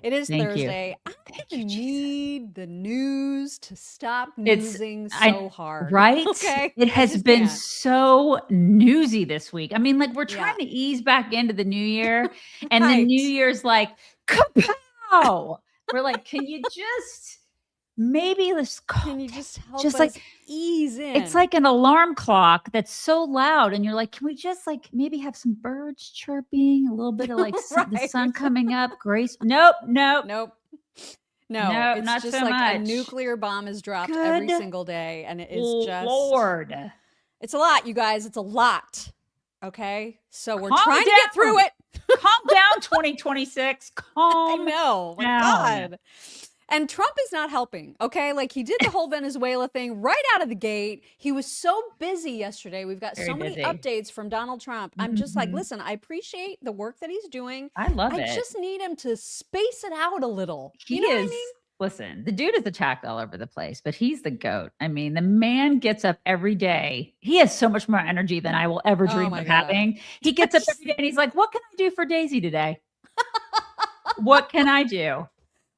It is Thank Thursday. you. I Thank you, Jesus. need the news to stop It's newsing I so hard. right? Okay? It I has just been can't. so newsy this week. I mean, like, we're Yeah. trying to ease back into the new year, and the new Right. year's like, kapow! We're like, "Can you just maybe let's calm Can you down?" just help Just like us ease it's in? like an alarm clock that's so loud, and you're like, "Can we just, like, maybe have some birds chirping, a little bit of, like, the sun Right. coming up, grace." Nope, nope, Nope. No, nope, it's not just so like a much. nuclear bomb is dropped every Good single day, and it is just Lord. it's a lot, you guys. It's a lot. Okay? So we're Calm trying to get through down. it. Calm down, 2026. I Calm know. My down. God. And Trump is not helping, okay? Like he did the whole Venezuela thing right out of the gate. He was so busy yesterday. We've got Very so many busy. updates from Donald Trump. I'm just like, Mhm. listen, I appreciate the work that he's doing. I love I it. just need him to space it out a little. You He know what I is mean? listen, the dude is attacked all over the place, but he's the GOAT. I mean, the man gets up every day. He has so much more energy than I will ever Oh dream my of God. having. He gets up every day and he's like, "What can I do for Daisy today? What can I do?"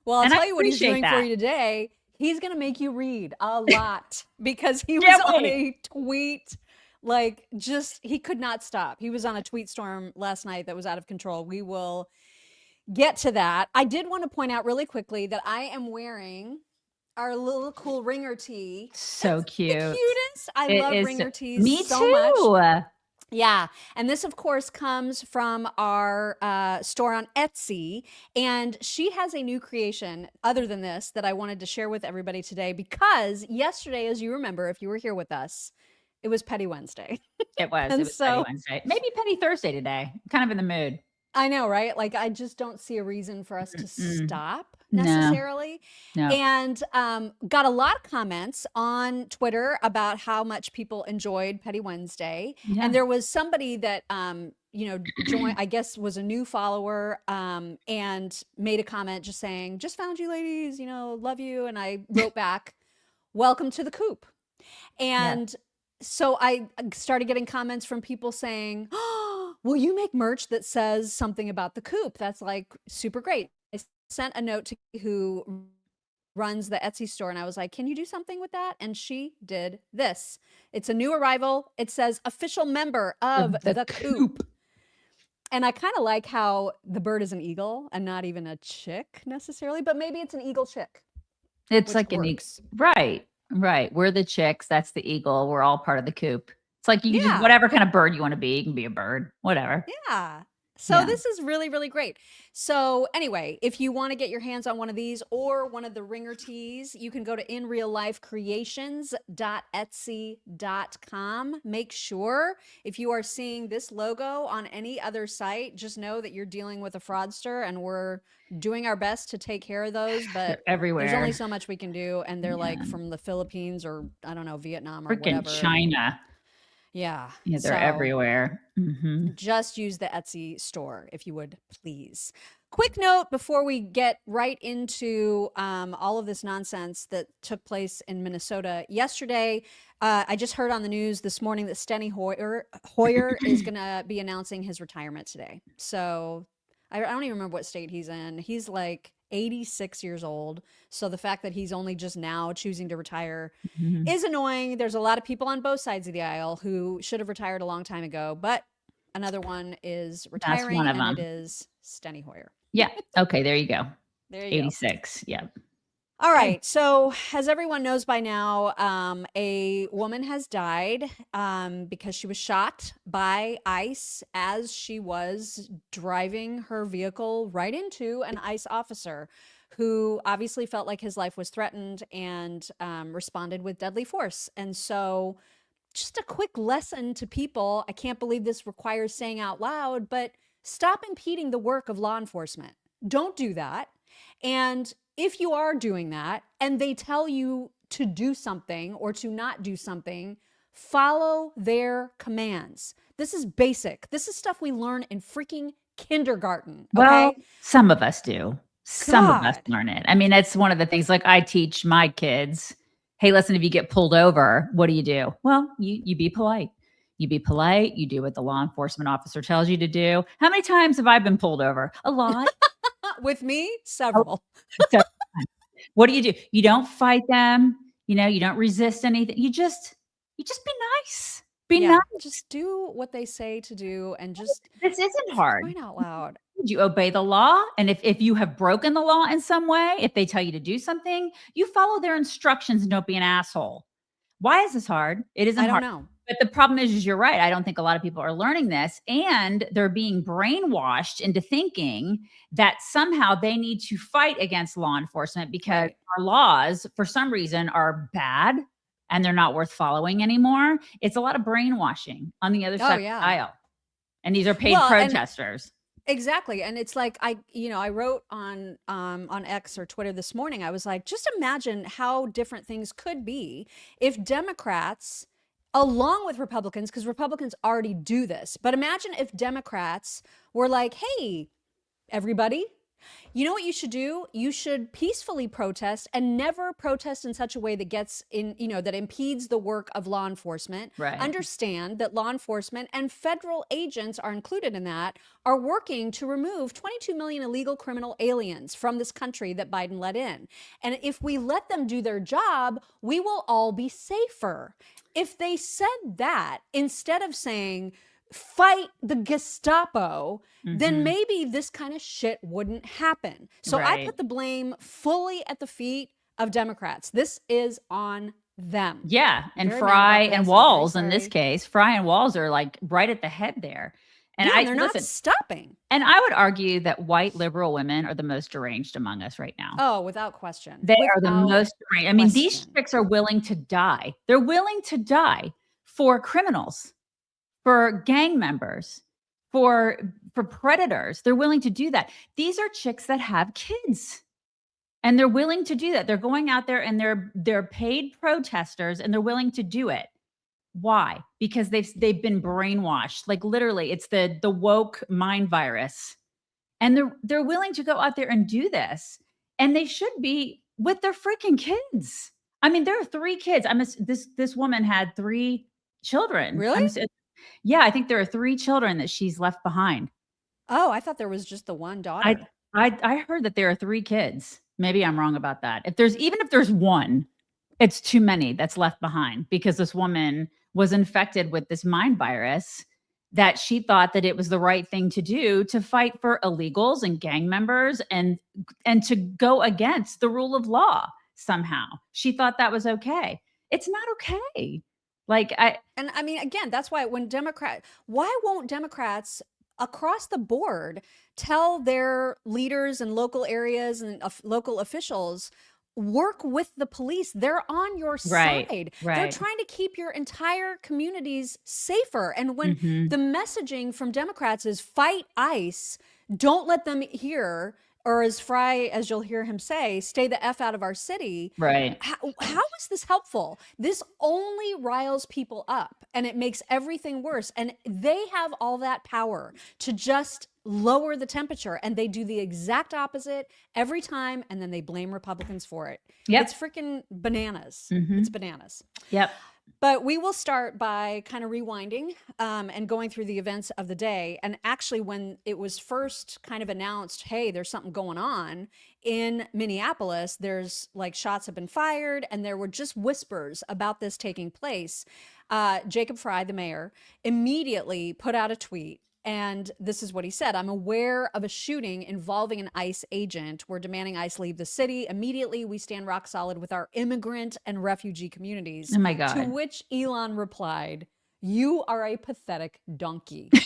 Well, I'll And I tell you what he's appreciate doing for that. you today. He's going to make you read a lot because he was Can't on wait. a tweet. Like, just, he could not stop. He was on a tweet storm last night that was out of control. We will get to that. I did want to point out really quickly that I am wearing our little cool ringer tee. So It's the cute. cutest. I It love is ringer tees me so much. too. Yeah. And this, of course, comes from our store on Etsy. And she has a new creation other than this that I wanted to share with everybody today because yesterday, as you remember, if you were here with us, it was Petty Wednesday. It was. It And was Petty so Wednesday. Maybe Petty Thursday today. I'm kind of in the mood. I know, right? Like, I just don't see a reason for us to Mm-mm. stop No, necessarily. no. And got a lot of comments on Twitter about how much people enjoyed Petty Wednesday. And Yeah. there was somebody that, joined, I guess, was a new follower and made a comment just saying, just found you ladies, love you. And I wrote back, welcome to the coop. Yeah. And so I started getting comments from people saying, "Oh, will you make merch that says something about the coop?" That's like super great. I sent a note to who runs the Etsy store and I was like, "Can you do something with that?" And she did this. It's a new arrival. It says official member of The the coop. coop. And I kind of like how the bird is an eagle and not even a chick necessarily, but maybe it's an eagle chick, It's which like an works. right, right. We're the chicks. That's the eagle. We're all part of the coop. It's like you can just Yeah. whatever kind of bird you want to be. You can be a bird, whatever. Yeah. So Yeah. this is really, really great. So anyway, if you want to get your hands on one of these or one of the ringer tees, you can go to inreallifecreations.etsy.com. Make sure if you are seeing this logo on any other site, just know that you're dealing with a fraudster and we're doing our best to take care of those, They're but there's only everywhere. so much we can do. And they're like Yeah. from the Philippines or I don't know, Vietnam or Freaking whatever. And China. yeah. Yeah, they're So everywhere. Mhm. just use the Etsy store if you would please. Quick note before we get right into all of this nonsense that took place in Minnesota yesterday. I just heard on the news this morning that Steny Hoyer is going to be announcing his retirement today. So I don't even remember what state he's in. He's like 86 years old. So the fact that he's only just now choosing to retire Mhm. is annoying. There's a lot of people on both sides of the aisle who should have retired a long time ago, but another one is That's one retiring, of and it them. is Steny Hoyer. Yeah. Okay, there you go. There you go. 86. Yeah. All Okay. right. So, as everyone knows by now, a woman has died because she was shot by ICE as she was driving her vehicle right into an ICE officer who obviously felt like his life was threatened and responded with deadly force. And so, just a quick lesson to people. I can't believe this requires saying out loud, but stop impeding the work of law enforcement. Don't do that. And if you are doing that and they tell you to do something or to not do something, follow their commands. This is basic. This is stuff we learn in freaking kindergarten. Well, Okay. some of us do. Some of us God. learn it. I mean, that's one of the things like I teach my kids, "Hey, listen, if you get pulled over, what do? Well, you be polite. You be polite, you do what the law enforcement officer tells you to do." How many times have I been pulled over? A lot. With me, several. So, what do? You don't fight them. You know, you don't resist anything. You just be nice. Be nice. Just do what they say to do, and just this isn't hard. Crying out loud. You obey the law, and if you have broken the law in some way, if they tell you to do something, you follow their instructions and don't be an asshole. Why is this hard? It isn't hard. I don't know. But the problem is you're right. I don't think a lot of people are learning this, and they're being brainwashed into thinking that somehow they need to fight against law enforcement because our laws, for some reason, are bad and they're not worth following anymore. It's a lot of brainwashing on the other side of the aisle. And these are paid protesters. Exactly. And it's like, I wrote on X or Twitter this morning, I was like, just imagine how different things could be if Democrats, along with Republicans, because Republicans already do this, but imagine if Democrats were like, hey, everybody, you know what you should do? You should peacefully protest and never protest in such a way that gets in, that impedes the work of law enforcement. Right. Understand that law enforcement and federal agents are included in that, are working to remove 22 million illegal criminal aliens from this country that Biden let in. And if we let them do their job, we will all be safer. If they said that instead of saying, fight the Gestapo, then maybe this kind of shit wouldn't happen. So I put the blame fully at the feet of Democrats. This is on them. Yeah. And Fry and Walz in this case, Fry and Walz are like right at the head there. And they're not stopping. And I would argue that white liberal women are the most deranged among us right now. Oh, without question. They are the most deranged. I mean, these chicks are willing to die. They're willing to die for criminals, for gang members, for predators. They're willing to do that. These are chicks that have kids. And they're willing to do that. They're going out there and they're paid protesters and they're willing to do it. Why? Because they've been brainwashed. Like literally, it's the woke mind virus. And they're willing to go out there and do this. And they should be with their freaking kids. I mean, there are 3 kids. This woman had 3 children. Really? Yeah, I think there are 3 children that she's left behind. Oh, I thought there was just the one daughter. I heard that there are 3 kids. Maybe I'm wrong about that. If there's one, it's too many that's left behind because this woman was infected with this mind virus that she thought that it was the right thing to do to fight for illegals and gang members and to go against the rule of law somehow. She thought that was okay. It's not okay. I mean, again, that's why why won't Democrats across the board tell their leaders in local areas and local officials, work with the police. They're on your side. Right. They're trying to keep your entire communities safer. And when the messaging from Democrats is fight ICE, don't let them hear, or as Fry, as you'll hear him say, stay the F out of our city. Right. How is this helpful? This only riles people up and it makes everything worse. And they have all that power to just lower the temperature, and they do the exact opposite every time, and then they blame Republicans for it. Yep. It's freaking bananas. It's bananas. Yep. But we will start by kind of rewinding and going through the events of the day. And actually, when it was first kind of announced, hey, there's something going on in Minneapolis, there's like shots have been fired, and there were just whispers about this taking place. Jacob Fry, the mayor, immediately put out a tweet. And this is what he said: I'm aware of a shooting involving an ICE agent. We're demanding ICE leave the city. Immediately, we stand rock solid with our immigrant and refugee communities. Oh my God. To which Elon replied, you are a pathetic donkey. I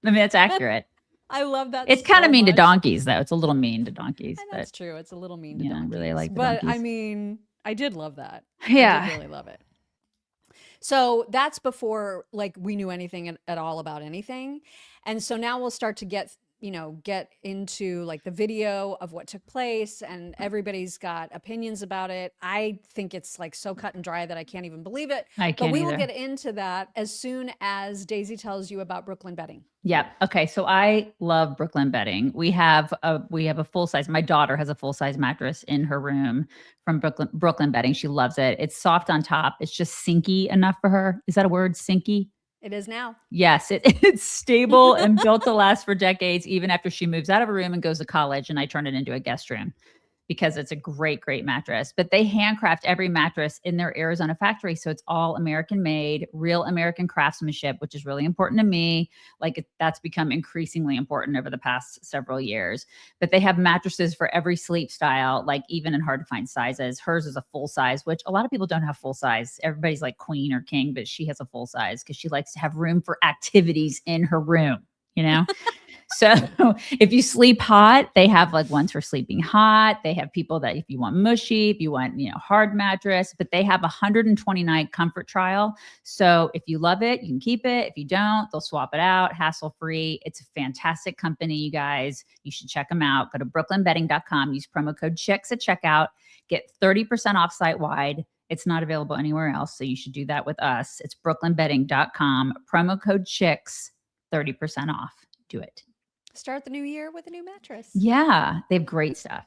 mean, that's accurate. I love that. It's kind of mean to donkeys, though. It's a little mean to donkeys. And that's true. It's a little mean to donkeys. I really like the But donkeys. I mean, I did love that. Yeah. I did really love it. So that's before like we knew anything at all about anything. And so now we'll start to get into like the video of what took place, and everybody's got opinions about it. I think it's like so cut and dry that I can't even believe it. But we will get into that as soon as Daisy tells you about Brooklyn bedding. Yeah. Okay. So I love Brooklyn bedding. We have a full size. My daughter has a full size mattress in her room from Brooklyn bedding. She loves it. It's soft on top. It's just sinky enough for her. Is that a word? Sinky? It is now. Yes, it's stable and built to last for decades, even after she moves out of a room and goes to college, and I turn it into a guest room because it's a great, great mattress. But they handcraft every mattress in their Arizona factory. So it's all American made, real American craftsmanship, which is really important to me. Like that's become increasingly important over the past several years. But they have mattresses for every sleep style, like even in hard to find sizes. Hers is a full size, which a lot of people don't have full size. Everybody's like queen or king, but she has a full size because she likes to have room for activities in her room, you know? So if you sleep hot, they have like ones for sleeping hot. They have people that if you want mushy, if you want, hard mattress, but they have a 120-night comfort trial. So if you love it, you can keep it. If you don't, they'll swap it out, hassle-free. It's a fantastic company, you guys. You should check them out. Go to brooklynbedding.com, use promo code CHICKS at checkout, get 30% off site-wide. It's not available anywhere else, so you should do that with us. It's brooklynbedding.com, promo code CHICKS, 30% off. Do it. Start the new year with a new mattress. Yeah, they have great stuff.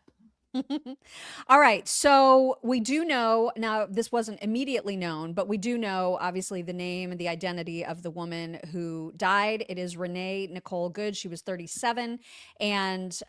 All right. So we do know now, this wasn't immediately known, but we do know obviously the name and the identity of the woman who died. It is Renee Nicole Good. She was 37 and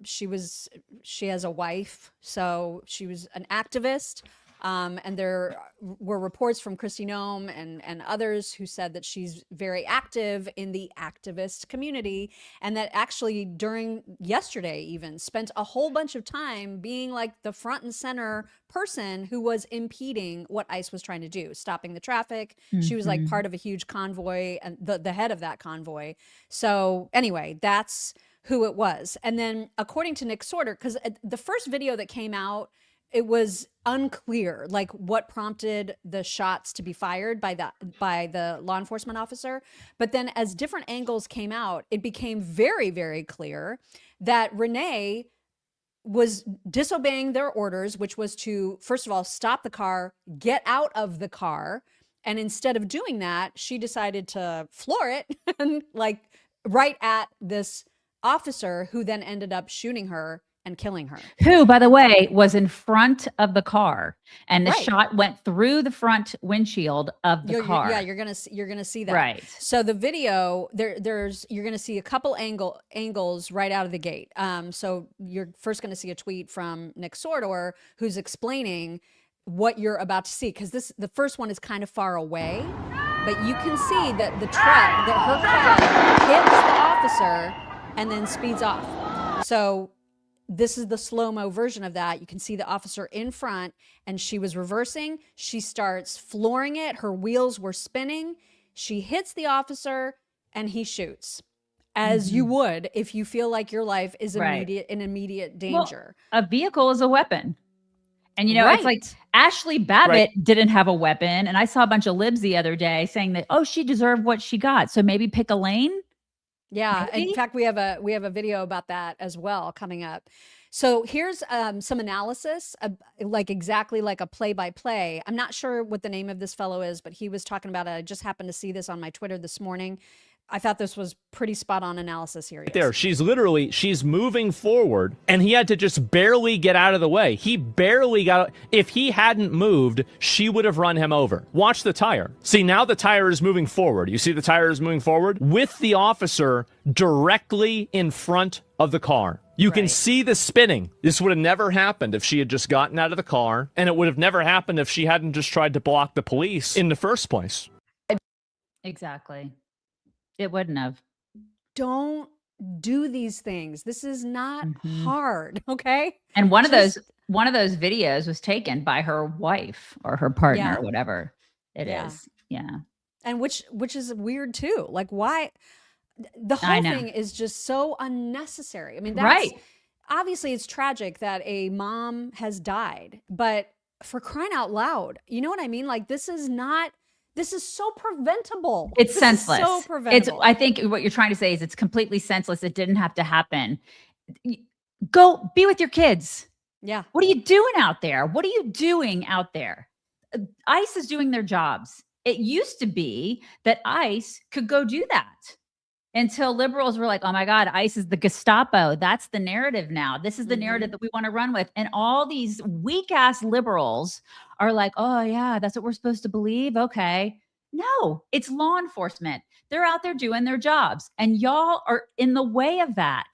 she has a wife. So she was an activist. And there were reports from Kristi Noem and others who said that she's very active in the activist community, and that actually during yesterday even spent a whole bunch of time being like the front and center person who was impeding what ICE was trying to do, stopping the traffic. Mm-hmm. She was like part of a huge convoy and the head of that convoy. So anyway, that's who it was. And then according to Nick Sorter, because the first video that came out, it was unclear, like what prompted the shots to be fired by the law enforcement officer. But then as different angles came out, it became very, very clear that Renee was disobeying their orders, which was to, first of all, stop the car, get out of the car. And instead of doing that, she decided to floor it and like right at this officer who then ended up shooting her and killing her. Who, by the way, was in front of the car, and the shot went through the front windshield of the car. Yeah, you're gonna see that. Right. So the video, you're gonna see a couple angles right out of the gate. So you're first gonna see a tweet from Nick Sorter who's explaining what you're about to see, because the first one is kind of far away, but you can see that the truck, that her car hits the officer and then speeds off. So this is the slow-mo version of that. You can see the officer in front and she was reversing. She starts flooring it. Her wheels were spinning. She hits the officer and he shoots, as you would if you feel like your life is in immediate danger. Well, a vehicle is a weapon. And, it's like Ashley Babbitt didn't have a weapon. And I saw a bunch of libs the other day saying that, she deserved what she got. So maybe pick a lane. Yeah. Maybe? In fact, we have a video about that as well coming up. So here's some analysis, like exactly like a play-by-play. I'm not sure what the name of this fellow is, but he was talking about it. I just happened to see this on my Twitter this morning. I thought this was pretty spot on analysis here. Right there, she's moving forward, and he had to just barely get out of the way. He barely got. If he hadn't moved, she would have run him over. Watch the tire. See, now the tire is moving forward. You see the tire is moving forward with the officer directly in front of the car. You can see the spinning. This would have never happened if she had just gotten out of the car, and it would have never happened if she hadn't just tried to block the police in the first place. Exactly. It wouldn't have. Don't do these things. This is not hard, okay? And one of those videos was taken by her wife or her partner or whatever it is. Yeah. And which is weird too. Like, why? The whole thing is just so unnecessary. I mean, that's obviously it's tragic that a mom has died, but for crying out loud, you know what I mean? Like, this is so preventable. It's senseless. So preventable. I think what you're trying to say is it's completely senseless. It didn't have to happen. Go be with your kids. Yeah. What are you doing out there? What are you doing out there? ICE is doing their jobs. It used to be that ICE could go do that until liberals were like, oh my God, ICE is the Gestapo. That's the narrative now. This is the narrative that we want to run with. And all these weak ass liberals are like, oh yeah, that's what we're supposed to believe. Okay. No, it's law enforcement. They're out there doing their jobs, and y'all are in the way of that.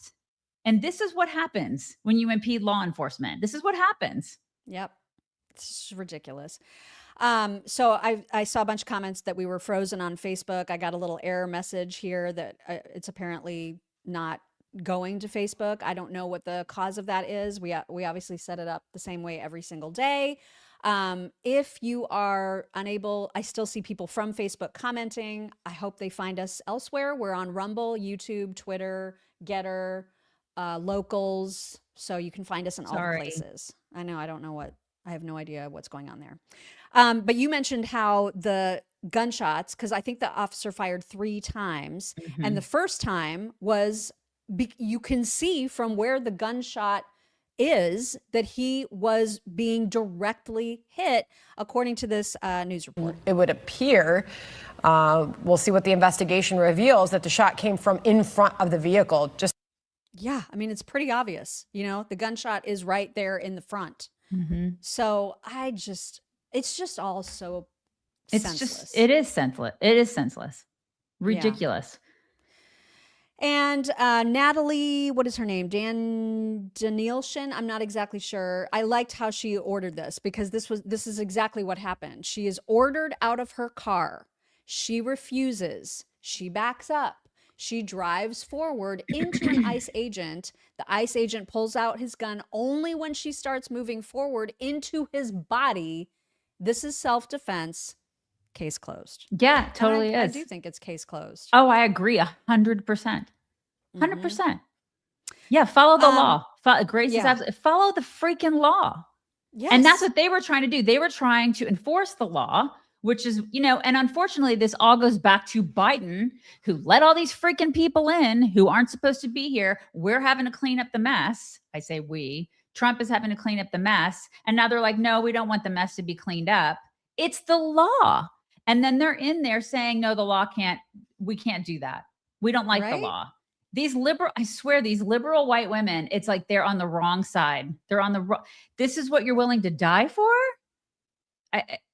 And this is what happens when you impede law enforcement. This is what happens. Yep. It's ridiculous. So I saw a bunch of comments that we were frozen on Facebook. I got a little error message here that it's apparently not going to Facebook. I don't know what the cause of that is. We obviously set it up the same way every single day. If you are unable, I still see people from Facebook commenting. I hope they find us elsewhere. We're on Rumble, YouTube, Twitter, Getter, Locals. So you can find us in all the places. I know. I have no idea what's going on there. But you mentioned how the gunshots, because I think the officer fired 3 times. And the first time was, you can see from where the gunshot is that he was being directly hit, according to this news report. It would appear, we'll see what the investigation reveals, that the shot came from in front of the vehicle. Yeah, I mean, it's pretty obvious. The gunshot is right there in the front. So it's just all so senseless. It is senseless. It is senseless. Ridiculous. Yeah. And Natalie, what is her name? Danielson. I'm not exactly sure. I liked how she ordered this, because this is exactly what happened. She is ordered out of her car. She refuses. She backs up. She drives forward into an ICE agent. The ICE agent pulls out his gun only when she starts moving forward into his body. This is self-defense. Case closed. Yeah, totally is. I do think it's case closed. Oh, I agree 100%. 100%. Yeah, follow the law. Grace is absolutely, follow the freaking law. Yes. And that's what they were trying to do. They were trying to enforce the law, which is, and unfortunately, this all goes back to Biden, who let all these freaking people in who aren't supposed to be here. We're having to clean up the mess. I say we. Trump is having to clean up the mess. And now they're like, no, we don't want the mess to be cleaned up. It's the law. And then they're in there saying, no, we can't do that. We don't like the law. I swear, these liberal white women, it's like they're on the wrong side. They're on the wrong. This is what you're willing to die for?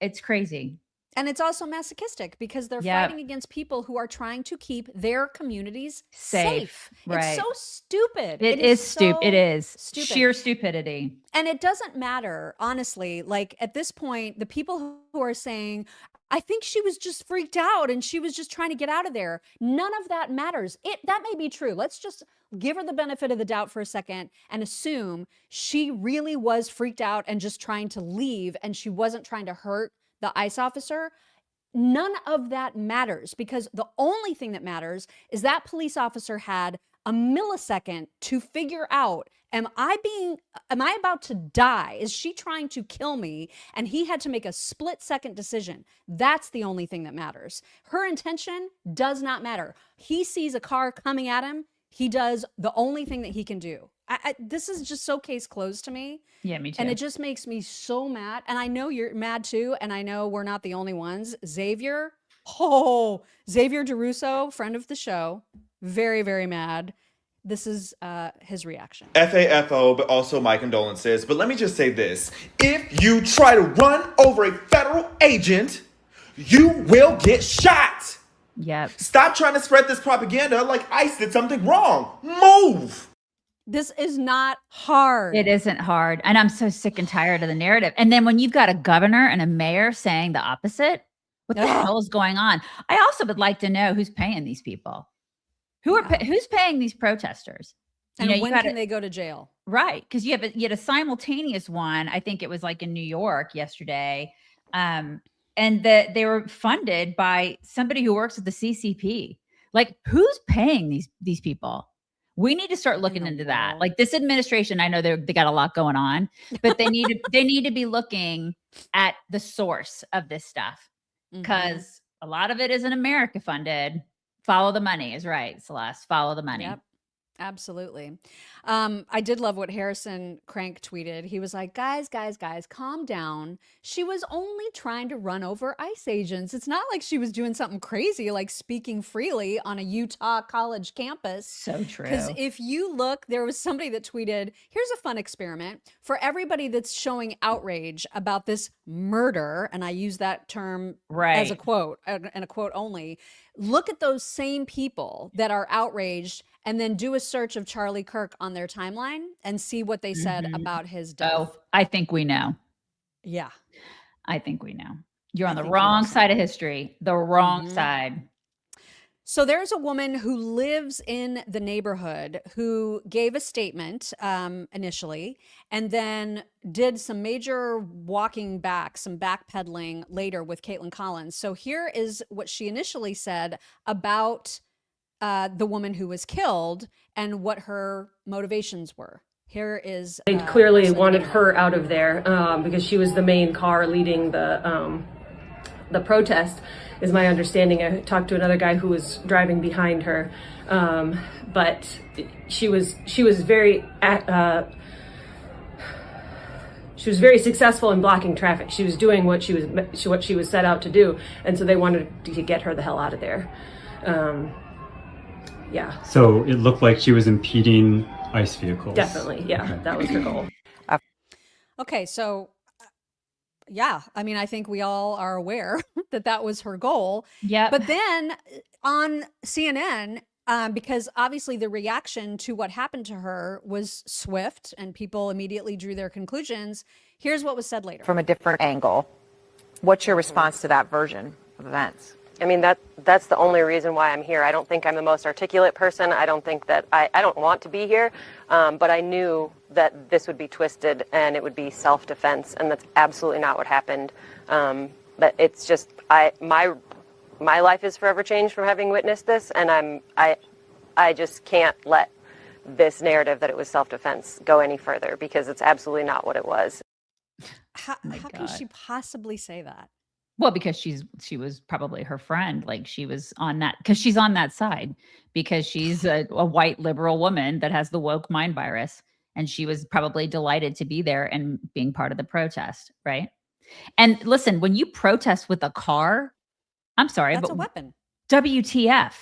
It's crazy. And it's also masochistic, because they're fighting against people who are trying to keep their communities safe. Right. It's so stupid. It is stupid. It is stupid. Sheer stupidity. And it doesn't matter, honestly. Like, at this point, the people who are saying, I think she was just freaked out and she was just trying to get out of there, none of that matters. That may be true. Let's just give her the benefit of the doubt for a second and assume she really was freaked out and just trying to leave, and she wasn't trying to hurt the ICE officer. None of that matters, because the only thing that matters is that police officer had a millisecond to figure out, am I about to die? Is she trying to kill me? And he had to make a split-second decision. That's the only thing that matters. Her intention does not matter. He sees a car coming at him. He does the only thing that he can do. This is just so case closed to me. Yeah, me too. And it just makes me so mad. And I know you're mad too. And I know we're not the only ones. Xavier DeRusso, friend of the show, very, very mad. This is his reaction. FAFO, but also my condolences. But let me just say this. If you try to run over a federal agent, you will get shot. Yep. Stop trying to spread this propaganda like ICE did something wrong. Move. This is not hard. It isn't hard. And I'm so sick and tired of the narrative. And then when you've got a governor and a mayor saying the opposite, what the hell is going on? I also would like to know who's paying these people. Who's paying these protesters? And when can they go to jail? Right. Because you had a simultaneous one. I think it was like in New York yesterday. And they were funded by somebody who works at the CCP. Like, who's paying these people? We need to start looking into that. Like, this administration, I know they got a lot going on, but they need to be looking at the source of this stuff, because a lot of it isn't America funded. Follow the money is right, Celeste. Follow the money. Yep. Absolutely. I did love what Harrison Crank tweeted. He was like, guys, calm down. She was only trying to run over ICE agents. It's not like she was doing something crazy, like speaking freely on a Utah college campus. So true. Because if you look, there was somebody that tweeted, here's a fun experiment for everybody that's showing outrage about this murder. And I use that term as a quote and a quote only. Look at those same people that are outraged and then do a search of Charlie Kirk on their timeline and see what they said about his death. Oh, I think we know. Yeah. I think we know. You're on the wrong side of history, the wrong side. So there's a woman who lives in the neighborhood who gave a statement initially and then did some major walking back, some backpedaling later with Caitlin Collins. So here is what she initially said about the woman who was killed and what her motivations were. Here is they clearly wanted her out of there because she was the main car leading the protest, is my understanding. I talked to another guy who was driving behind her, but she was very successful in blocking traffic. She was doing what she was set out to do, and so they wanted to get her the hell out of there. Yeah. So it looked like she was impeding ICE vehicles. Definitely, yeah. Okay. That was her goal. Okay, so yeah, I mean, I think we all are aware that that was her goal. Yeah. But then on CNN, because obviously the reaction to what happened to her was swift and people immediately drew their conclusions. Here's what was said later. From a different angle, what's your response to that version of events? I mean, that's the only reason why I'm here. I don't think I'm the most articulate person. I don't think that I don't want to be here, but I knew that this would be twisted and it would be self-defense, and that's absolutely not what happened. But it's just my life is forever changed from having witnessed this, and I just can't let this narrative that it was self-defense go any further, because it's absolutely not what it was. How can she possibly say that? Well, because she was probably her friend. Like, she was on that, because she's on that side, because she's a white liberal woman that has the woke mind virus. And she was probably delighted to be there and being part of the protest. Right. And listen, when you protest with a car, I'm sorry, that's but a weapon. WTF,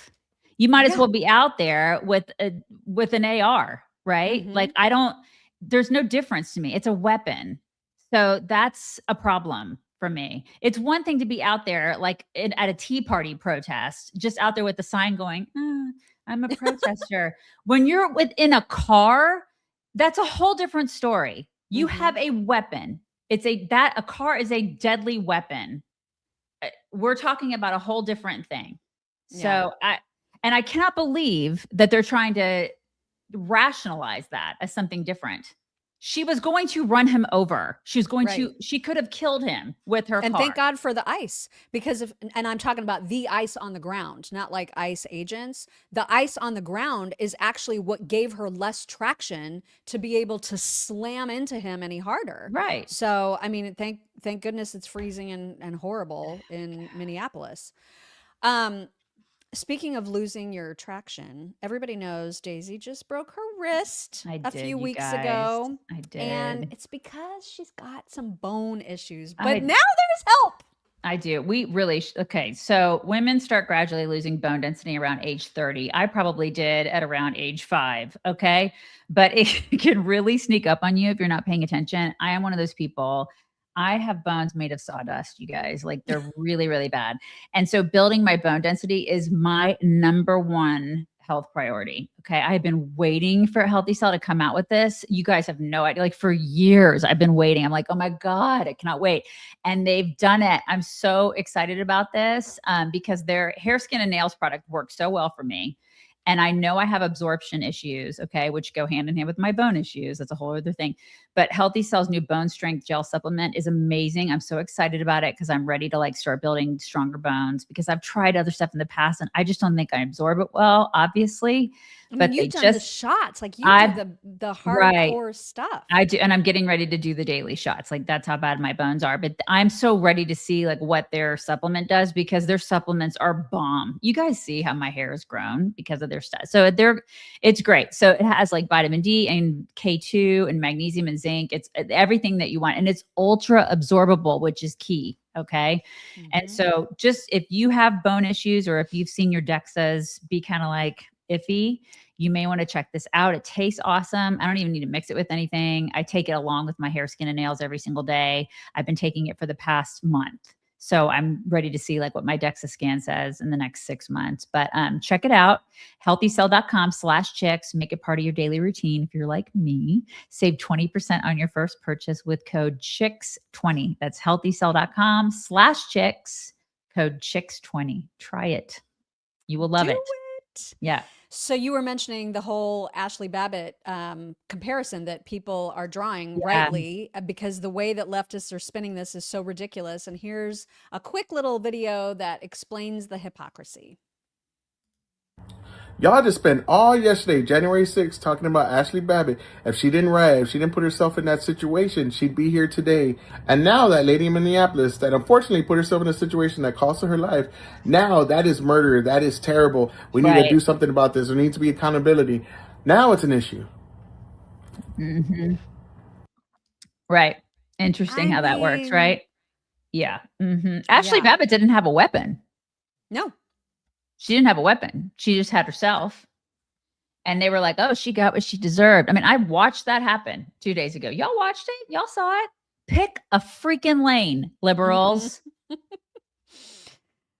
you might as well be out there with an AR. Right. Mm-hmm. Like, there's no difference to me. It's a weapon. So that's a problem for me. It's one thing to be out there like at a Tea Party protest, just out there with the sign going, I'm a protester. When you're within a car, that's a whole different story. You have a weapon. A car is a deadly weapon. We're talking about a whole different thing. Yeah. So I cannot believe that they're trying to rationalize that as something different. She was going to run him over. She could have killed him with her and car. Thank God for the ICE, and I'm talking about the ICE on the ground, not like ICE agents. The ICE on the ground is actually what gave her less traction to be able to slam into him any harder. Right. So, I mean, thank goodness it's freezing and horrible in Minneapolis. Speaking of losing your traction, everybody knows Daisy just broke her wrist a few weeks ago. I did. And it's because she's got some bone issues. But now there's help. I do. We really, okay. So women start gradually losing bone density around age 30. I probably did at around age 5. Okay. But it can really sneak up on you if you're not paying attention. I am one of those people. I have bones made of sawdust, you guys. Like, they're really, really bad. And so building my bone density is my number one health priority. Okay. I have been waiting for Healthy Cell to come out with this. You guys have no idea. Like, for years I've been waiting. I'm like, oh my God, I cannot wait. And they've done it. I'm so excited about this because their hair, skin, and nails product works so well for me. And I know I have absorption issues, okay, which go hand in hand with my bone issues. That's a whole other thing. But Healthy Cell's new bone strength gel supplement is amazing. I'm so excited about it because I'm ready to like start building stronger bones, because I've tried other stuff in the past and I just don't think I absorb it well, obviously. I mean, but you've done the shots, like you do the hardcore stuff. I do, and I'm getting ready to do the daily shots. Like, that's how bad my bones are. But I'm so ready to see like what their supplement does, because their supplements are bomb. You guys see how my hair has grown because of their stuff. So it's great. So it has like vitamin D and K2 and magnesium and zinc. It's everything that you want. And it's ultra absorbable, which is key. Okay. And so just if you have bone issues or if you've seen your DEXAs be kind of like iffy, you may want to check this out. It tastes awesome. I don't even need to mix it with anything. I take it along with my hair, skin, and nails every single day. I've been taking it for the past month. So I'm ready to see like what my DEXA scan says in the next 6 months. But check it out. healthycell.com/chicks. Make it part of your daily routine. If you're like me, save 20% on your first purchase with code CHICKS20. That's healthycell.com/chicks. Code CHICKS20. Try it. You will love it. Yeah. So you were mentioning the whole Ashley Babbitt comparison that people are drawing rightly because the way that leftists are spinning this is so ridiculous. And here's a quick little video that explains the hypocrisy. Y'all just spent all yesterday, January 6th, talking about Ashley Babbitt. If she didn't ride, if she didn't put herself in that situation, she'd be here today. And now that lady in Minneapolis that unfortunately put herself in a situation that cost her her life, now that is murder. That is terrible. We need to do something about this. There needs to be accountability. Now it's an issue. Right. Interesting how that works, right? Yeah. Ashley Babbitt didn't have a weapon. No. She didn't have a weapon. She just had herself. And they were like, oh, she got what she deserved. I mean, I watched that happen 2 days ago. Y'all watched it? Y'all saw it? Pick a freaking lane, liberals.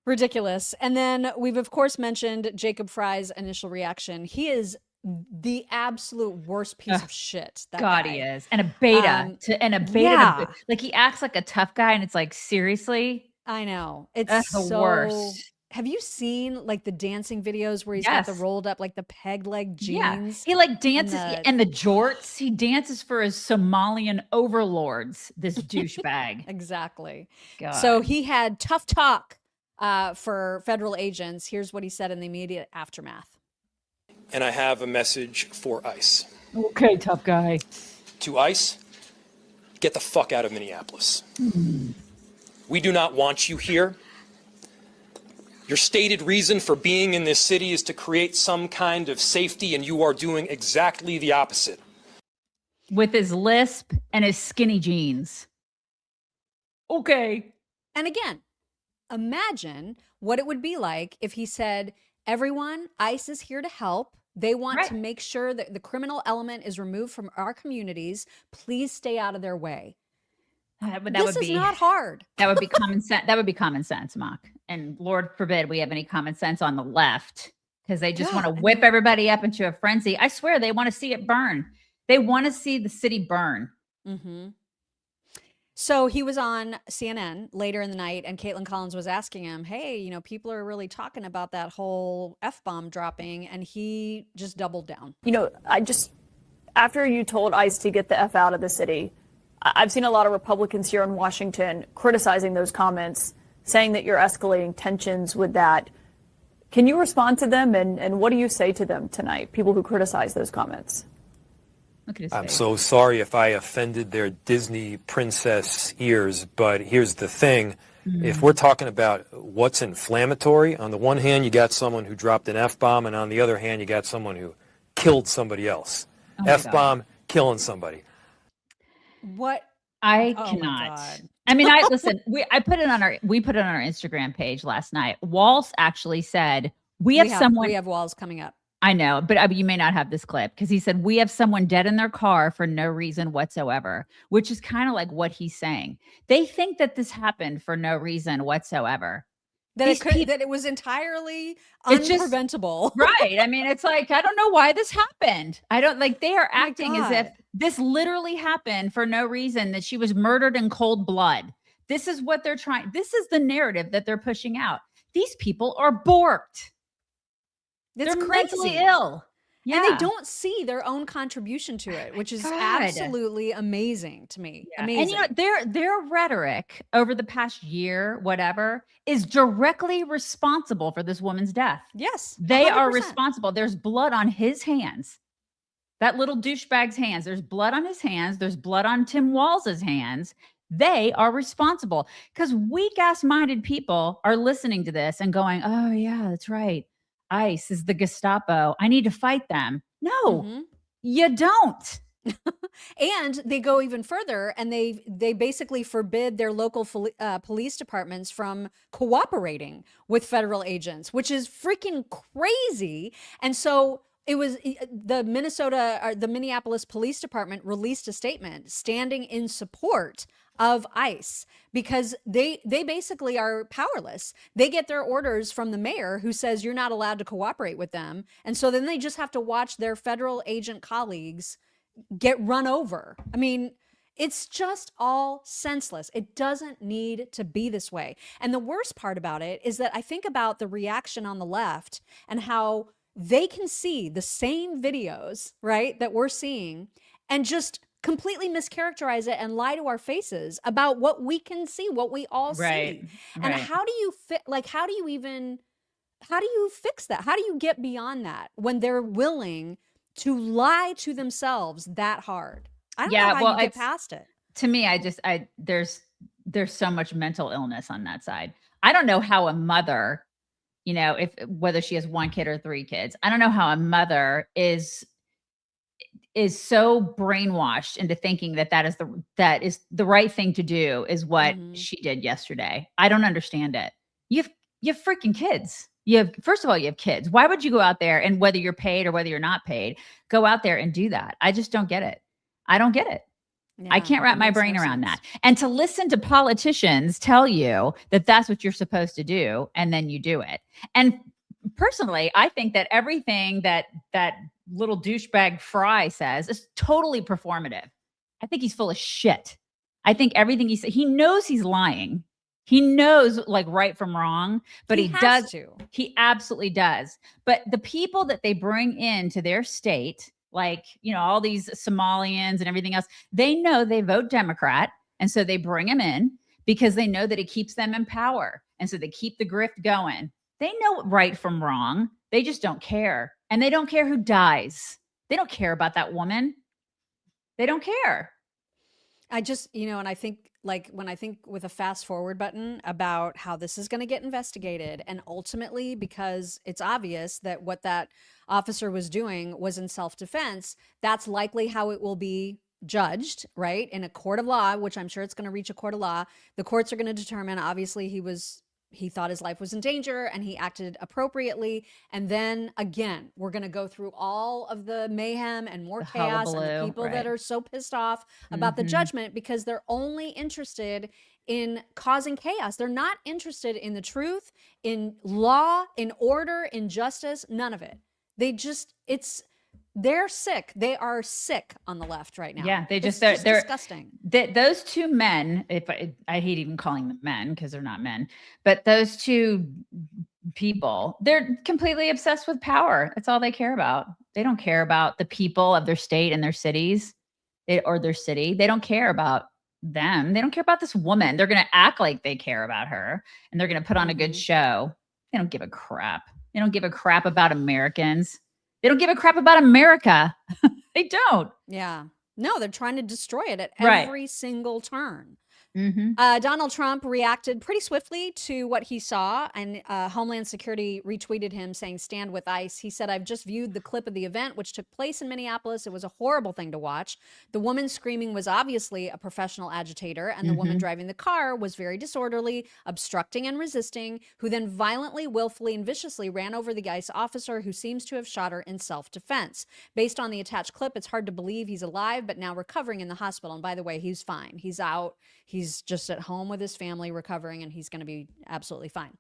Ridiculous. And then we've, of course, mentioned Jacob Fry's initial reaction. He is the absolute worst piece of shit. That God, guy. he is. And a beta. Like, he acts like a tough guy. And it's like, seriously? I know. It's the worst. Have you seen like the dancing videos where he's got the rolled up, like the peg leg jeans? He like dances and the jorts. He dances for his Somalian overlords, this douchebag. Exactly. God. So he had tough talk for federal agents. Here's what he said in the immediate aftermath. And I have a message for ICE. Okay, tough guy. To ICE, get the fuck out of Minneapolis. We do not want you here. Your stated reason for being in this city is to create some kind of safety, and you are doing exactly the opposite. With his lisp and his skinny jeans. Okay. And again, imagine what it would be like if he said, everyone, ICE is here to help. They want to make sure that the criminal element is removed from our communities. Please stay out of their way. This is not hard. That would be common sense. That would be common sense, Mock. And Lord forbid we have any common sense on the left because they just want to whip everybody up into a frenzy. I swear they want to see it burn. They want to see the city burn. So he was on CNN later in the night and Caitlin Collins was asking him, hey, you know, people are really talking about that whole F-bomb dropping. And he just doubled down. You know, after you told ICE to get the F out of the city, I've seen a lot of Republicans here in Washington criticizing those comments, saying that you're escalating tensions with that. Can you respond to them? And what do you say to them tonight, people who criticize those comments? I'm so sorry if I offended their Disney princess ears, but here's the thing. If we're talking about what's inflammatory, on the one hand, you got someone who dropped an F-bomb, and on the other hand, you got someone who killed somebody else. F-bomb, killing somebody. What? I cannot. I mean, listen, we put it on our Instagram page last night. Walz actually said, we have Walz coming up. I know, but you may not have this clip because he said, we have someone dead in their car for no reason whatsoever, which is kind of like what he's saying. They think that this happened for no reason whatsoever. That it was entirely unpreventable. Right. I mean, it's like, I don't know why this happened. They are acting as if this literally happened for no reason, that she was murdered in cold blood. This is what they're trying. This is the narrative that they're pushing out. These people are borked. They're mentally ill. Yeah. And they don't see their own contribution to it, which is absolutely amazing to me. Yeah. Amazing. And their rhetoric over the past year, whatever, is directly responsible for this woman's death. Yes. 100%. They are responsible. There's blood on his hands. That little douchebag's hands. There's blood on his hands. There's blood on Tim Walz's hands. They are responsible because weak ass minded people are listening to this and going, oh yeah, that's right. ICE is the Gestapo. I need to fight them. No, Mhm. you don't. And they go even further, and they basically forbid their local police departments from cooperating with federal agents, which is freaking crazy. And so it was the Minneapolis Police Department released a statement standing in support of ICE because they basically are powerless. They get their orders from the mayor, who says you're not allowed to cooperate with them. And so then they just have to watch their federal agent colleagues get run over. I mean, it's just all senseless. It doesn't need to be this way. And the worst part about it is that I think about the reaction on the left and how they can see the same videos, right, that we're seeing, and just completely mischaracterize it and lie to our faces about what we can see, what we all see. And how do you how do you fix that? How do you get beyond that when they're willing to lie to themselves that hard? I don't know how you get past it. To me, there's so much mental illness on that side. I don't know how a mother, whether she has one kid or three kids, I don't know how a mother is so brainwashed into thinking that is the right thing to do, is what she did yesterday. I don't understand it. You have freaking kids. First of all, you have kids. Why would you go out there, and whether you're paid or whether you're not paid, go out there and do that? I just don't get it. I don't get it. Yeah, I can't wrap my brain around that. And to listen to politicians tell you that that's what you're supposed to do, and then you do it. And personally, I think that everything that little douchebag Fry says is totally performative. I think he's full of shit. I think everything he said, he knows he's lying. He knows right from wrong, but he does. He absolutely does. But the people that they bring into their state, all these Somalians and everything else, they know they vote Democrat. And so they bring them in because they know that it keeps them in power. And so they keep the grift going. They know right from wrong. They just don't care. And they don't care who dies. They don't care about that woman. They don't care. I just, and I think when I think with a fast forward button about how this is going to get investigated, and ultimately, because it's obvious that what that officer was doing was in self-defense, that's likely how it will be judged, right? In a court of law, which I'm sure it's going to reach a court of law. The courts are going to determine, obviously, he thought his life was in danger and he acted appropriately. And then again, we're going to go through all of the mayhem and more chaos and the people that are so pissed off about the judgment because they're only interested in causing chaos. They're not interested in the truth, in law, in order, in justice, none of it. They're sick. They are sick on the left right now. Yeah, they're disgusting. Those two men, I hate even calling them men because they're not men, but those two people, they're completely obsessed with power. That's all they care about. They don't care about the people of their state and their cities or their city. They don't care about them. They don't care about this woman. They're going to act like they care about her, and they're going to put on a good show. They don't give a crap. They don't give a crap about Americans. They don't give a crap about America. They don't. Yeah. No, they're trying to destroy it at every single turn. Donald Trump reacted pretty swiftly to what he saw, and Homeland Security retweeted him saying, "Stand with ICE." He said, "I've just viewed the clip of the event, which took place in Minneapolis. It was a horrible thing to watch. The woman screaming was obviously a professional agitator, and the woman driving the car was very disorderly, obstructing and resisting, who then violently, willfully, and viciously ran over the ICE officer who seems to have shot her in self-defense. Based on the attached clip, it's hard to believe he's alive, but now recovering in the hospital. And by the way, he's fine. He's out. He's just at home with his family recovering, and he's going to be absolutely fine.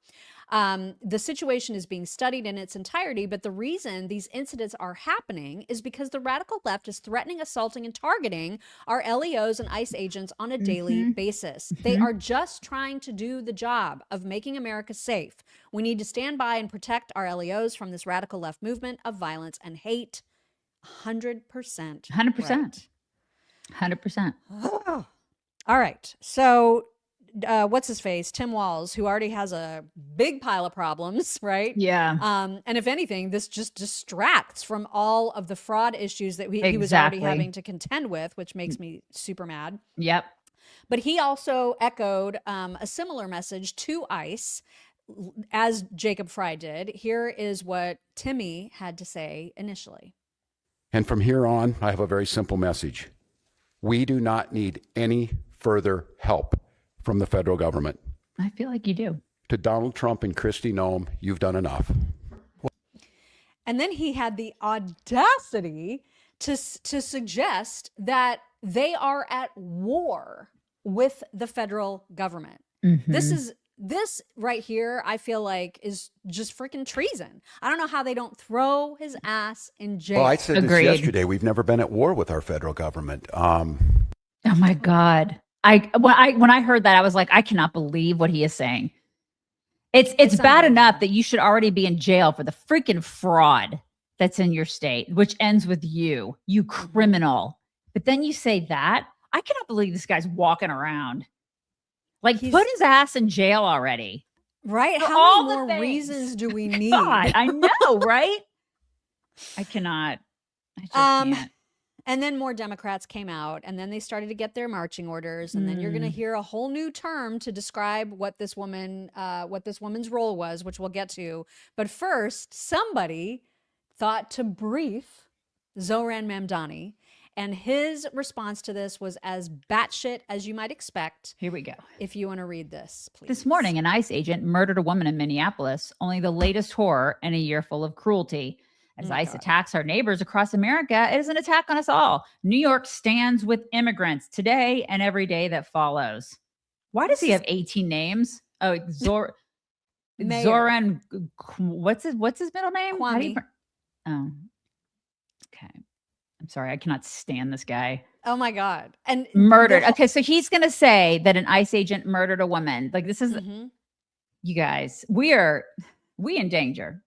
The situation is being studied in its entirety, but the reason these incidents are happening is because the radical left is threatening, assaulting, and targeting our LEOs and ICE agents on a daily basis. They are just trying to do the job of making America safe. We need to stand by and protect our LEOs from this radical left movement of violence and hate. 100%. 100%. 100%. All right. So what's his face? Tim Walz, who already has a big pile of problems, right? Yeah. And if anything, this just distracts from all of the fraud issues that he was already having to contend with, which makes me super mad. Yep. But he also echoed a similar message to ICE, as Jacob Fry did, here is what Timmy had to say initially. And from here on, I have a very simple message. We do not need any further help from the federal government. I feel like you do. To Donald Trump and Kristi Noem, you've done enough. And then he had the audacity to suggest that they are at war with the federal government. This right here, I feel like, is just freaking treason. I don't know how they don't throw his ass in jail. Well, I said this yesterday. We've never been at war with our federal government. Oh my God. When I heard that, I was like, I cannot believe what he is saying. It's bad enough that you should already be in jail for the freaking fraud that's in your state, which ends with you criminal. But then you say that. I cannot believe this guy's walking around. Like, put his ass in jail already. Right? How many more reasons do we need? God, I know, right? I cannot. I just can't. And then more Democrats came out, and then they started to get their marching orders, and then you're going to hear a whole new term to describe what this woman's role was, which we'll get to. But first, somebody thought to brief Zohran Mamdani, and his response to this was as batshit as you might expect. Here we go. If you want to read this, please. This morning, an ICE agent murdered a woman in Minneapolis, only the latest horror in a year full of cruelty. As ICE attacks our neighbors across America, it is an attack on us all. New York stands with immigrants today and every day that follows. Why does he have 18 names? Oh, Zoran. What's his middle name? Kwame. Oh, okay. I'm sorry. I cannot stand this guy. Oh my God. And murdered. Okay. So he's going to say that an ICE agent murdered a woman. Like, this is, you guys, we in danger.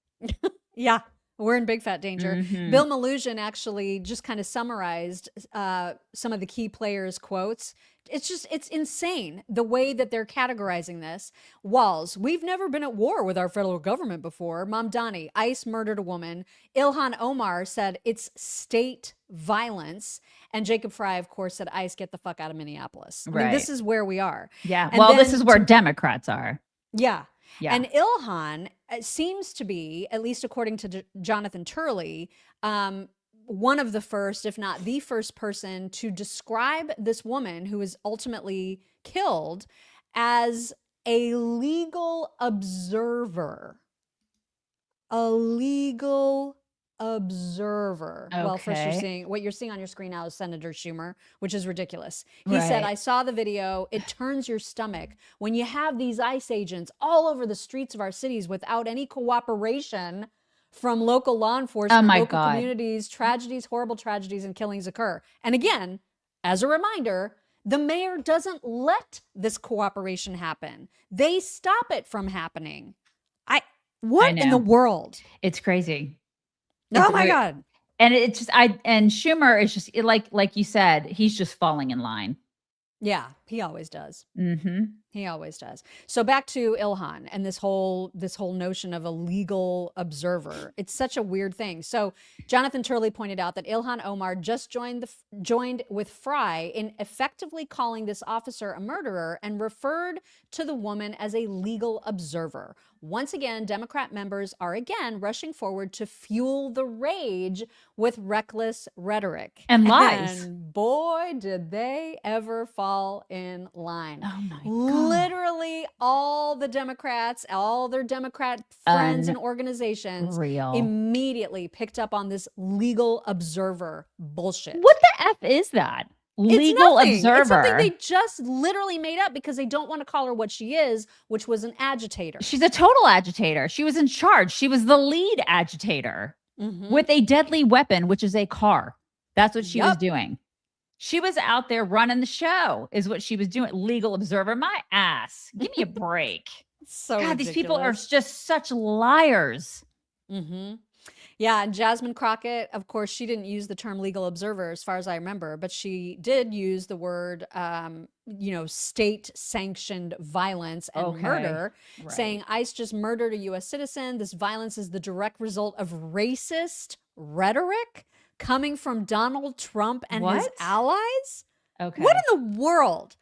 Yeah. We're in big fat danger. Bill Malugin actually just kind of summarized some of the key players' quotes. It's insane the way that they're categorizing this. Walz, we've never been at war with our federal government before. Mamdani, ICE murdered a woman. Ilhan Omar said it's state violence. And Jacob Fry, of course, said ICE get the fuck out of Minneapolis. I mean, this is where we are. Yeah. And well, this is where Democrats are. Yeah. Yeah. And Ilhan seems to be, at least according to Jonathan Turley, one of the first, if not the first person to describe this woman who was ultimately killed as a legal observer. A legal observer. Okay. Well, first what you're seeing on your screen now is Senator Schumer, which is ridiculous. He said, I saw the video. It turns your stomach when you have these ICE agents all over the streets of our cities without any cooperation from local law enforcement, local communities, horrible tragedies and killings occur. And again, as a reminder, the mayor doesn't let this cooperation happen. They stop it from happening. What in the world? It's crazy. Oh my God. And it's just, and Schumer is just like you said, he's just falling in line. Yeah, he always does. He always does. So back to Ilhan and this whole notion of a legal observer. It's such a weird thing. So Jonathan Turley pointed out that Ilhan Omar just joined with Fry in effectively calling this officer a murderer and referred to the woman as a legal observer. Once again, Democrat members are again rushing forward to fuel the rage with reckless rhetoric. And lies. And boy, did they ever fall in line. Oh my God. Literally all the Democrats, all their Democrat friends and organizations immediately picked up on this legal observer bullshit. What the F is that? Legal observer. It's something they just literally made up because they don't want to call her what she is, which was an agitator. She's a total agitator. She was in charge. She was the lead agitator with a deadly weapon, which is a car. That's what she was doing. She was out there running the show is what she was doing. Legal observer, my ass. Give me a break. So God, ridiculous. These people are just such liars. Yeah, and Jasmine Crockett, of course, she didn't use the term legal observer as far as I remember, but she did use the word, state-sanctioned violence and murder, saying ICE just murdered a U.S. citizen. This violence is the direct result of racist rhetoric coming from Donald Trump and his allies. Okay. What in the world?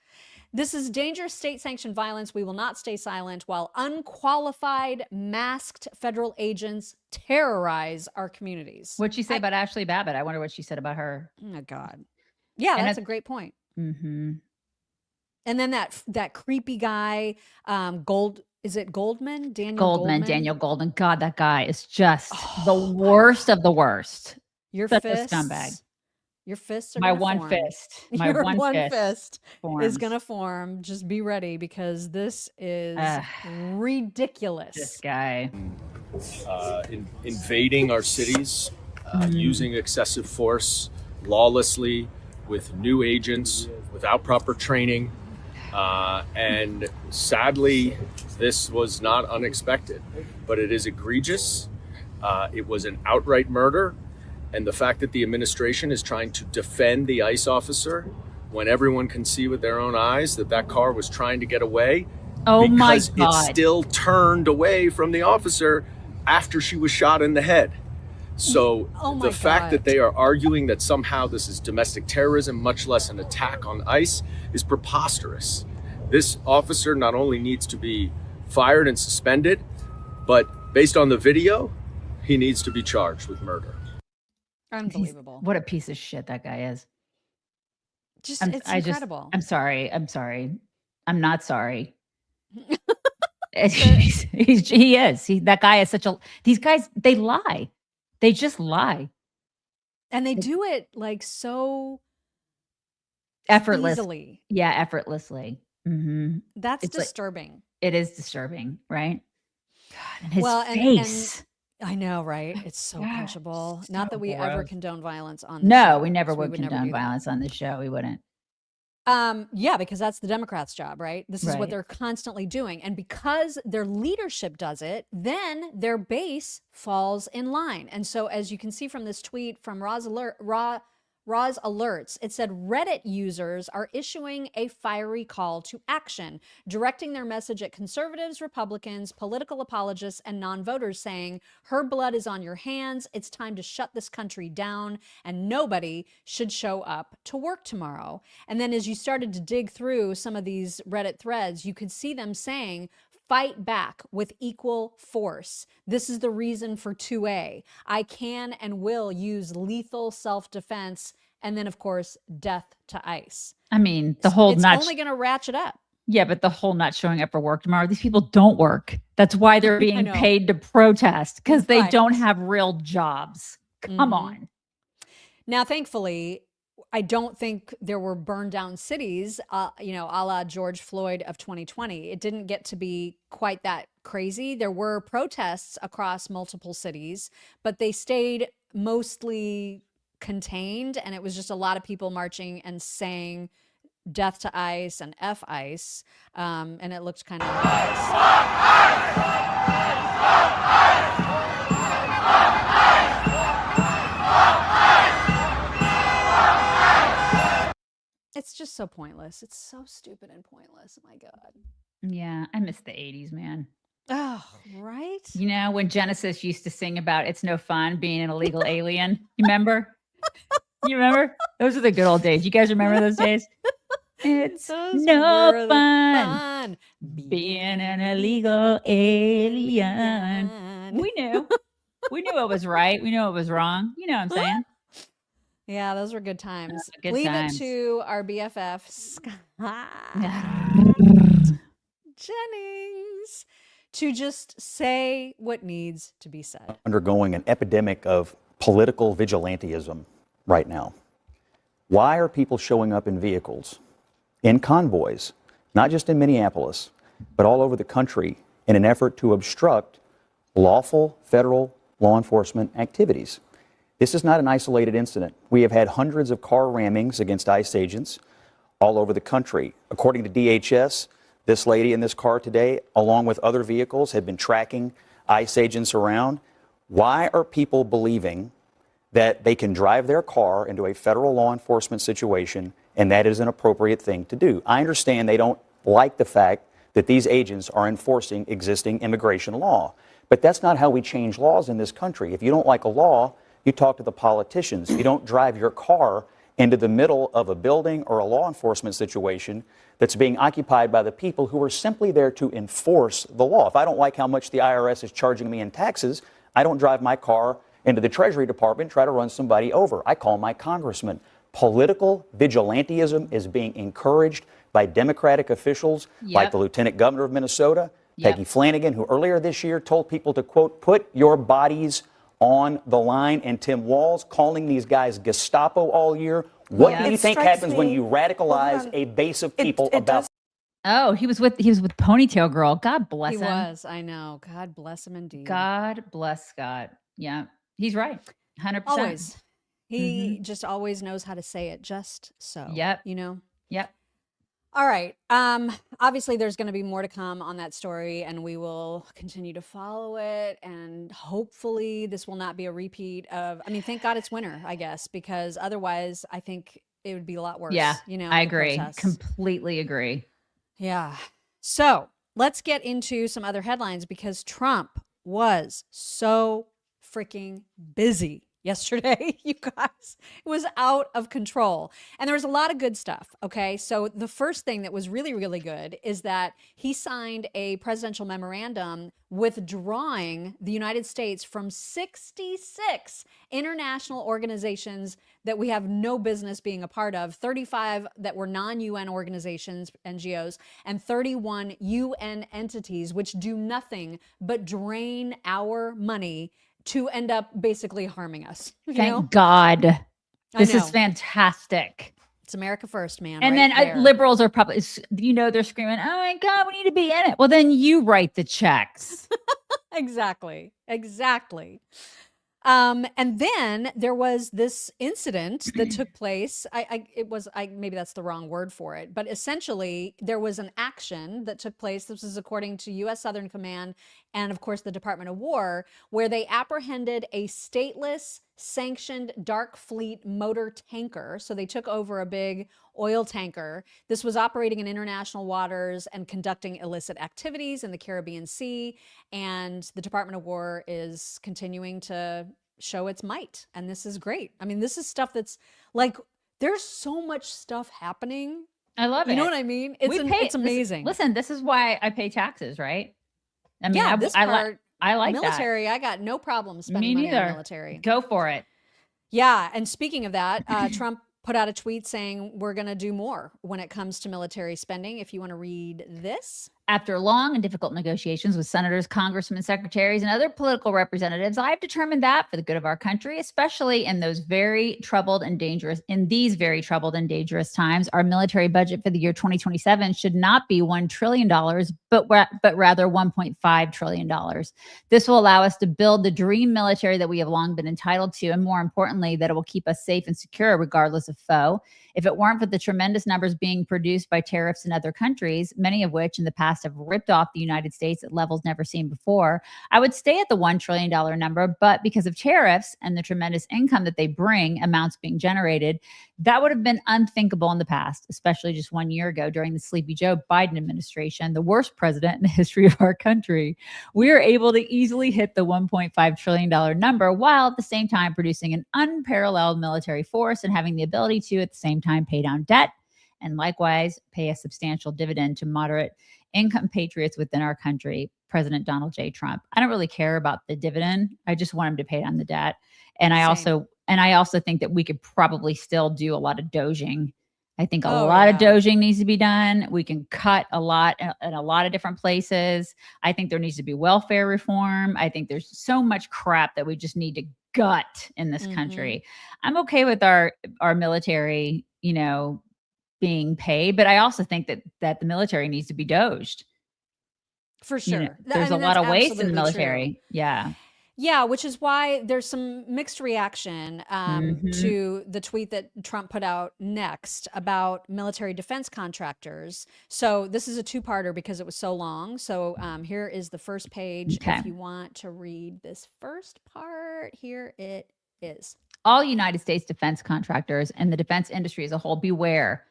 This is dangerous state-sanctioned violence. We will not stay silent while unqualified, masked federal agents terrorize our communities. What'd she say about Ashley Babbitt? I wonder what she said about her. Oh, my God. Yeah, that's a great point. Mm-hmm. And then that creepy guy, is it Goldman? Daniel Goldman. God, that guy is just the worst of the worst. Such a scumbag. Your fists are my gonna one form. fist. My Your one fist forms. is going to form. Just be ready because this is ridiculous. This guy. Invading our cities, using excessive force, lawlessly, with new agents, without proper training. And sadly, this was not unexpected, but it is egregious. It was an outright murder. And the fact that the administration is trying to defend the ICE officer when everyone can see with their own eyes that that car was trying to get away because it still turned away from the officer after she was shot in the head. So the fact that they are arguing that somehow this is domestic terrorism, much less an attack on ICE, is preposterous. This officer not only needs to be fired and suspended, but based on the video, he needs to be charged with murder. Unbelievable. What a piece of shit that guy is. It's incredible. I'm sorry. I'm not sorry. He is. That guy is these guys, they lie. They just lie. And they do it like so effortlessly. Yeah, effortlessly. Mm-hmm. That's disturbing. It is disturbing, right? God, and his face. And I know, right? It's so punchable. Not that we ever condone violence on this show. No, we never would condone violence on this show. We wouldn't. Yeah, because that's the Democrats' job, right? This is what they're constantly doing. And because their leadership does it, then their base falls in line. And so as you can see from this tweet from Roz Alerts, it said Reddit users are issuing a fiery call to action, directing their message at conservatives, Republicans, political apologists, and non-voters saying, her blood is on your hands. It's time to shut this country down and nobody should show up to work tomorrow. And then as you started to dig through some of these Reddit threads, you could see them saying, fight back with equal force. This is the reason for 2A. I can and will use lethal self-defense. And then, of course, death to ICE. I mean, it's only going to ratchet up. Yeah, but the whole not showing up for work tomorrow, these people don't work. That's why they're being paid to protest, because they don't have real jobs. Come on. Now, thankfully, I don't think there were burned down cities, a la George Floyd of 2020. It didn't get to be quite that crazy. There were protests across multiple cities, but they stayed mostly contained. And it was just a lot of people marching and saying death to ICE and F ICE. And it looked kind of It's just so pointless. It's so stupid and pointless. Oh my God. Yeah, I miss the 80s, man. Oh, right? You know, when Genesis used to sing about it's no fun being an illegal alien. You remember? You remember? Those are the good old days. You guys remember those days? It's no fun being an illegal alien. We knew. We knew it was right. We knew it was wrong. You know what I'm saying? Yeah, those were good times. Good Leave times. it to our BFF, Scott Jennings, to just say what needs to be said. Undergoing an epidemic of political vigilantism right now. Why are people showing up in vehicles, in convoys, not just in Minneapolis, but all over the country in an effort to obstruct lawful federal law enforcement activities? This is not an isolated incident. We have had hundreds of car rammings against ICE agents all over the country. According to DHS, this lady in this car today, along with other vehicles, had been tracking ICE agents around. Why are people believing that they can drive their car into a federal law enforcement situation and that is an appropriate thing to do? I understand they don't like the fact that these agents are enforcing existing immigration law, but that's not how we change laws in this country. If you don't like a law, you talk to the politicians. You don't drive your car into the middle of a building or a law enforcement situation that's being occupied by the people who are simply there to enforce the law. If I don't like how much the IRS is charging me in taxes, I don't drive my car into the Treasury Department and try to run somebody over. I call my congressman. Political vigilantism is being encouraged by Democratic officials like the Lieutenant Governor of Minnesota, Peggy Flanagan, who earlier this year told people to, quote, put your bodies on the line, and Tim Walz calling these guys Gestapo all year. What do you think happens when you radicalize a base of people about? Oh, he was with Ponytail Girl. God bless him. He was. I know. God bless him indeed. God bless Scott. Yeah, he's right. 100%. Always. He just always knows how to say it just so. Yep. You know? Yep. All right. Obviously, there's going to be more to come on that story, and we will continue to follow it. And hopefully, this will not be a repeat of. I mean, thank God it's winter, I guess, because otherwise, I think it would be a lot worse. Yeah, you know, I agree. Completely agree. Yeah. So let's get into some other headlines because Trump was so freaking busy yesterday, you guys. It was out of control. And there was a lot of good stuff, okay? So the first thing that was really, really good is that he signed a presidential memorandum withdrawing the United States from 66 international organizations that we have no business being a part of, 35 that were non-UN organizations, NGOs, and 31 UN entities, which do nothing but drain our money to end up basically harming us. Thank God. This is fantastic. It's America first, man. And then liberals are probably, they're screaming, oh my God, we need to be in it. Well, then you write the checks. Exactly. And then there was this incident that took place. Maybe that's the wrong word for it, but essentially there was an action that took place. This is according to U.S. Southern Command and, of course, the Department of War, where they apprehended a stateless, sanctioned dark fleet motor tanker. So they took over a big oil tanker. This was operating in international waters and conducting illicit activities in the Caribbean Sea. And the Department of War is continuing to show its might. And this is great. I mean, this is stuff that's like, there's so much stuff happening. I love it. You know what I mean? It's amazing. Listen, this is why I pay taxes, right? I mean, yeah, I like military. That. I got no problem spending money on military. Go for it. Yeah. And speaking of that, Trump put out a tweet saying we're going to do more when it comes to military spending. If you want to read this. After long and difficult negotiations with senators, congressmen, secretaries, and other political representatives, I've determined that for the good of our country, especially in these very troubled and dangerous times, our military budget for the year 2027 should not be $1 trillion, but rather $1.5 trillion. This will allow us to build the dream military that we have long been entitled to, and more importantly, that it will keep us safe and secure regardless of foe. If it weren't for the tremendous numbers being produced by tariffs in other countries, many of which in the past have ripped off the United States at levels never seen before, I would stay at the $1 trillion number. But because of tariffs and the tremendous income that they bring, amounts being generated, that would have been unthinkable in the past, especially just 1 year ago during the Sleepy Joe Biden administration, the worst president in the history of our country. We are able to easily hit the $1.5 trillion number while at the same time producing an unparalleled military force and having the ability to, at the same time, pay down debt and likewise pay a substantial dividend to moderate income patriots within our country, President Donald J. Trump. I don't really care about the dividend. I just want him to pay down the debt. And I also think that we could probably still do a lot of doging. I think a lot of doging needs to be done. We can cut a lot in a lot of different places. I think there needs to be welfare reform. I think there's so much crap that we just need to gut in this country. I'm okay with our military, being paid, but I also think that the military needs to be doged. For sure. There's a lot of waste in the military. True. Yeah, which is why there's some mixed reaction to the tweet that Trump put out next about military defense contractors. So this is a two-parter because it was so long. So here is the first page. Okay. If you want to read this first part, here it is. All United States defense contractors and the defense industry as a whole, beware.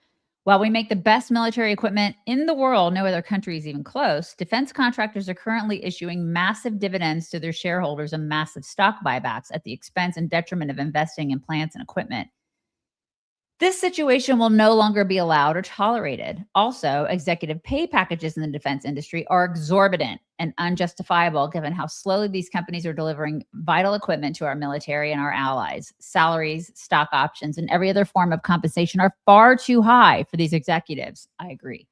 While we make the best military equipment in the world, no other country is even close, defense contractors are currently issuing massive dividends to their shareholders and massive stock buybacks at the expense and detriment of investing in plants and equipment. This situation will no longer be allowed or tolerated. Also, executive pay packages in the defense industry are exorbitant and unjustifiable given how slowly these companies are delivering vital equipment to our military and our allies. Salaries, stock options, and every other form of compensation are far too high for these executives. I agree.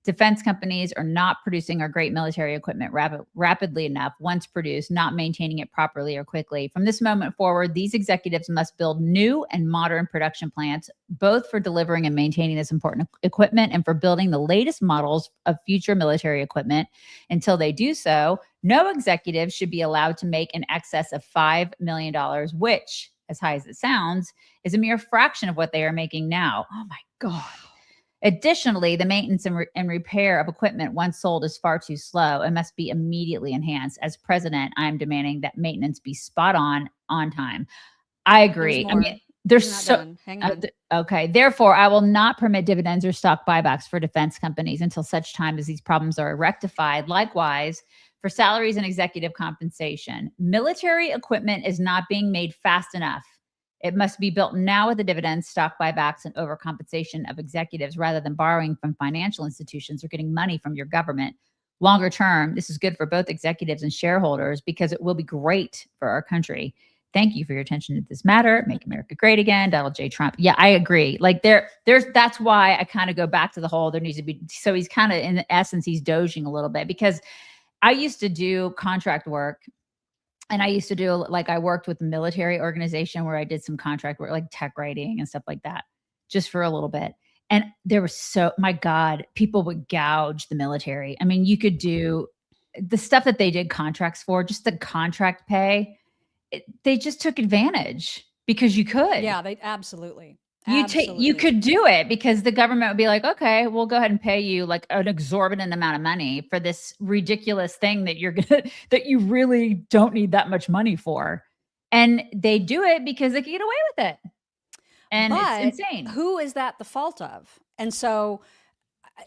Defense companies are not producing our great military equipment rapidly enough. Once produced, not maintaining it properly or quickly. From this moment forward, these executives must build new and modern production plants, both for delivering and maintaining this important equipment and for building the latest models of future military equipment. Until they do so, no executive should be allowed to make in excess of $5 million, which, as high as it sounds, is a mere fraction of what they are making now. Oh my God. Additionally, the maintenance and repair of equipment once sold is far too slow and must be immediately enhanced. As president, I am demanding that maintenance be spot on time. I agree. I mean, there's so hang on. Okay. Therefore, I will not permit dividends or stock buybacks for defense companies until such time as these problems are rectified. Likewise, for salaries and executive compensation, military equipment is not being made fast enough. It must be built now with the dividends, stock buybacks, and overcompensation of executives rather than borrowing from financial institutions or getting money from your government. Longer term, this is good for both executives and shareholders because it will be great for our country. Thank you for your attention to this matter. Make America great again. Donald J. Trump. Yeah, I agree. Like that's why I kind of go back to the whole, there needs to be, so he's kind of, in essence, he's doging a little bit because I used to do contract work. And I used to do, like, I worked with a military organization where I did some contract work, like tech writing and stuff like that, just for a little bit. And there was my God, people would gouge the military. I mean, you could do the stuff that they did contracts for, just the contract pay. They just took advantage because you could. Yeah, they absolutely. You could do it because the government would be like, okay, we'll go ahead and pay you like an exorbitant amount of money for this ridiculous thing that that you really don't need that much money for. And they do it because they can get away with it. And it's insane. Who is that the fault of? And so,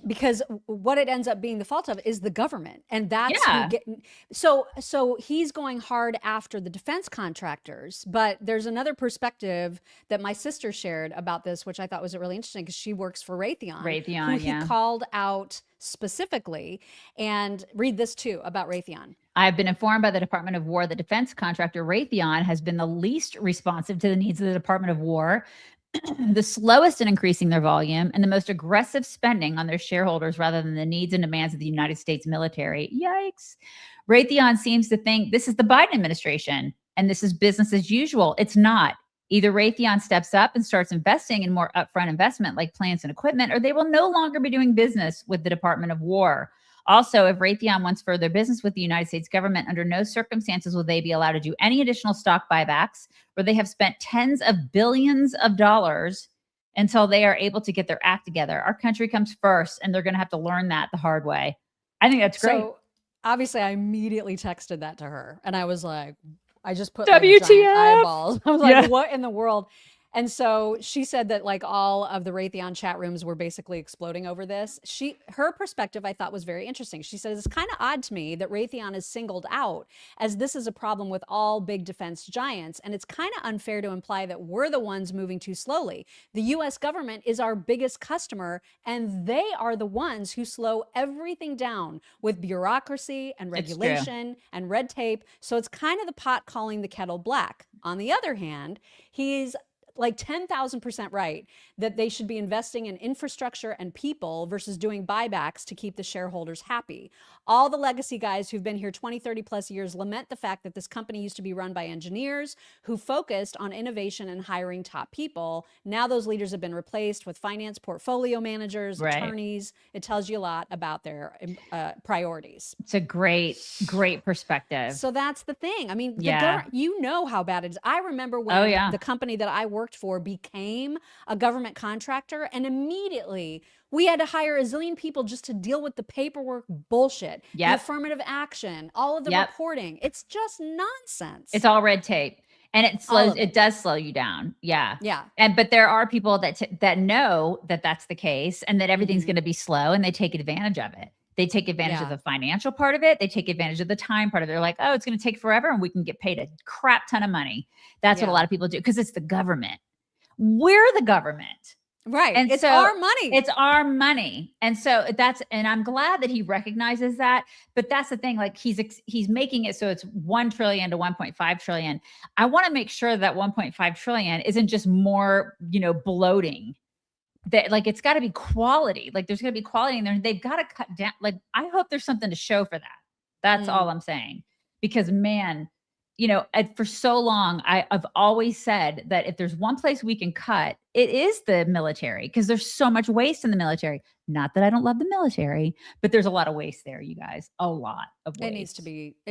because what it ends up being the fault of is the government. And that's so he's going hard after the defense contractors. But there's another perspective that my sister shared about this, which I thought was really interesting because she works for Raytheon, who he called out specifically. And read this too about Raytheon. I've been informed by the Department of War that defense contractor Raytheon has been the least responsive to the needs of the Department of War, the slowest in increasing their volume, and the most aggressive spending on their shareholders rather than the needs and demands of the United States military. Yikes. Raytheon seems to think this is the Biden administration and this is business as usual. It's not. Either Raytheon steps up and starts investing in more upfront investment like plants and equipment, or they will no longer be doing business with the Department of War. Also, if Raytheon wants further business with the United States government, under no circumstances will they be allowed to do any additional stock buybacks, where they have spent tens of billions of dollars until they are able to get their act together. Our country comes first, and they're going to have to learn that the hard way. I think that's great. So obviously, I immediately texted that to her, and I was like, I just put WTF? Like giant eyeballs. I was like, what in the world? And so she said that like all of the Raytheon chat rooms were basically exploding over this. Her perspective I thought was very interesting. She says, it's kind of odd to me that Raytheon is singled out as this is a problem with all big defense giants. And it's kind of unfair to imply that we're the ones moving too slowly. The US government is our biggest customer, and they are the ones who slow everything down with bureaucracy and regulation and red tape. So it's kind of the pot calling the kettle black. On the other hand, he's like 10,000% right that they should be investing in infrastructure and people versus doing buybacks to keep the shareholders happy. All the legacy guys who've been here 20, 30 plus years lament the fact that this company used to be run by engineers who focused on innovation and hiring top people. Now those leaders have been replaced with finance portfolio managers, attorneys. It tells you a lot about their priorities. It's a great perspective. So that's the thing. I mean, you know how bad it is. I remember when the company that I worked for became a government contractor, and immediately we had to hire a zillion people just to deal with the paperwork bullshit, the affirmative action, all of the reporting. It's just nonsense. It's all red tape, and it does slow you down. Yeah. But there are people that know that that's the case and that everything's going to be slow, and they take advantage of it. They take advantage of the financial part of it. They take advantage of the time part of it. They're like, oh, it's going to take forever and we can get paid a crap ton of money. That's what a lot of people do because it's the government. We're the government. Right. And it's so our money. It's our money. And so and I'm glad that he recognizes that, but that's the thing. Like he's making it so it's 1 trillion to 1.5 trillion. I want to make sure that 1.5 trillion isn't just more, bloating. That like, it's gotta be quality. Like there's gonna be quality in there. They've got to cut down. Like, I hope there's something to show for that. That's all I'm saying. Because man, for so long, I've always said that if there's one place we can cut, it is the military, because there's so much waste in the military. Not that I don't love the military, but there's a lot of waste there, you guys. A lot of waste. It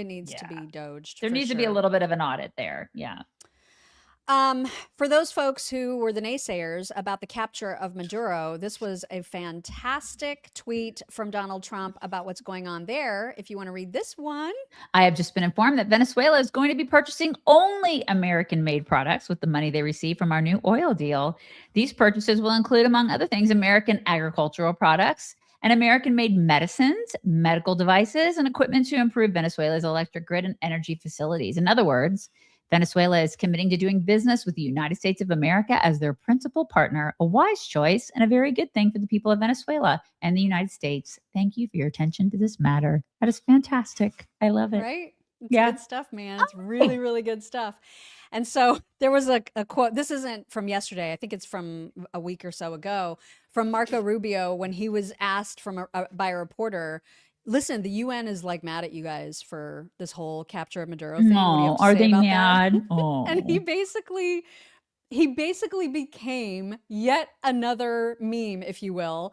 needs to be doged. There needs to be a little bit of an audit there. Yeah. For those folks who were the naysayers about the capture of Maduro, this was a fantastic tweet from Donald Trump about what's going on there. If you want to read this one. I have just been informed that Venezuela is going to be purchasing only American-made products with the money they receive from our new oil deal. These purchases will include, among other things, American agricultural products and American-made medicines, medical devices, and equipment to improve Venezuela's electric grid and energy facilities. In other words, Venezuela is committing to doing business with the United States of America as their principal partner, a wise choice and a very good thing for the people of Venezuela and the United States. Thank you for your attention to this matter. That is fantastic. I love it. Right? It's good stuff, man. It's really, really good stuff. And so there was a quote. This isn't from yesterday. I think it's from a week or so ago, from Marco Rubio, when he was asked by a reporter, listen, the UN is like mad at you guys for this whole capture of Maduro thing. No, are they mad? Oh. And he basically became yet another meme, if you will.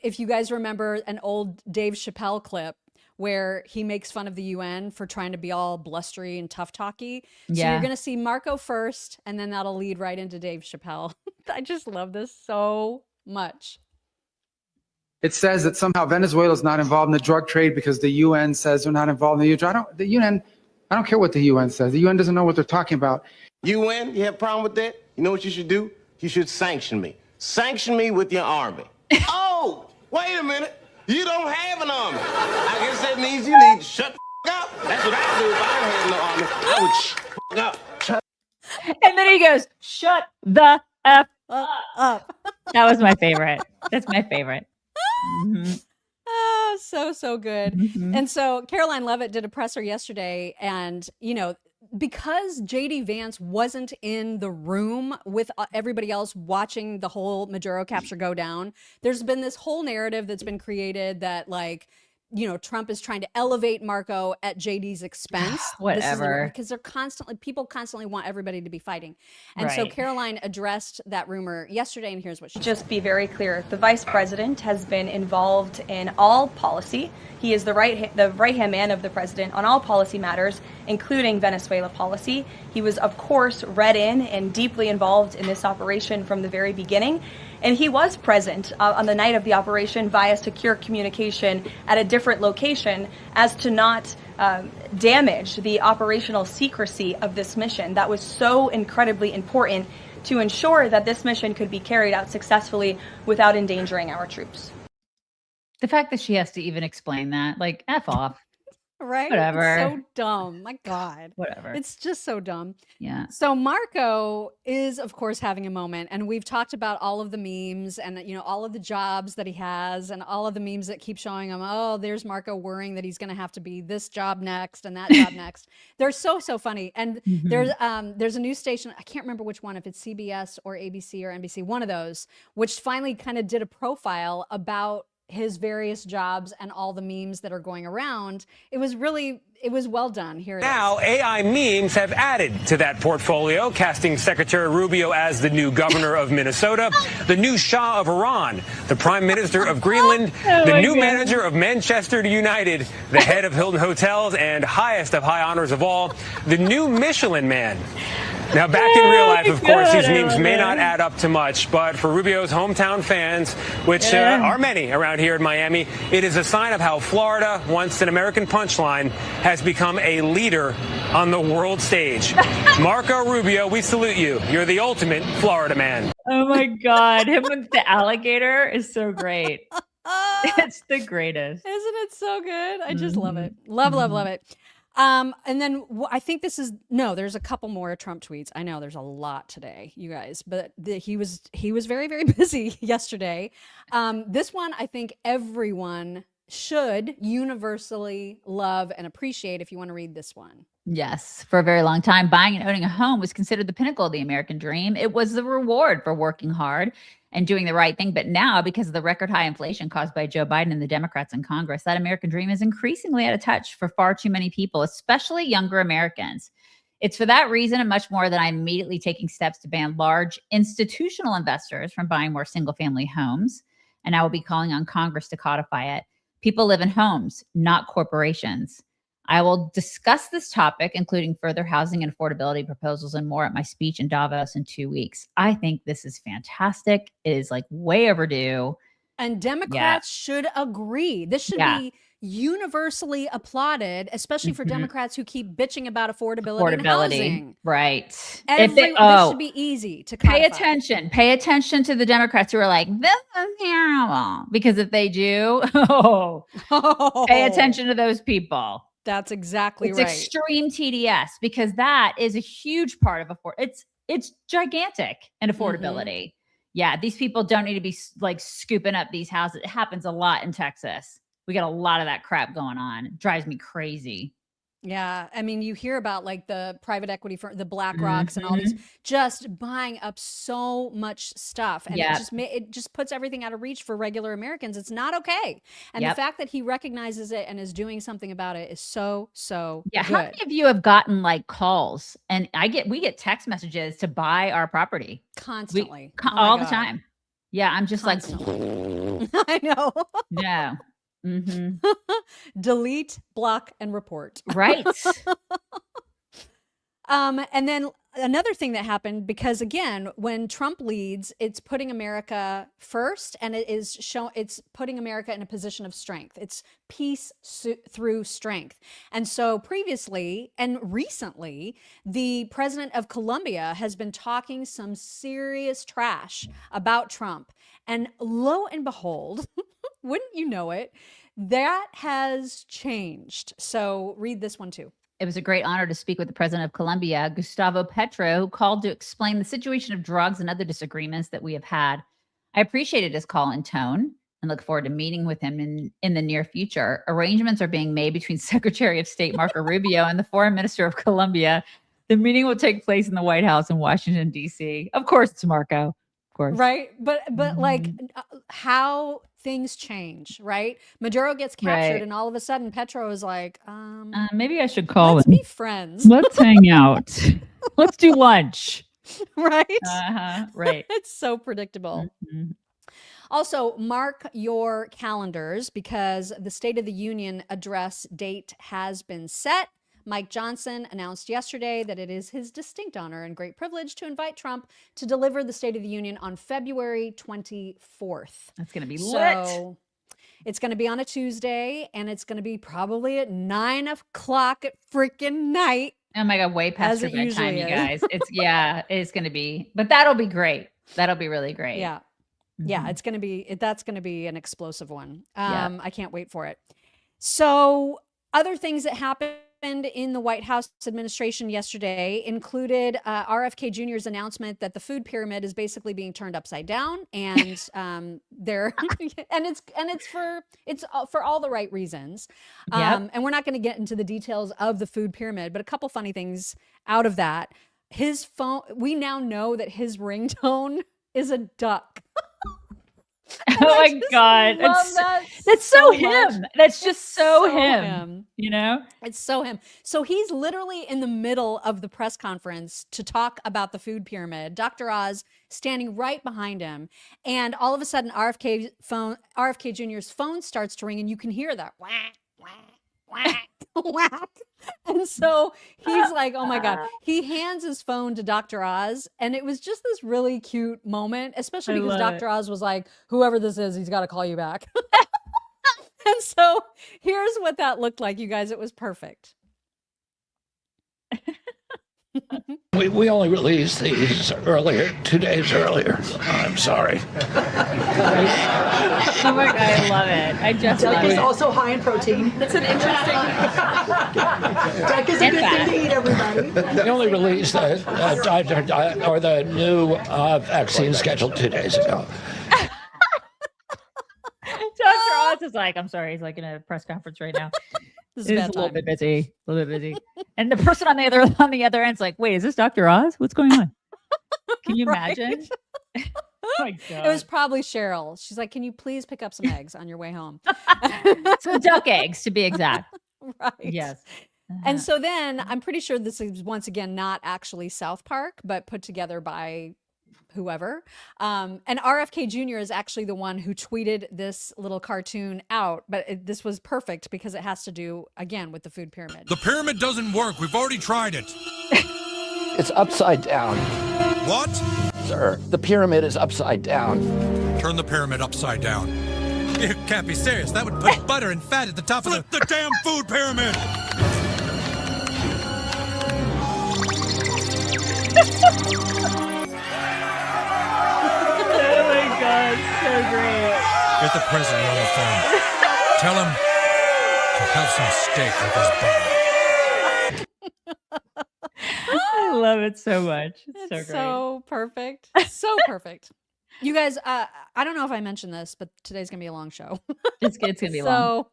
If you guys remember an old Dave Chappelle clip where he makes fun of the UN for trying to be all blustery and tough talky. So you're going to see Marco first, and then that'll lead right into Dave Chappelle. I just love this so much. It says that somehow Venezuela is not involved in the drug trade because the UN says they're not involved in the drug. I don't care what the UN says. The UN doesn't know what they're talking about. UN, you have a problem with that? You know what you should do? You should sanction me. Sanction me with your army. Oh, wait a minute. You don't have an army. I guess that means you need to shut the up. That's what I do if I didn't have no army. I would shut up. And then he goes, shut the F up. That was my favorite. That's my favorite. Mm-hmm. Oh, so good. Mm-hmm. And so Karoline Leavitt did a presser yesterday, and because JD Vance wasn't in the room with everybody else watching the whole Maduro capture go down, there's been this whole narrative that's been created that Trump is trying to elevate Marco at JD's expense. Whatever. Because people constantly want everybody to be fighting. And so Karoline addressed that rumor yesterday, and here's what she said. Just be very clear. The vice president has been involved in all policy. He is the right-hand man of the president on all policy matters, including Venezuela policy. He was, of course, read in and deeply involved in this operation from the very beginning. And he was present on the night of the operation via secure communication at a different location as to not damage the operational secrecy of this mission. That was so incredibly important to ensure that this mission could be carried out successfully without endangering our troops. The fact that she has to even explain that, like, F off. Right? Whatever. It's so dumb. My God. Whatever. It's just so dumb. Yeah. So Marco is, of course, having a moment. And we've talked about all of the memes and, all of the jobs that he has and all of the memes that keep showing him, oh, there's Marco worrying that he's going to have to be this job next and that job next. They're so funny. And there's a news station, I can't remember which one, if it's CBS or ABC or NBC, one of those, which finally kind of did a profile about his various jobs and all the memes that are going around. It was well done. Here it is. Now, AI memes have added to that portfolio, casting Secretary Rubio as the new governor of Minnesota, the new Shah of Iran, the prime minister of Greenland, the new manager of Manchester United, the head of Hilton Hotels, and highest of high honors of all, the new Michelin man. Now, back in real life, of course, these memes may not add up to much, but for Rubio's hometown fans, which are many around here in Miami, it is a sign of how Florida, once an American punchline, has become a leader on the world stage. Marco Rubio, we salute you. You're the ultimate Florida man. Oh my God. Him with the alligator is so great. It's the greatest. Isn't it so good? I just love it. Love it. And then I think there's a couple more Trump tweets. I know there's a lot today, you guys, but he was very, very busy yesterday. This one, I think everyone should universally love and appreciate. If you want to read this one. Yes. For a very long time, buying and owning a home was considered the pinnacle of the American dream. It was the reward for working hard and doing the right thing. But now, because of the record high inflation caused by Joe Biden and the Democrats in Congress, that American dream is increasingly out of touch for far too many people, especially younger Americans. It's for that reason and much more that I'm immediately taking steps to ban large institutional investors from buying more single-family homes. And I will be calling on Congress to codify it. People live in homes, not corporations. I will discuss this topic, including further housing and affordability proposals and more at my speech in Davos in 2 weeks. I think this is fantastic. It is like way overdue. And Democrats should agree. This should be universally applauded, especially for Democrats who keep bitching about affordability and housing. Right. This should be easy to pay attention. Pay attention to the Democrats who are like, this is terrible. Because if they do, pay attention to those people. That's exactly right. It's extreme TDS, because that is a huge part of it's gigantic in affordability. Yeah, these people don't need to be like scooping up these houses. It happens a lot in Texas. We got a lot of that crap going on. It drives me crazy. Yeah. I mean, you hear about like the private equity firm, the BlackRocks and all these just buying up so much stuff. And it just puts everything out of reach for regular Americans. It's not okay. And the fact that he recognizes it and is doing something about it is so good. How many of you have gotten like calls? And we get text messages to buy our property. Constantly. All the time. Yeah. I'm just constantly. I know. Yeah. Delete, block, and report. Right. And then another thing that happened, because again, when Trump leads, it's putting America first, and it's putting America in a position of strength. It's peace through strength. And so previously and recently, the president of Colombia has been talking some serious trash about Trump. And lo and behold, wouldn't you know it, that has changed. So read this one too. It was a great honor to speak with the president of Colombia, Gustavo Petro, who called to explain the situation of drugs and other disagreements that we have had. I appreciated his call and tone and look forward to meeting with him in the near future. Arrangements are being made between Secretary of State Marco Rubio and the Foreign Minister of Colombia. The meeting will take place in the White House in Washington, D.C. Of course, it's Marco. Of course. Right. But like how things change, right? Maduro gets captured and all of a sudden Petro is like, maybe I should call let's him. be friends. Let's hang out. Let's do lunch. Right. Right. It's so predictable. Also, mark your calendars because the State of the Union address date has been set. Mike Johnson announced yesterday that it is his distinct honor and great privilege to invite Trump to deliver the State of the Union on February 24th. That's going to be lit. It's going to be on a Tuesday, and it's going to be probably at 9 o'clock at freaking night. Oh my God, way past your bedtime, you guys. It's going to be, but that'll be great. That'll be really great. Yeah. Yeah, that's going to be an explosive one. I can't wait for it. So other things that happened in the White House administration yesterday included RFK Jr.'s announcement that the food pyramid is basically being turned upside down, and it's for all the right reasons. And we're not going to get into the details of the food pyramid, but a couple funny things out of that. His phone, we now know that his ringtone is a duck. Oh my God. That's so him. That's just so him. You know? It's so him. So he's literally in the middle of the press conference to talk about the food pyramid. Dr. Oz standing right behind him. And all of a sudden, RFK Jr.'s phone starts to ring, and you can hear that whack, whack, whack, whack. And so he's like, oh my God. He hands his phone to Dr. Oz. And it was just this really cute moment, especially because Dr. Oz was like, whoever this is, he's got to call you back. And so here's what that looked like, you guys. It was perfect. We only released these earlier, 2 days earlier. I'm sorry. Oh my God, I love it. I just Duck love is it. also high in protein. That's an interesting. Duck is a good thing to eat, everybody. We only released the new vaccine scheduled 2 days ago. Dr. Oz is like, I'm sorry, he's like in a press conference right now. This is He's bad a little time. bit busy. A little bit busy. And the person on the other end's like, wait, is this Dr. Oz? What's going on? Can you Right? imagine? Oh my God. It was probably Cheryl. She's like, can you please pick up some eggs on your way home? Some duck eggs, to be exact. Right. Yes. And so then I'm pretty sure this is once again not actually South Park, but put together by whoever. And RFK Jr. is actually the one who tweeted this little cartoon out, but this was perfect because it has to do, again, with the food pyramid. The pyramid doesn't work. We've already tried it. It's upside down. What? Sir, the pyramid is upside down. Turn the pyramid upside down. You can't be serious. That would put butter and fat at the top of the damn food pyramid. Oh my God, so great. Get the president on the phone. Tell him to have some steak with his butter. I love it so much. It's so It's great. so perfect. So perfect. You guys, I don't know if I mentioned this, but today's going to be a long show. It's going to be so long.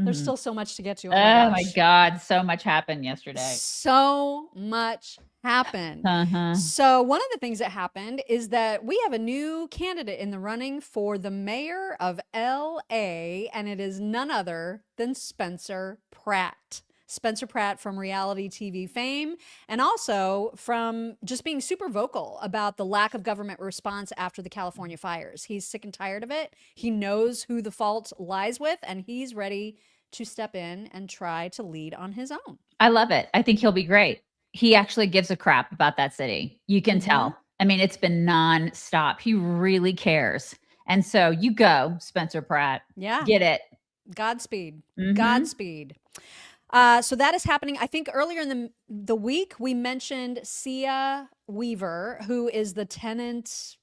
there's Mhm. still so much to get to. Oh my gosh. God, so much happened yesterday. So much happened. Uh-huh. So one of the things that happened is that we have a new candidate in the running for the mayor of LA, and it is none other than Spencer Pratt. Spencer Pratt from reality TV fame, and also from just being super vocal about the lack of government response after the California fires. He's sick and tired of it. He knows who the fault lies with, and he's ready to step in and try to lead on his own. I love it. I think he'll be great. He actually gives a crap about that city. You can tell. I mean, it's been nonstop. He really cares. And so you go, Spencer Pratt. Yeah. Get it. Godspeed. Mhm. Godspeed. So that is happening. I think earlier in the week, we mentioned Sia Weaver, who is the tenant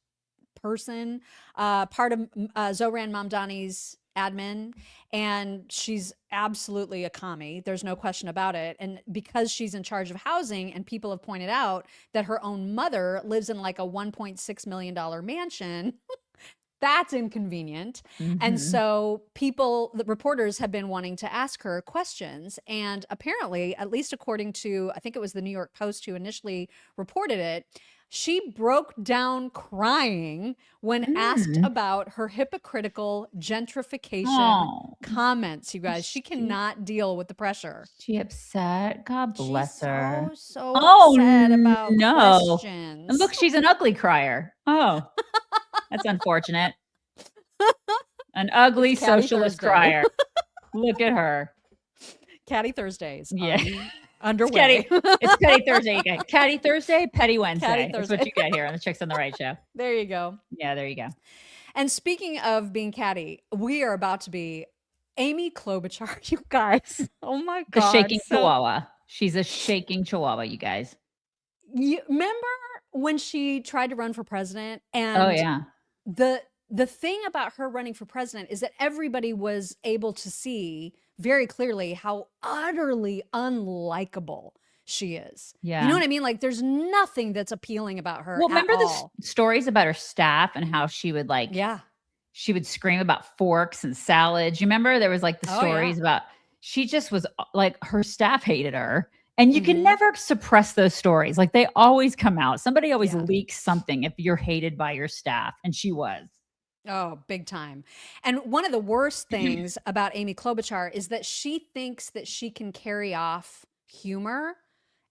person, part of Zohran Mamdani's admin, and she's absolutely a commie. There's no question about it. And because she's in charge of housing, and people have pointed out that her own mother lives in like a $1.6 million mansion, that's inconvenient. And Mhm. so the reporters have been wanting to ask her questions. And apparently, at least according to, I think it was the New York Post who initially reported it, she broke down crying when asked about her hypocritical gentrification comments, you guys. She cannot deal with the pressure. She upset. God bless her. So upset about questions. And look, she's an ugly crier. Oh, that's unfortunate. An ugly It's Catty socialist Thursday. crier. Look at her. Catty Thursdays. Yeah. Underway. It's Petty Thursday. You get Catty Thursday, Petty Wednesday. Catty That's Thursday. what you get here on the Chicks on the Right show. There you go. Yeah, there you go. And speaking of being catty, we are about to be Amy Klobuchar, you guys. Oh my The God. shaking So- chihuahua. She's a shaking chihuahua, you guys. You remember when she tried to run for president? And Oh, yeah. the thing about her running for president is that everybody was able to see very clearly how utterly unlikable she is. Yeah. You know what I mean? Like there's nothing that's appealing about her. Well, remember at the all. stories about her staff and how she would she would scream about forks and salads. You remember there was like the Oh, stories yeah. about she just was like her staff hated her. And you Mm-hmm. can never suppress those stories. Like they always come out. Somebody always leaks something if you're hated by your staff. And she was. Oh, big time. And one of the worst things about Amy Klobuchar is that she thinks that she can carry off humor,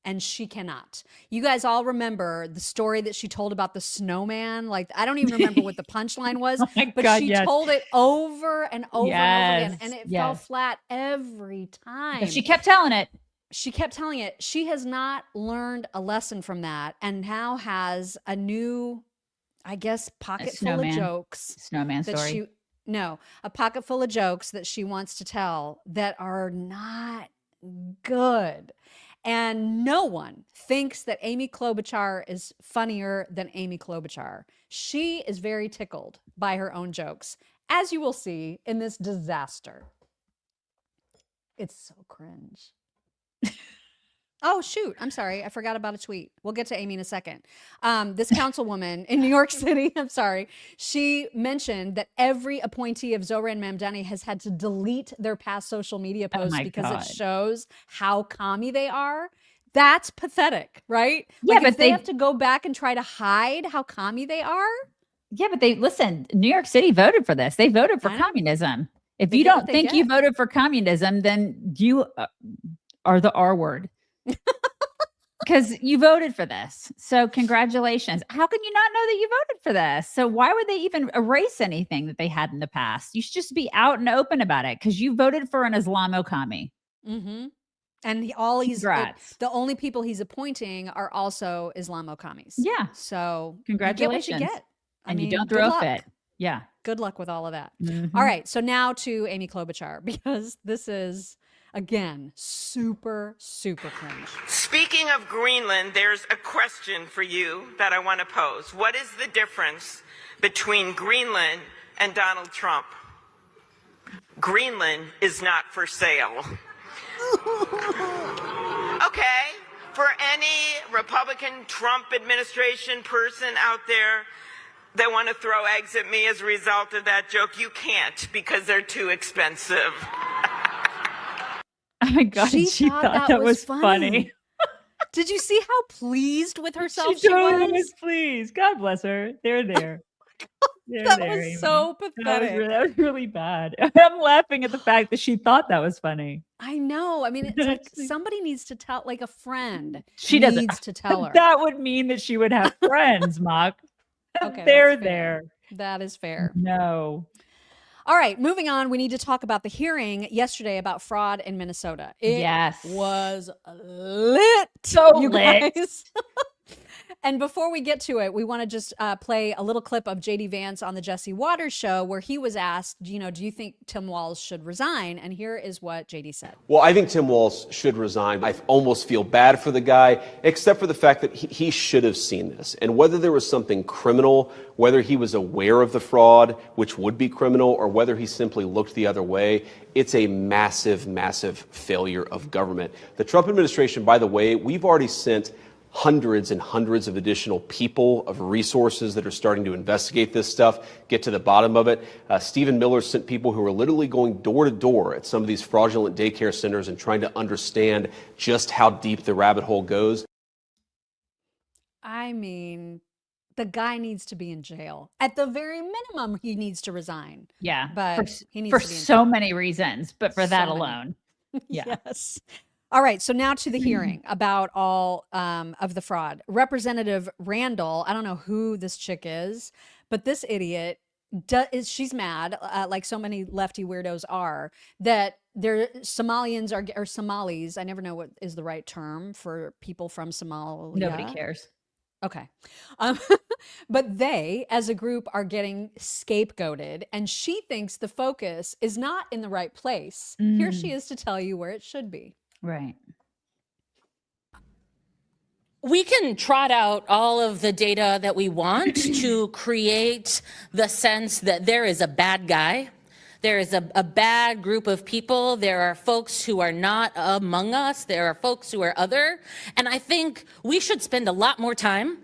and she cannot. You guys all remember the story that she told about the snowman. Like, I don't even remember what the punchline was, Oh my but God, she yes. told it over and over and over again, Yes, and it fell yes. flat every time. But she kept telling it. She kept telling it. She has not learned a lesson from that, and now has a new, I guess, pocket full of snowman. jokes. Snowman that story. a pocket full of jokes that she wants to tell that are not good. And no one thinks that Amy Klobuchar is funnier than Amy Klobuchar. She is very tickled by her own jokes, as you will see in this disaster. It's so cringe. Oh, shoot. I'm sorry. I forgot about a tweet. We'll get to Amy in a second. This councilwoman in New York City, I'm sorry, she mentioned that every appointee of Zohran Mamdani has had to delete their past social media posts because it shows how commie they are. That's pathetic, right? Yeah, like but if they have to go back and try to hide how commie they are. Yeah, but listen, New York City voted for this. They voted for communism. If you don't think you voted for communism, then you are the R word. Because you voted for this. So congratulations. How can you not know that you voted for this? So why would they even erase anything that they had in the past? You should just be out and open about it because you voted for an Islamo-commie. Mm-hmm. And the only people he's appointing are also Islamo-commies. Yeah. So congratulations. You get what you get. And you don't throw a fit. Yeah. Good luck with all of that. Mm-hmm. All right. So now to Amy Klobuchar, because this is, again, super, super cringe. Speaking of Greenland, there's a question for you that I want to pose. What is the difference between Greenland and Donald Trump? Greenland is not for sale. Okay, for any Republican Trump administration person out there that want to throw eggs at me as a result of that joke, you can't because they're too expensive. Oh my God, she thought that was funny. Did you see how pleased with herself she totally was pleased. God bless her. They're there. That was so pathetic. That was really bad. I'm laughing at the fact that she thought that was funny. I know. I mean, it's like somebody needs to tell, like a friend she needs to tell her. That would mean that she would have friends, Mock. Okay, they're there. That is fair. No. All right, moving on. We need to talk about the hearing yesterday about fraud in Minnesota. It was lit. So you lit. guys. And before we get to it, we want to just play a little clip of JD Vance on the Jesse Waters show where he was asked, do you think Tim Walz should resign? And here is what JD said. Well, I think Tim Walz should resign. I almost feel bad for the guy, except for the fact that he should have seen this. And whether there was something criminal, whether he was aware of the fraud, which would be criminal, or whether he simply looked the other way, it's a massive, massive failure of government. The Trump administration, by the way, we've already sent hundreds and hundreds of additional people, of resources that are starting to investigate this stuff, get to the bottom of it. Stephen Miller sent people who are literally going door to door at some of these fraudulent daycare centers and trying to understand just how deep the rabbit hole goes. I mean, the guy needs to be in jail. At the very minimum, he needs to resign. Yeah, but he needs for to be in so jail. many reasons, but for that alone. Yeah. Yes. All right, so now to the hearing about all of the fraud. Representative Randall, I don't know who this chick is, but this idiot, she's mad, like so many lefty weirdos are, that Somalians or Somalis, I never know what is the right term for people from Somalia. Nobody cares. Okay. But they, as a group, are getting scapegoated, and she thinks the focus is not in the right place. Here she is to tell you where it should be. Right. We can trot out all of the data that we want to create the sense that there is a bad guy. There is a bad group of people. There are folks who are not among us. There are folks who are other. And I think we should spend a lot more time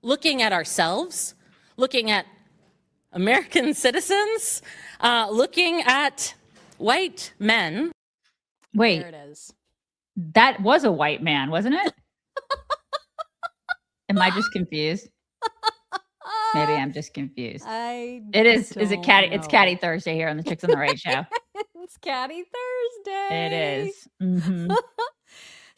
looking at ourselves, looking at American citizens, looking at white men. Wait. There it is. That was a white man, wasn't it? Am I just confused? Maybe I'm just confused. It is. Is it Catty? It's Catty Thursday here on the Chicks on the Right show. It's Catty Thursday. It is. Mm-hmm.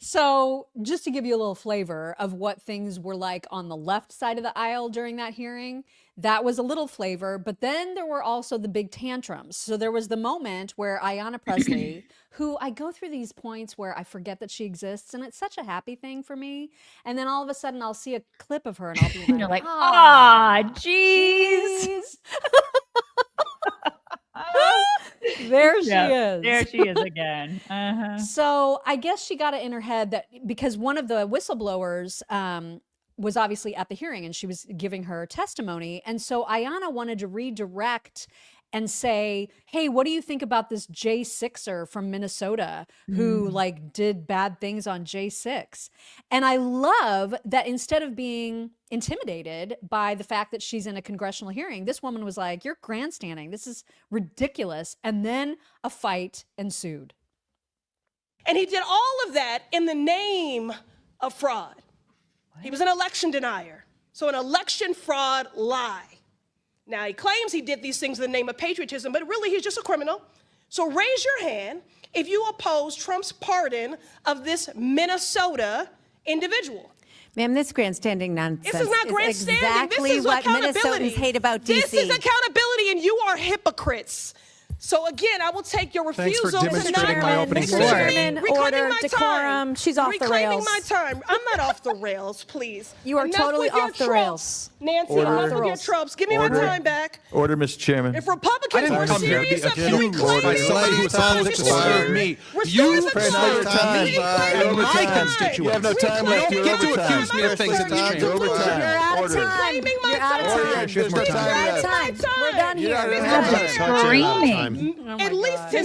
So just to give you a little flavor of what things were like on the left side of the aisle during that hearing, that was a little flavor, but then there were also the big tantrums. So there was the moment where Ayanna Pressley, who I go through these points where I forget that she exists, and it's such a happy thing for me. And then all of a sudden I'll see a clip of her and I'll be like, and you're like, ah, jeez. There she is. There she is again. So I guess she got it in her head that because one of the whistleblowers was obviously at the hearing and she was giving her testimony. And so Ayanna wanted to redirect and say, hey, what do you think about this J6er from Minnesota who like did bad things on J6? And I love that instead of being intimidated by the fact that she's in a congressional hearing, this woman was like, you're grandstanding. This is ridiculous. And then a fight ensued. And he did all of that in the name of fraud. He was an election denier. So an election fraud lie. Now, he claims he did these things in the name of patriotism, but really he's just a criminal. So raise your hand if you oppose Trump's pardon of this Minnesota individual. Ma'am, this grandstanding nonsense This is not grandstanding. exactly This is what accountability. Minnesotans hate about D.C. This is accountability, and you are hypocrites. So again, I will take your Thanks refusal for demonstrating my opening Excuse me, statement. reclaiming Order, my decorum. time. She's off the Reclaiming rails. my time. I'm not off the rails, please. You are Enough totally with your off the tropes. rails. Nancy, Order. enough with your tropes. Give me my time back. Order, Mr. Chairman. If Republicans were serious about reclaiming Somebody who my tells time, to serve me. You press your time. My constituents. You have no time left. You don't get to accuse me of things in this chamber. You're out of time. You're out of time. She has more You're out of time. time. We're done here. Screaming. At least 10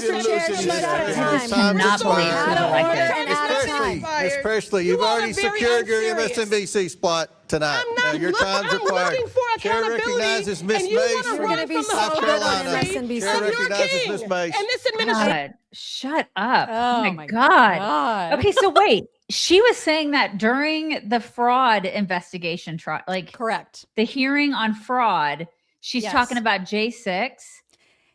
cannot believe she's elected. Miss Presley, you've already secured your MSNBC spot tonight. I'm looking for accountability, and you want to run from the South Carolina. And you're a king. And this administration. God, shut up. Oh my God. Okay, so wait. She was saying that during the fraud investigation trial, like correct. The hearing on fraud, she's Yes. talking about J6.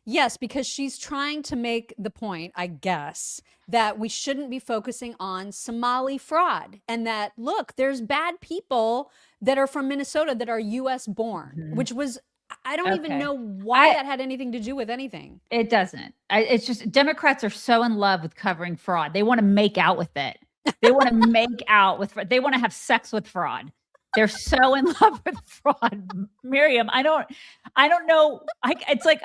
Yes, because she's trying to make the point, I guess, that we shouldn't be focusing on Somali fraud and that, look, there's bad people that are from Minnesota that are U.S. born, which was, I don't even know why that had anything to do with anything. It doesn't. It's just Democrats are so in love with covering fraud. They want to make out with it. They want to make out with fraud. They want to have sex with fraud. They're so in love with fraud. Miriam, I don't know. It's like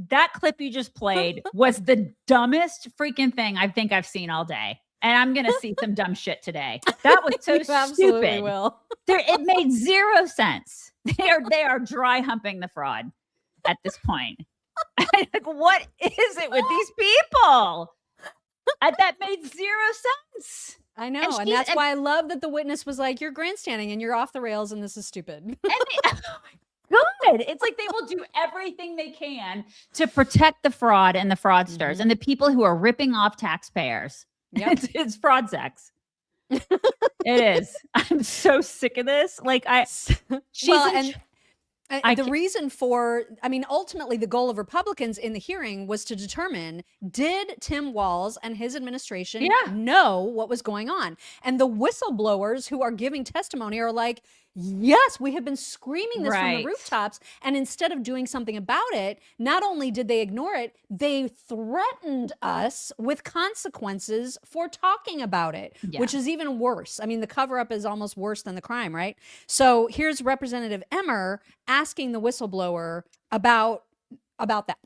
that clip you just played was the dumbest freaking thing I think I've seen all day. And I'm going to see some dumb shit today. That was so stupid. Will. It made zero sense. They are dry humping the fraud at this point. Like, what is it with these people? That made zero sense. I know. And that's why I love that the witness was like, you're grandstanding and you're off the rails and this is stupid. Good. It's like they will do everything they can to protect the fraud and the fraudsters and the people who are ripping off taxpayers. Yep. It's fraud sex. It is. I'm so sick of this. Like the reason for, ultimately the goal of Republicans in the hearing was to determine, did Tim Walz and his administration know what was going on? And the whistleblowers who are giving testimony are like, yes, we have been screaming this from the rooftops. And instead of doing something about it, not only did they ignore it, they threatened us with consequences for talking about it, which is even worse. I mean, the cover up is almost worse than the crime, right? So here's Representative Emmer asking the whistleblower about that.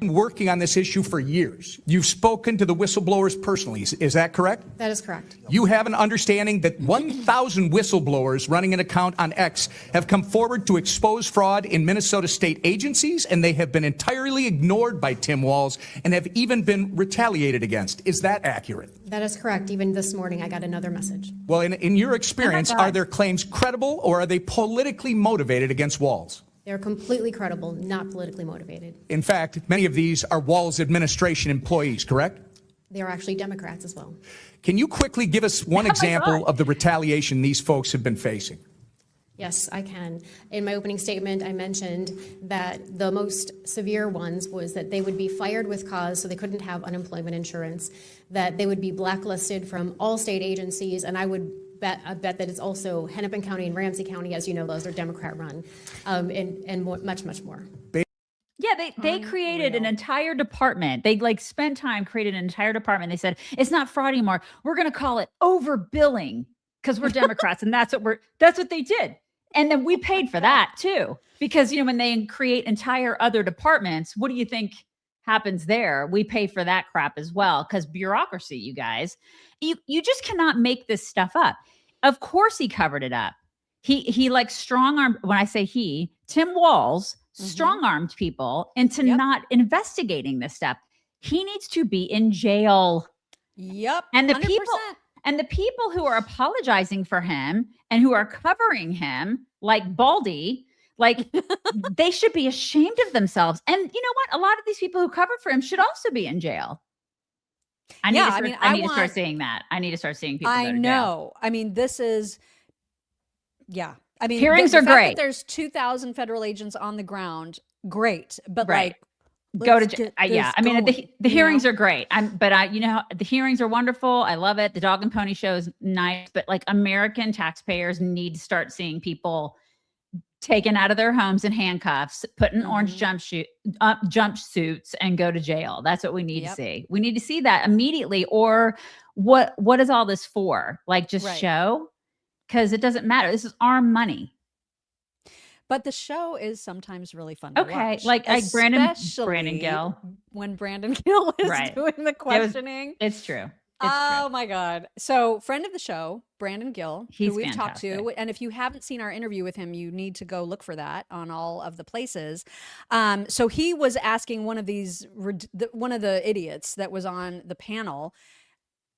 Working on this issue for years. You've spoken to the whistleblowers personally. Is that correct? That is correct. You have an understanding that 1,000 whistleblowers running an account on X have come forward to expose fraud in Minnesota state agencies, and they have been entirely ignored by Tim Walz and have even been retaliated against. Is that accurate? That is correct. Even this morning, I got another message. Well, in your experience, are their claims credible or are they politically motivated against Walz? They're completely credible, not politically motivated. In fact, many of these are Walz administration employees, correct? They are actually Democrats as well. Can you quickly give us one example of the retaliation these folks have been facing? Yes, I can. In my opening statement, I mentioned that the most severe ones was that they would be fired with cause, so they couldn't have unemployment insurance, that they would be blacklisted from all state agencies, and I bet that it's also Hennepin County and Ramsey County, as you know, those are Democrat run, and much, much more. Yeah, they created an entire department. They spent time created an entire department. They said, it's not fraud anymore. We're going to call it overbilling because we're Democrats. And that's what they did. And then we paid for that too. Because, when they create entire other departments, what do you think happens there, we pay for that crap as well. Because bureaucracy, you guys, you just cannot make this stuff up. Of course he covered it up. He like strong-armed, when I say he, Tim Walz strong-armed people into not investigating this stuff. He needs to be in jail. Yep. And the 100%. people who are apologizing for him and who are covering him like Baldy, like they should be ashamed of themselves. And you know what? A lot of these people who covered for him should also be in jail. I need to start seeing that. I need to start seeing people. I know. I mean, this is, I mean, hearings the are fact great. that there's 2,000 federal agents on the ground, great. But Right. like, Go to let's get yeah. this I mean, going, the you hearings know? are great. You know, the hearings are wonderful. I love it. The dog and pony show is nice, but like American taxpayers need to start seeing people taken out of their homes in handcuffs, put in orange jumpsuits, and go to jail. That's what we need to see. We need to see that immediately. Or what is all this for? Like just show? Because it doesn't matter. This is our money. But the show is sometimes really fun to watch. Like Brandon Especially Gill. when Brandon Gill is doing the questioning. It's true. Oh my God. So friend of the show, Brandon Gill, who we've talked to. fantastic. And if you haven't seen our interview with him, you need to go look for that on all of the places. So he was asking one of the idiots that was on the panel,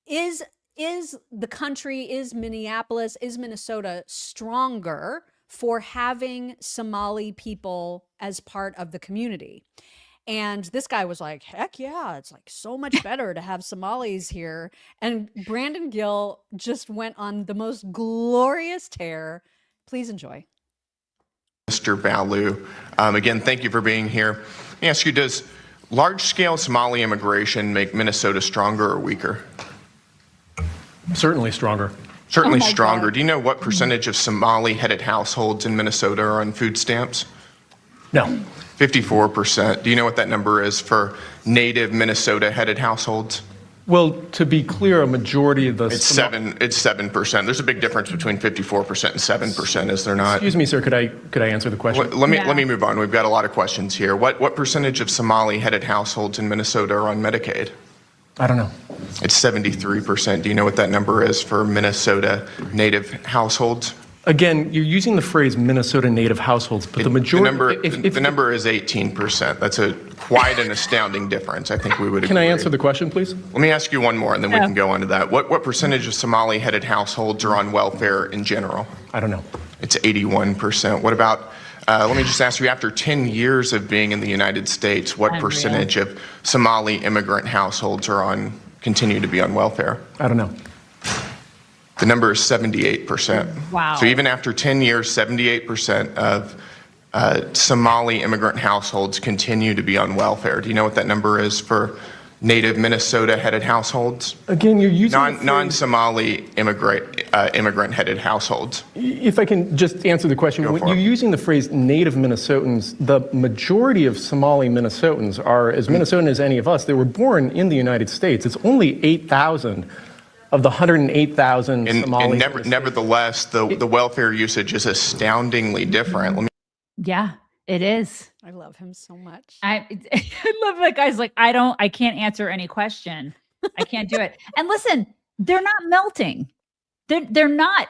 is the country, is Minneapolis, is Minnesota stronger for having Somali people as part of the community? And this guy was like, heck yeah, it's like so much better to have Somalis here. And Brandon Gill just went on the most glorious tear. Please enjoy. Mr. Balu, again, thank you for being here. Let me ask you, does large-scale Somali immigration make Minnesota stronger or weaker? Certainly stronger. Certainly stronger. Do you know what percentage of Somali-headed households in Minnesota are on food stamps? No. 54%. Do you know what that number is for native Minnesota-headed households? Well, to be clear, a majority of the It's 7%. There's a big difference between 54% and 7%, is there not? Excuse me, sir. Could I answer the question? Let me move on. We've got a lot of questions here. What percentage of Somali-headed households in Minnesota are on Medicaid? I don't know. It's 73%. Do you know what that number is for Minnesota native households? Again, you're using the phrase Minnesota native households, but the majority... The number is 18%. That's quite an astounding difference. I think we would agree. Can I answer the question, please? Let me ask you one more, and then we can go on to that. What percentage of Somali-headed households are on welfare in general? I don't know. It's 81%. What about... let me just ask you, after 10 years of being in the United States, what percentage of Somali immigrant households continue to be on welfare? I don't know. The number is 78%. Wow. So even after 10 years, 78% of Somali immigrant households continue to be on welfare. Do you know what that number is for native Minnesota-headed households? Again, you're using non-Somali immigrant-headed households. If I can just answer the question, when you're using the phrase native Minnesotans, the majority of Somali Minnesotans are as Minnesotan as any of us. They were born in the United States. It's only 8,000 of the 108,000 Somali. Nevertheless, the welfare usage is astoundingly different. Yeah, it is. I love him so much. I love that guy's like, I can't answer any question. I can't do it. And listen, they're not melting. They're not,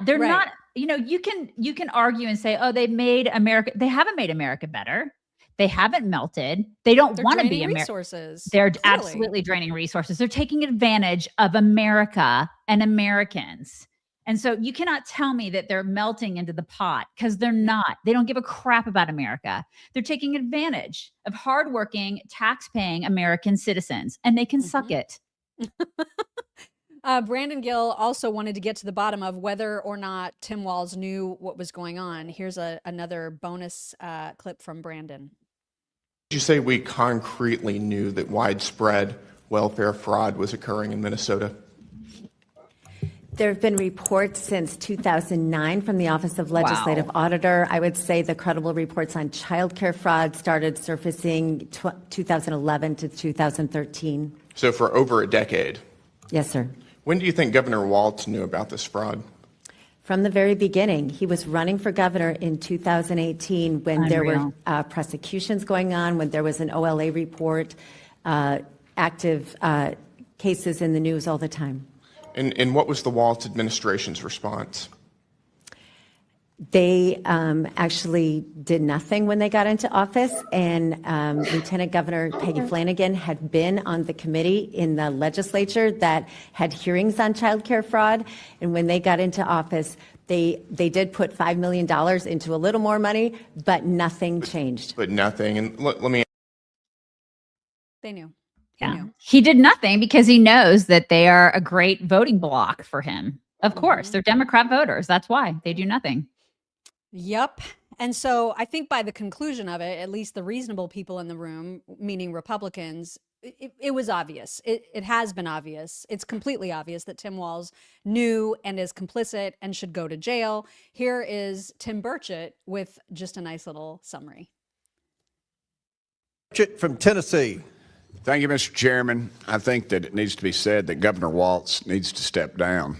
you know, you can argue and say, oh, they haven't made America better. They haven't melted. They don't want to be resources. They're absolutely draining resources. They're taking advantage of America and Americans. And so you cannot tell me that they're melting into the pot, because they're not. They don't give a crap about America. They're taking advantage of hardworking, tax-paying American citizens, and they can suck it. Brandon Gill also wanted to get to the bottom of whether or not Tim Walz knew what was going on. Here's another bonus clip from Brandon. Did you say we concretely knew that widespread welfare fraud was occurring in Minnesota? There have been reports since 2009 from the Office of Legislative Auditor. I would say the credible reports on childcare fraud started surfacing 2011 to 2013. So for over a decade? Yes, sir. When do you think Governor Walz knew about this fraud? From the very beginning. He was running for governor in 2018 when there were prosecutions going on, when there was an OLA report active cases in the news all the time. And what was the Walz administration's response? They actually did nothing when they got into office, and Lieutenant Governor Peggy Flanagan had been on the committee in the legislature that had hearings on child care fraud, and when they got into office, they did put $5 million into a little more money, but nothing changed. But nothing. And let me. They knew. Yeah. He did nothing because he knows that they are a great voting bloc for him. Of course, they're Democrat voters. That's why they do nothing. Yep. And so I think by the conclusion of it, at least the reasonable people in the room, meaning Republicans, it was obvious. It has been obvious. It's completely obvious that Tim Walz knew and is complicit and should go to jail. Here is Tim Burchett with just a nice little summary. Burchett from Tennessee. Thank you, Mr. Chairman. I think that it needs to be said that Governor Walz needs to step down.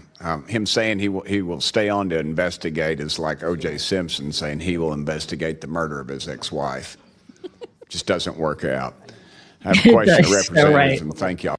Him saying he will stay on to investigate is like O.J. Simpson saying he will investigate the murder of his ex-wife. Just doesn't work out. I have a question to representatives, and thank y'all.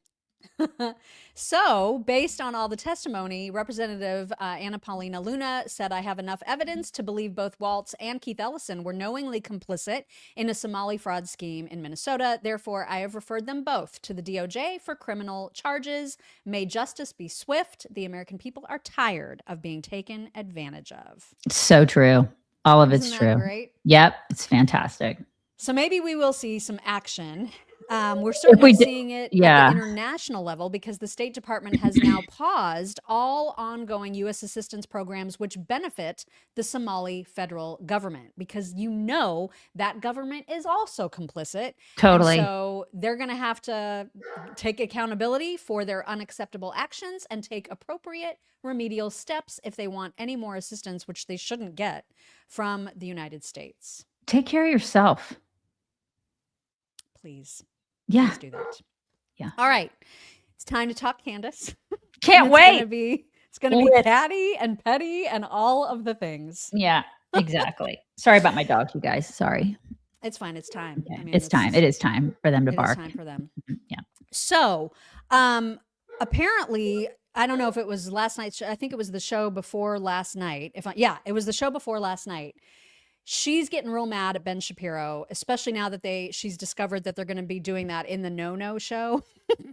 So, based on all the testimony, Representative Anna Paulina Luna said, I have enough evidence to believe both Walz and Keith Ellison were knowingly complicit in a Somali fraud scheme in Minnesota. Therefore, I have referred them both to the DOJ for criminal charges. May justice be swift. The American people are tired of being taken advantage of. So true. All of it's Isn't true. that great? Yep. It's fantastic. So maybe we will see some action. We're certainly seeing it at the international level because the State Department has now paused all ongoing U.S. assistance programs which benefit the Somali federal government because that government is also complicit. Totally. And so they're going to have to take accountability for their unacceptable actions and take appropriate remedial steps if they want any more assistance, which they shouldn't get from the United States. Take care of yourself. Please. Yeah. Please do that. Yeah. All right. It's time to talk Candace. Can't wait. It's going to be catty and petty and all of the things. Yeah, exactly. Sorry about my dog, you guys. Sorry. It's fine. It's time. Okay. I mean, it's time. It is time for them to bark. It's time for them. Yeah. So, apparently, I don't know if it was last night's show. I think it was the show before last night. It was the show before last night. She's getting real mad at Ben Shapiro, especially now that she's discovered that they're going to be doing that in the No show.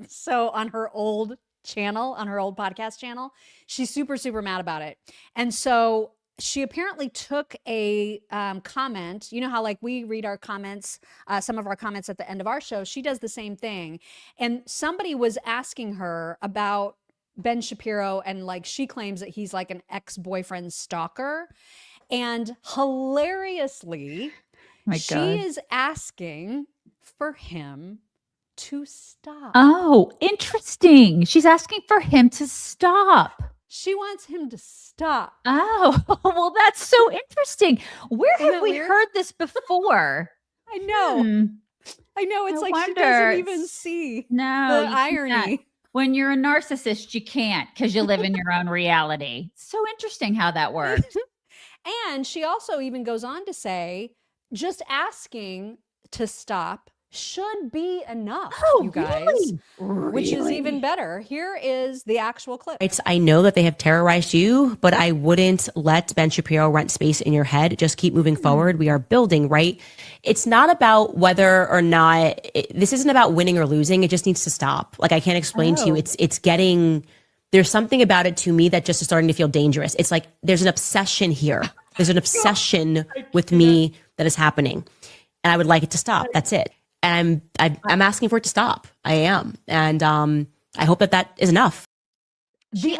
So on her old channel, on her old podcast channel, she's super, super mad about it. And so she apparently took a comment. You know how like we read our comments, some of our comments at the end of our show. She does the same thing. And somebody was asking her about Ben Shapiro, and like she claims that he's like an ex-boyfriend stalker. And hilariously, she is asking for him to stop. Oh, interesting. She's asking for him to stop. She wants him to stop. Oh, well, that's so interesting. Where have we heard this before? I know. I know. It's like she doesn't even see the irony. Can't. When you're a narcissist, you can't because you live in your own reality. So interesting how that works. And she also even goes on to say, just asking to stop should be enough, you guys, which is even better. Here is the actual clip. I know that they have terrorized you, but I wouldn't let Ben Shapiro rent space in your head. Just keep moving forward. We are building, right? It's not about whether or not, this isn't about winning or losing. It just needs to stop. Like I can't explain to you. It's getting, there's something about it to me that just is starting to feel dangerous. It's like there's an obsession here. There's an obsession with me that is happening. And I would like it to stop. That's it. And I'm asking for it to stop. I am. And I hope that is enough. The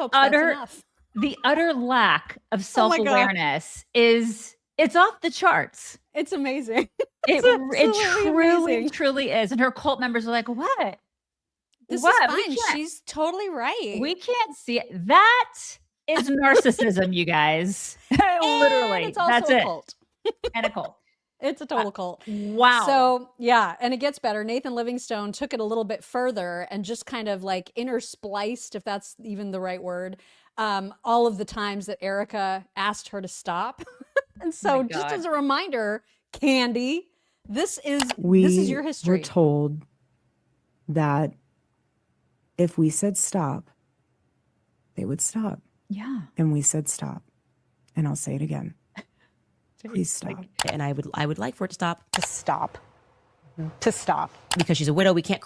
utter lack of self-awareness it's off the charts. It's amazing. It truly is. And her cult members are like, what? This is fine. She's totally right. We can't see it. That is narcissism, you guys. Literally. It's also that's a it. cult. And a cult. It's a total cult. Wow. So yeah, and it gets better. Nathan Livingstone took it a little bit further and just kind of like interspliced, if that's even the right word, all of the times that Erica asked her to stop. And so just as a reminder, Candy, this is your history. We're told that if we said stop, they would stop. Yeah. And we said stop. And I'll say it again. Please stop. And I would like for it to stop. To stop. To stop. Because she's a widow, we can't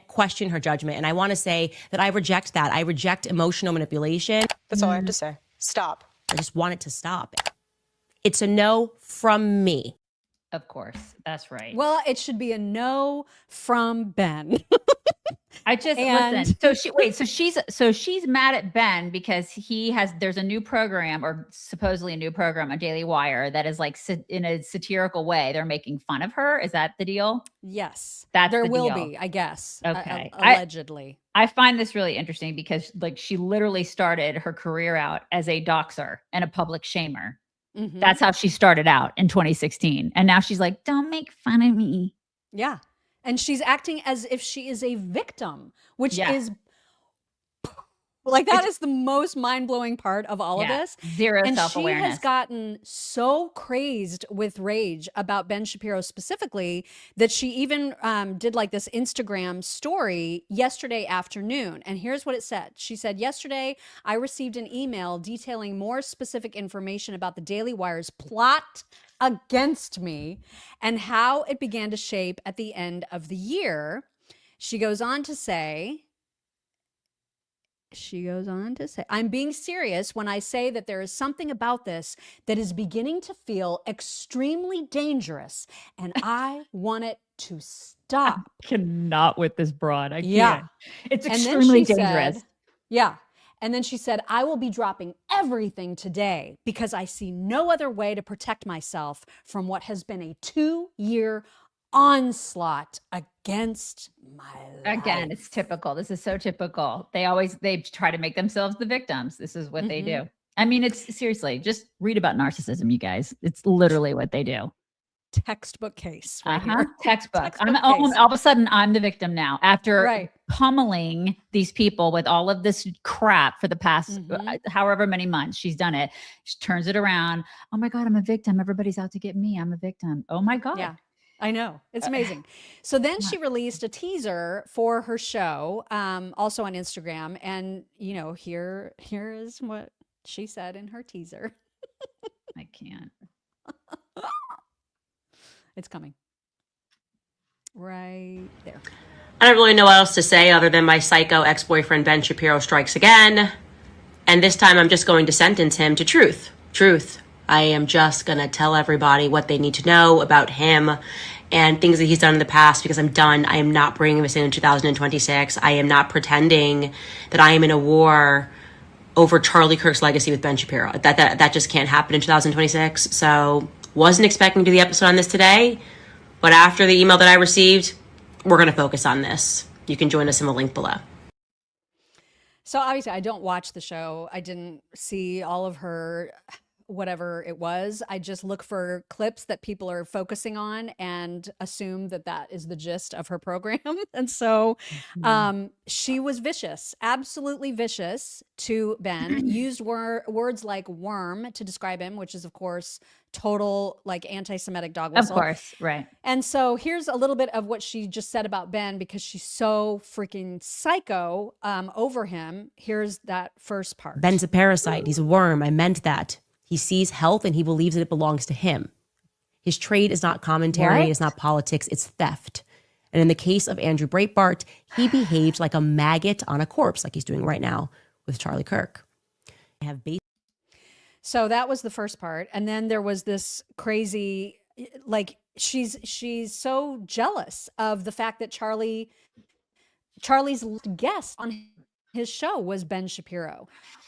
question her judgment. And I want to say that I reject that. I reject emotional manipulation. That's all I have to say. Stop. I just want it to stop. It's a no from me. Of course. That's right. Well, it should be a no from Ben. I just And- listen. So she's mad at Ben because there's a new program, or supposedly a new program on Daily Wire, that is like in a satirical way. They're making fun of her. Is that the deal? Yes. That's there the will deal. be, I guess. Okay. Allegedly. I find this really interesting because like she literally started her career out as a doxer and a public shamer. Mhm. That's how she started out in 2016. And now she's like, don't make fun of me. Yeah. And she's acting as if she is a victim, which Yeah. is like, that is the most mind-blowing part of all of Yeah. this. Zero And she self-awareness. has gotten so crazed with rage about Ben Shapiro specifically that she even did like this Instagram story yesterday afternoon. And here's what it said. She said, yesterday, I received an email detailing more specific information about the Daily Wire's plot against me and how it began to shape at the end of the year. She goes on to say, I'm being serious when I say that there is something about this that is beginning to feel extremely dangerous, and I want it to stop. Cannot with this broad. I can't. Yeah. It's And then extremely she dangerous. said- yeah. And then she said, I will be dropping everything today because I see no other way to protect myself from what has been a 2-year onslaught against my life. Again, it's typical. This is so typical. They try to make themselves the victims. This is what they do. I mean, it's seriously, just read about narcissism, you guys. It's literally what they do. Textbook case right here. Textbook. Textbook All case. of a sudden, I'm the victim now after Right. pummeling these people with all of this crap for the past however many months she's done it. She turns it around. Oh my God, I'm a victim. Everybody's out to get me. I'm a victim. Oh my God. Yeah. I know. It's amazing. So then she released a teaser for her show, also on Instagram. And, you know, here is what she said in her teaser. I can't. It's coming. Right there. I don't really know what else to say other than my psycho ex-boyfriend Ben Shapiro strikes again. And this time I'm just going to sentence him to truth. Truth. I am just going to tell everybody what they need to know about him and things that he's done in the past because I'm done. I am not bringing this in 2026. I am not pretending that I am in a war over Charlie Kirk's legacy with Ben Shapiro. That just can't happen in 2026. So wasn't expecting to do the episode on this today, but after the email that I received, we're going to focus on this. You can join us in the link below. So obviously I don't watch the show. I didn't see all of her, whatever it was. I just look for clips that people are focusing on and assume that that is the gist of her program. And so she was vicious, absolutely vicious to Ben, used words like worm to describe him, which is of course total like anti-Semitic dog whistle. Of course, right. And so here's a little bit of what she just said about Ben because she's so freaking psycho over him. Here's that first part. Ben's a parasite. He's a worm. I meant that. He sees health and he believes that it belongs to him. His trade is not commentary. What? It's not politics. It's theft. And in the case of Andrew Breitbart, he behaved like a maggot on a corpse, like he's doing right now with Charlie Kirk. I have So that was the first part. And then there was this crazy, like she's so jealous of the fact that Charlie's guest on his show was Ben Shapiro.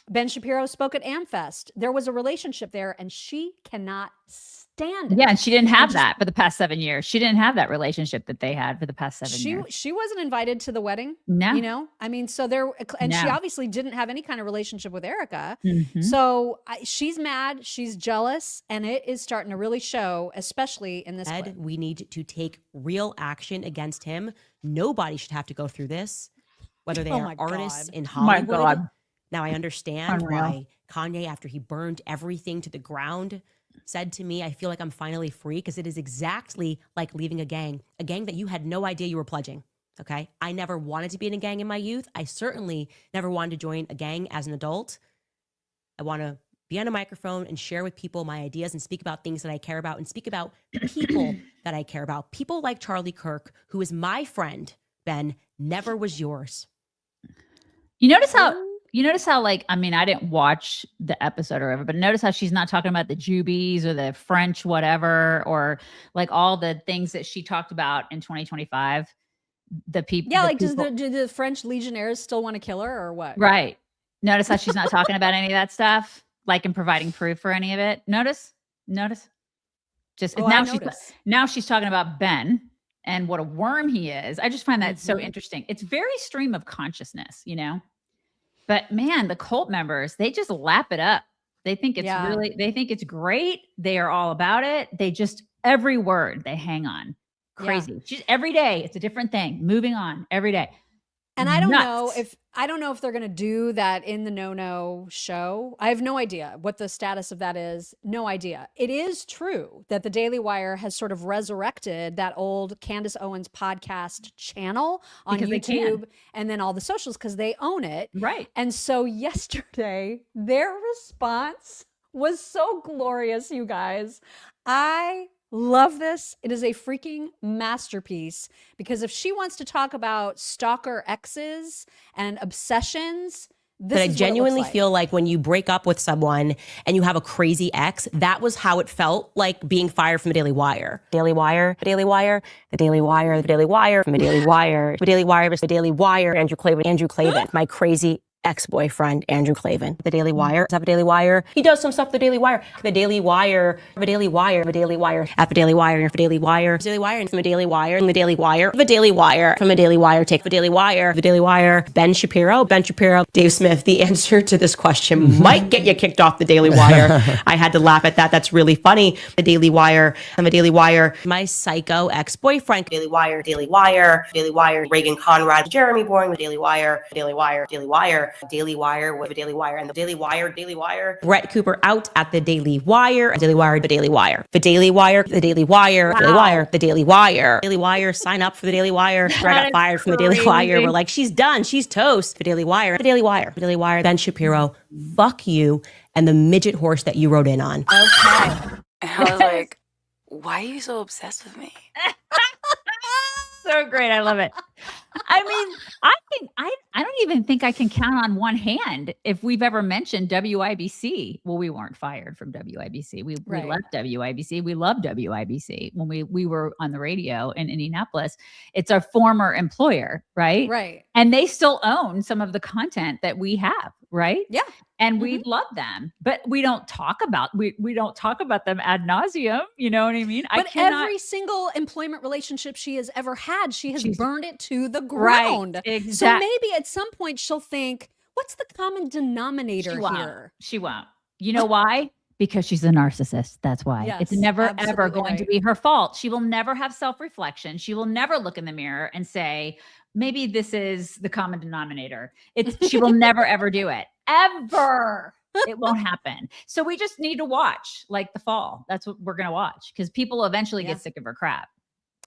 Ben Shapiro spoke at AmFest. There was a relationship there and she cannot stand it. Yeah, and she didn't have that for the past 7 years. She didn't have that relationship that they had for the past 7 years. She wasn't invited to the wedding. No. You know, I mean, so there, and she No. obviously didn't have any kind of relationship with Erica. Mhm. So she's mad, she's jealous, and it is starting to really show, especially in this clip. We need to take real action against him. Nobody should have to go through this, whether they Oh are my artists God. in Oh my Hollywood. God. Now I understand Unreal. why Kanye, after he burned everything to the ground, said to me, I feel like I'm finally free, because it is exactly like leaving a gang that you had no idea you were pledging. Okay. I never wanted to be in a gang in my youth. I certainly never wanted to join a gang as an adult. I want to be on a microphone and share with people my ideas and speak about things that I care about and speak about people that I care about. People like Charlie Kirk, who is my friend, Ben, never was yours. You notice how like, I mean, I didn't watch the episode or whatever, but notice how she's not talking about the Jubies or the French whatever, or like all the things that she talked about in 2025. The people. Yeah, like do the French legionnaires still want to kill her or what? Right. Notice how she's not talking about any of that stuff, like in providing proof for any of it. Notice. Just now she's talking about Ben and what a worm he is. I just find that so interesting. It's very stream of consciousness, you know. But man, the cult members, they just lap it up. They think it's they think it's great. They are all about it. They just, every word they hang on. Crazy. Just every day, it's a different thing. Moving on every day. And I don't know if they're going to do that in the No show. I have no idea what the status of that is. No idea. It is true that the Daily Wire has sort of resurrected that old Candace Owens podcast channel on YouTube and then all the socials because they own it. Right. And so yesterday, their response was so glorious, you guys. I love this. It is a freaking masterpiece because if she wants to talk about stalker exes and obsessions, But I genuinely feel like when you break up with someone and you have a crazy ex, that was how it felt like being fired from the Daily Wire. Daily Wire, the Daily Wire, the Daily Wire, the Daily Wire, from the Daily Wire, the Daily Wire, the Daily Wire, Andrew Klavan, my crazy ex-boyfriend, Andrew Klavan. The Daily Wire. Have a Daily Wire. He does some stuff for the Daily Wire. The Daily Wire. The Daily Wire. The Daily Wire. At the Daily Wire. The Daily Wire. The Daily Wire. And from the Daily Wire. From the Daily Wire. The Daily Wire. From the Daily Wire. Take the Daily Wire. The Daily Wire. Ben Shapiro. Dave Smith. The answer to this question might get you kicked off the Daily Wire. I had to laugh at that. That's really funny. The Daily Wire. And the Daily Wire. My psycho ex-boyfriend. Daily Wire. Daily Wire. Daily Wire. Reagan Conrad. Jeremy Boring. The Daily Wire. Daily Wire. Daily Wire. Daily Wire with the Daily Wire and the Daily Wire. Brett Cooper out at the Daily Wire. Daily Wire, the Daily Wire. The Daily Wire, the Daily Wire, the Daily Wire, the Daily Wire. Daily Wire, sign up for the Daily Wire. I got fired from the Daily Wire. We're like, she's done. She's toast. The Daily Wire. The Daily Wire. The Daily Wire. Ben Shapiro, fuck you and the midget horse that you rode in on. Okay. And I was like, why are you so obsessed with me? So great. I love it. I mean, I don't even think I can count on one hand if we've ever mentioned WIBC. Well, we weren't fired from WIBC. We left WIBC. We love WIBC when we were on the radio in Indianapolis. It's our former employer, right? Right. And they still own some of the content that we have, right? Yeah. And we love them, but we don't talk about we don't talk about them ad nauseum. You know what I mean? But every single employment relationship she has ever had, she's burned it to the ground. Right, exactly. So maybe at some point she'll think, what's the common denominator here? She won't. You know why? Because she's a narcissist. That's why. Yes, it's never, ever going to be her fault. She will never have self-reflection. She will never look in the mirror and say, maybe this is the common denominator. She will never, ever do it. Ever. It won't happen. So we just need to watch like The Fall. That's what we're going to watch because people eventually get sick of her crap.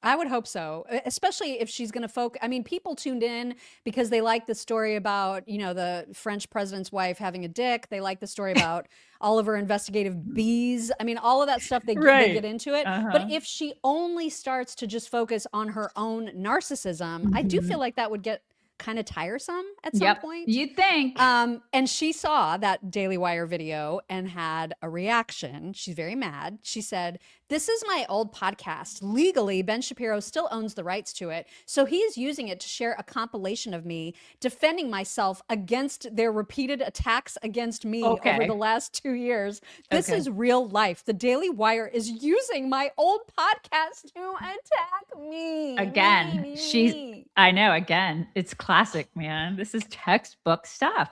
I would hope so, especially if she's going to focus. I mean, people tuned in because they like the story about, the French president's wife having a dick. They like the story about all of her investigative bees. I mean, all of that stuff, they get into it. But if she only starts to just focus on her own narcissism, I do feel like that would get kind of tiresome at some point. You'd think. And she saw that Daily Wire video and had a reaction. She's very mad. She said, "This is my old podcast. Legally, Ben Shapiro still owns the rights to it. So he is using it to share a compilation of me defending myself against their repeated attacks against me over the last 2 years. This is real life. The Daily Wire is using my old podcast to attack me." Again, I know, again, it's classic, man. This is textbook stuff.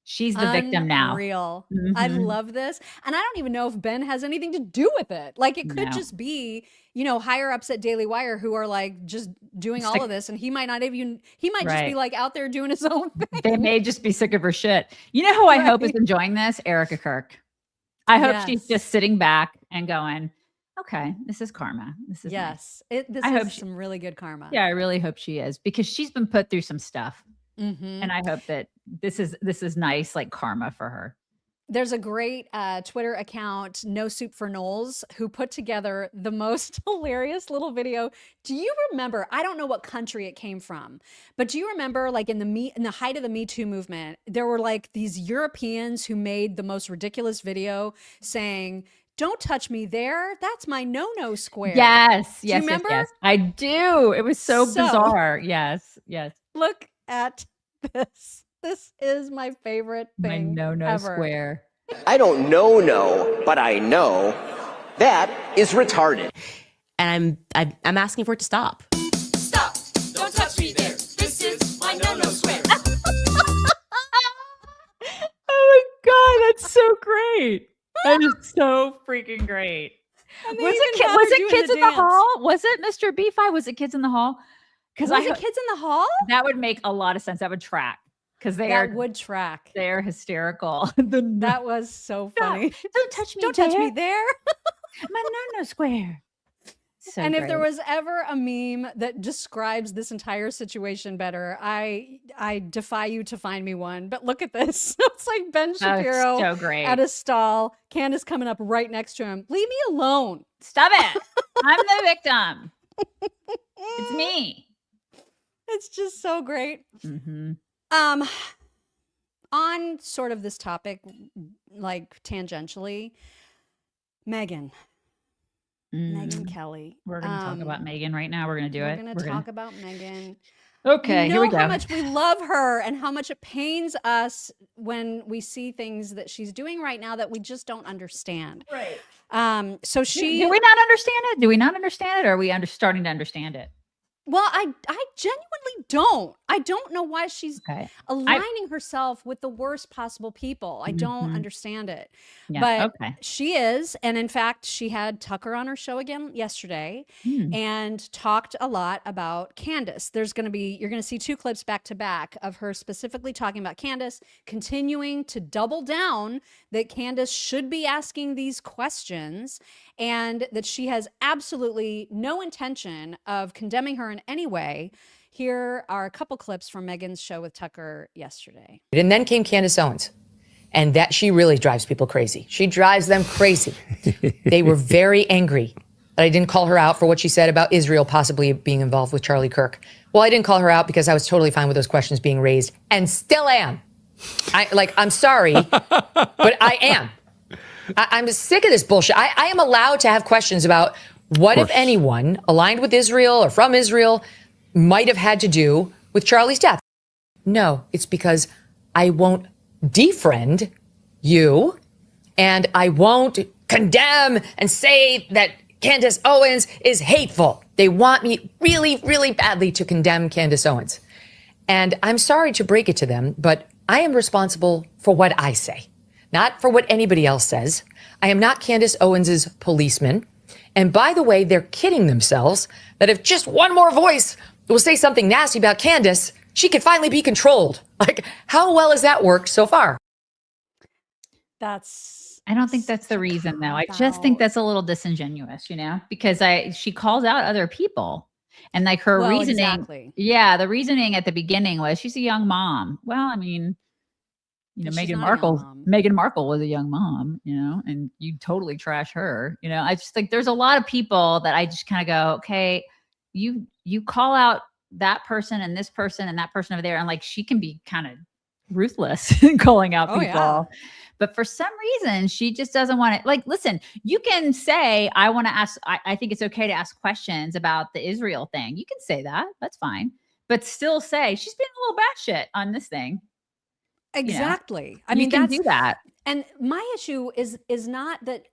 She's the victim now. Real. I love this. And I don't even know if Ben has anything to do with it. Like it could just be, higher ups at Daily Wire who are like just doing all of this. And he might not even, just be like out there doing his own thing. They may just be sick of her shit. You know who I hope is enjoying this? Erica Kirk. I hope she's just sitting back and going, okay, this is karma. This is Yes. nice. This I hope is some really good karma. Yeah, I really hope she is, because she's been put through some stuff. Mhm. And I hope that this is nice, like karma for her. There's a great Twitter account, No Soup for Knowles, who put together the most hilarious little video. Do you remember? I don't know what country it came from, but do you remember, like in the height of the Me Too movement, there were like these Europeans who made the most ridiculous video saying, "Don't touch me there. That's my no-no square." Yes, Do you yes, remember? yes. I do. It was so bizarre. Yes, yes. Look at this. This is my favorite My thing no-no ever. square. I don't know, but I know that is retarded. And I'm asking for it to stop. Stop! Don't touch me there. This is my no-no square. Oh my God, that's so great. That is so freaking great. And Was they it, even had was her it doing kids the in the dance. hall? Was it Mr. B-Fi? Was it kids in the hall? Was it kids in the hall? That would make a lot of sense. That would track. Because That would track. they're hysterical. That was so funny. Don't touch me Don't touch me there. My no-no square. So And if there great. was ever a meme that describes this entire situation better, I defy you to find me one. But look at this. It's like Ben Shapiro so great. at a stall. Candace coming up right next to him. Leave me alone. Stop it. I'm the victim. It's me. It's just so great. Mm-hmm. On sort of this topic, like tangentially, Megyn Kelly. We're going to talk about Megyn right now. We're going to do We're it. going to talk about Megyn. Okay, You here we know go. how much we love her and how much it pains us when we see things that she's doing right now that we just don't understand. Right. So she. Do we not understand it? Do we not understand it? Or are we starting to understand it? Well, I genuinely don't. I don't know why she's aligning herself with the worst possible people. I don't understand it. Yeah, But she is. And in fact, she had Tucker on her show again yesterday and talked a lot about Candace. You're going to see two clips back to back of her specifically talking about Candace, continuing to double down that Candace should be asking these questions and that she has absolutely no intention of condemning her in any way. Here are a couple clips from Megyn's show with Tucker yesterday. And then came Candace Owens. And that she really drives people crazy. She drives them crazy. They were very angry that I didn't call her out for what she said about Israel possibly being involved with Charlie Kirk. Well, I didn't call her out because I was totally fine with those questions being raised and still am. I'm sorry, but I am. I'm sick of this bullshit. I am allowed to have questions about what, if anyone, aligned with Israel or from Israel might have had to do with Charlie's death. No, it's because I won't defriend you and I won't condemn and say that Candace Owens is hateful. They want me really, really badly to condemn Candace Owens. And I'm sorry to break it to them, but I am responsible for what I say, not for what anybody else says. I am not Candace Owens's policeman. And by the way, they're kidding themselves that if just one more voice will say something nasty about Candace, she could finally be controlled. Like, how well has that worked so far? I don't think that's the reason, though. I just think that's a little disingenuous, because she calls out other people. And like her reasoning, the reasoning at the beginning was she's a young mom. Well, I mean, Meghan Markle was a young mom, and you totally trash her. I just think there's a lot of people that I just kind of go, okay, you call out that person and this person and that person over there. And like, she can be kind of ruthless in calling out people. Yeah. But for some reason, she just doesn't want to. Like, listen, you can say, I want to ask, I think it's okay to ask questions about the Israel thing. You can say that. That's fine. But still say, she's been a little batshit on this thing. Exactly. I mean, you can do that. And my issue is not that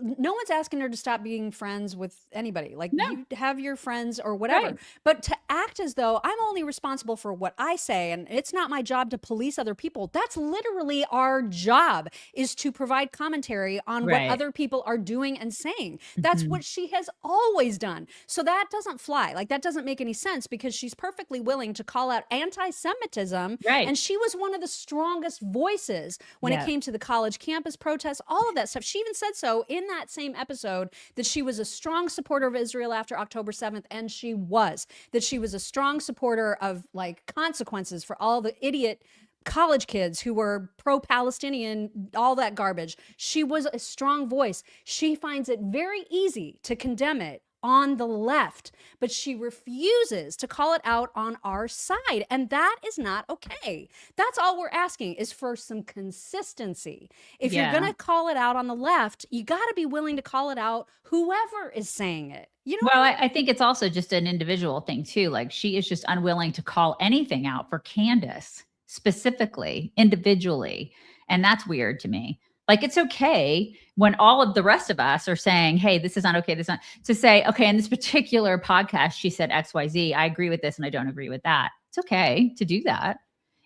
no one's asking her to stop being friends with anybody. Like, you have your friends or whatever. Right. But to act as though I'm only responsible for what I say and it's not my job to police other people. That's literally our job, is to provide commentary on what other people are doing and saying. That's what she has always done. So that doesn't fly. Like, that doesn't make any sense, because she's perfectly willing to call out anti-Semitism. Right. And she was one of the strongest voices when it came to the college campus protests, all of that stuff. She even said so also in that same episode that she was a strong supporter of Israel after October 7th, and she was. That she was a strong supporter of like consequences for all the idiot college kids who were pro-Palestinian, all that garbage. She was a strong voice. She finds it very easy to condemn it on the left, but she refuses to call it out on our side. And that is not okay. That's all we're asking, is for some consistency. If you're going to call it out on the left, you got to be willing to call it out whoever is saying it. You know, well, I think it's also just an individual thing too. Like, she is just unwilling to call anything out for Candace specifically, individually. And that's weird to me. Like, it's okay when all of the rest of us are saying, hey, this is not okay. This is not, to say, okay, in this particular podcast, she said XYZ. I agree with this and I don't agree with that. It's okay to do that.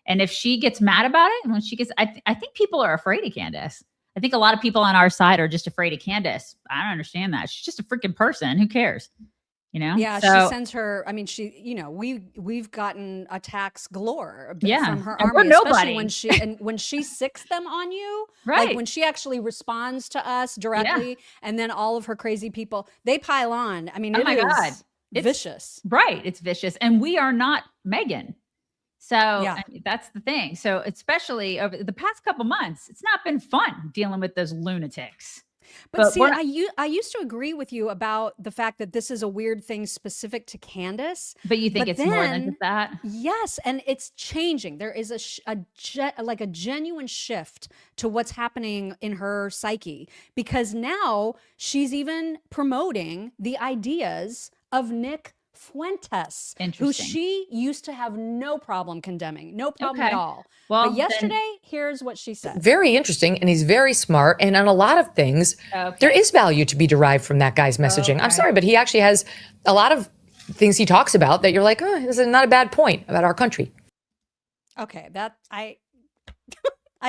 And if she gets mad about it, and when she gets, I think people are afraid of Candace. I think a lot of people on our side are just afraid of Candace. I don't understand that. She's just a freaking person. Who cares? You know? Yeah, so, she sends her. I mean, she. You know, we've gotten attacks galore Yeah, from her and army, we're especially nobody. when she sicks them on you. Right. Like when she actually responds to us directly, and then all of her crazy people, they pile on. I mean, Oh my God. it's vicious. Right. It's vicious. And we are not Megyn. So I mean, that's the thing. So especially over the past couple months, it's not been fun dealing with those lunatics. But see, I used to agree with you about the fact that this is a weird thing specific to Candace. But you think it's more than just that? Yes, and it's changing. There is a genuine shift to what's happening in her psyche, because now she's even promoting the ideas of Nick Fuentes, who she used to have no problem condemning, no problem at all. Well, but yesterday, here's what she said. Very interesting, and he's very smart, and on a lot of things, there is value to be derived from that guy's messaging. I'm sorry, but he actually has a lot of things he talks about that you're like, oh, this is not a bad point about our country. Okay, I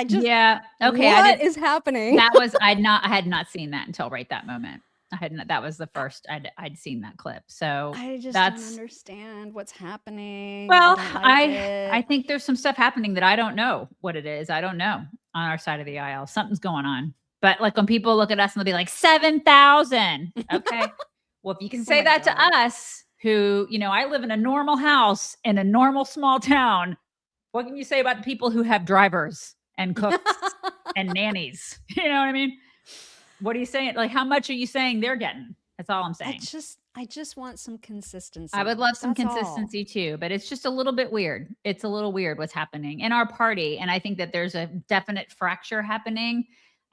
just okay. What is happening? That was I had not seen that until right that moment. I hadn't. That was the first I'd seen that clip. So I just don't understand what's happening. Well, I I think there's some stuff happening that I don't know what it is. I don't know on our side of the aisle. Something's going on. But like when people look at us and they'll be like 7,000. Okay. Well, if you can say that to us, who, you know, I live in a normal house in a normal small town. What can you say about the people who have drivers and cooks and nannies? You know what I mean? What are you saying? Like, how much are you saying they're getting? That's all I'm saying. I just want some consistency. I would love some That's all. consistency too, but it's just a little bit weird. It's a little weird what's happening in our party. And I think that there's a definite fracture happening.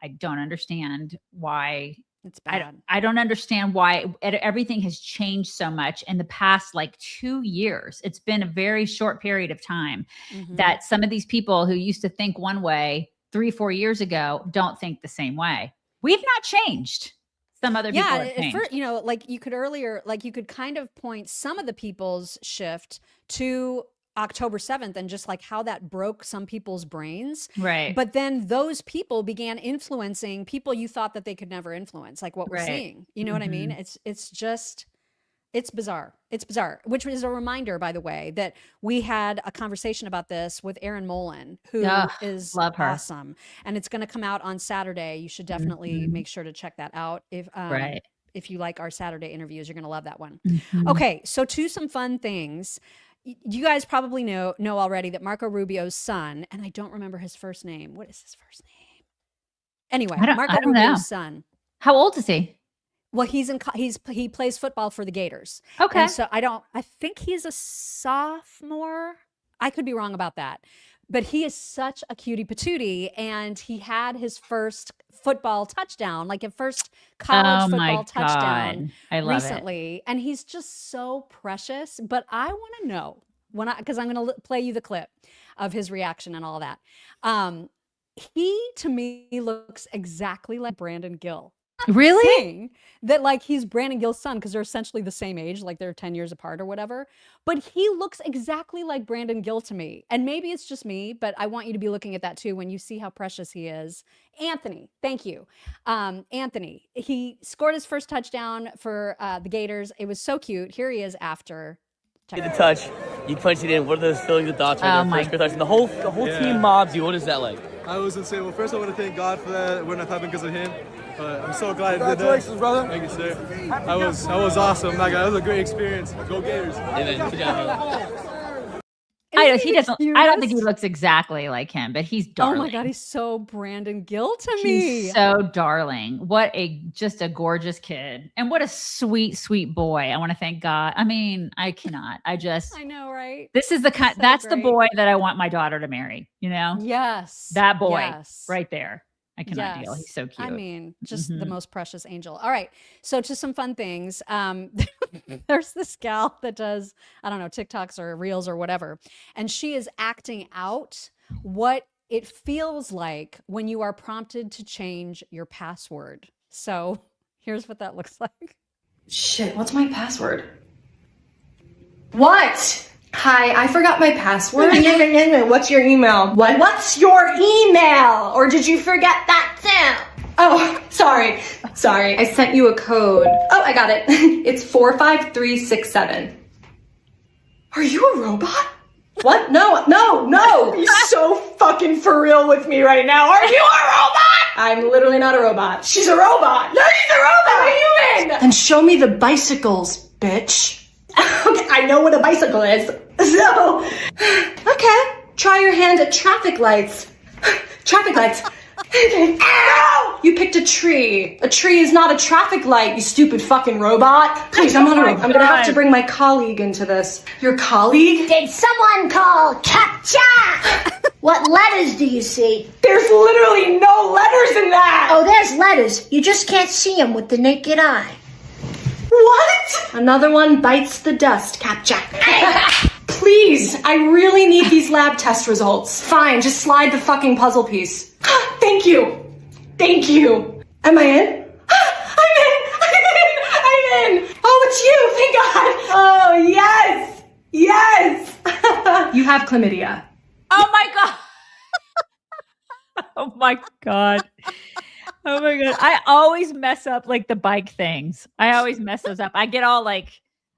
I don't understand why. It's bad. I don't understand why everything has changed so much in the past, like 2 years. It's been a very short period of time that some of these people who used to think one way 3-4 years ago don't think the same way. We've not changed. Some other people have changed. You know, like you could kind of point some of the people's shift to October 7th and just like how that broke some people's brains. Right. But then those people began influencing people you thought that they could never influence, like what we're seeing. You know what I mean? It's bizarre. It's bizarre, which is a reminder, by the way, that we had a conversation about this with Erin Molan, who is awesome. And it's going to come out on Saturday. You should definitely make sure to check that out. If you like our Saturday interviews, you're going to love that one. Okay, so to some fun things. You guys probably know already that Marco Rubio's son, and I don't remember his first name. What is his first name? Anyway, Marco Rubio's son. How old is he? Well, he plays football for the Gators. Okay. And so I think he's a sophomore. I could be wrong about that. But he is such a cutie patootie, and he had his first football touchdown, like a first college football touchdown recently. And he's just so precious. But I want to know because I'm going to play you the clip of his reaction and all that. He to me looks exactly like Brandon Gill. Really? Saying that like he's Brandon Gill's son because they're essentially the same age, like they're 10 years apart or whatever. But he looks exactly like Brandon Gill to me. And maybe it's just me, but I want you to be looking at that too when you see how precious he is. Anthony, thank you. Anthony, he scored his first touchdown for the Gators. It was so cute. Here he is after. The touch, you punched it in. What are the feelings and thoughts right there? First touch, and the whole team mobs you. What is that like? I was insane. Well, first I want to thank God for that. It wouldn't have happened because of him. But I'm so glad I did that. Congratulations, brother. Thank you, sir. That was awesome. That was a great experience. Go Gators. Good job. He doesn't. I don't think he looks exactly like him, but he's darling. Oh my God, he's so Brandon Gill to me. He's so darling. What just a gorgeous kid, and what a sweet, sweet boy. I want to thank God. I mean, I cannot. I know, right? This is the kind. So that's great. the boy that I want my daughter to marry. You know? Yes. That boy, yes. right there. I cannot deal. He's so cute. I mean, just the most precious angel. All right. So to some fun things. There's this gal that does, I don't know, TikToks or Reels or whatever. And she is acting out what it feels like when you are prompted to change your password. So here's what that looks like. Shit, what's my password? What? Hi, I forgot my password. What's your email? What? What's your email? Or did you forget that too? Oh, sorry. I sent you a code. Oh, I got it. It's 45367. Are you a robot? What? No. You're so fucking for real with me right now. Are you a robot? I'm literally not a robot. She's a robot. No, she's a robot. What do you mean? Then show me the bicycles, bitch. Okay, I know what a bicycle is. So, okay. Try your hand at traffic lights. Traffic lights. Ow! You picked a tree. A tree is not a traffic light, you stupid fucking robot. Please, I'm not a robot. I'm gonna have to bring my colleague into this. Your colleague? Did someone call CAPTCHA? What letters do you see? There's literally no letters in that! Oh, there's letters. You just can't see them with the naked eye. What? Another one bites the dust, CAPTCHA. Please, I really need these lab test results. Fine, just slide the fucking puzzle piece. Thank you. Am I in? I'm in. Oh, it's you. Thank God. Oh, yes. You have chlamydia. Oh my God. Oh my God. Oh my God. I always mess up like the bike things. I always mess those up. I get all like,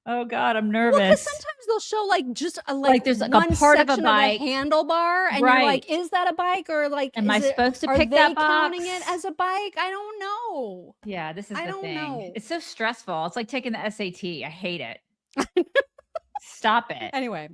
oh God, I'm nervous. Well, 'cause sometimes they'll show like just like there's like one a part of a section bike handlebar, and you're like, is that a bike or like? Am I supposed to pick that that box? box? Counting it as a bike? I don't know. Yeah, this is I the don't thing. know. It's so stressful. It's like taking the SAT. I hate it. Stop it. Anyway.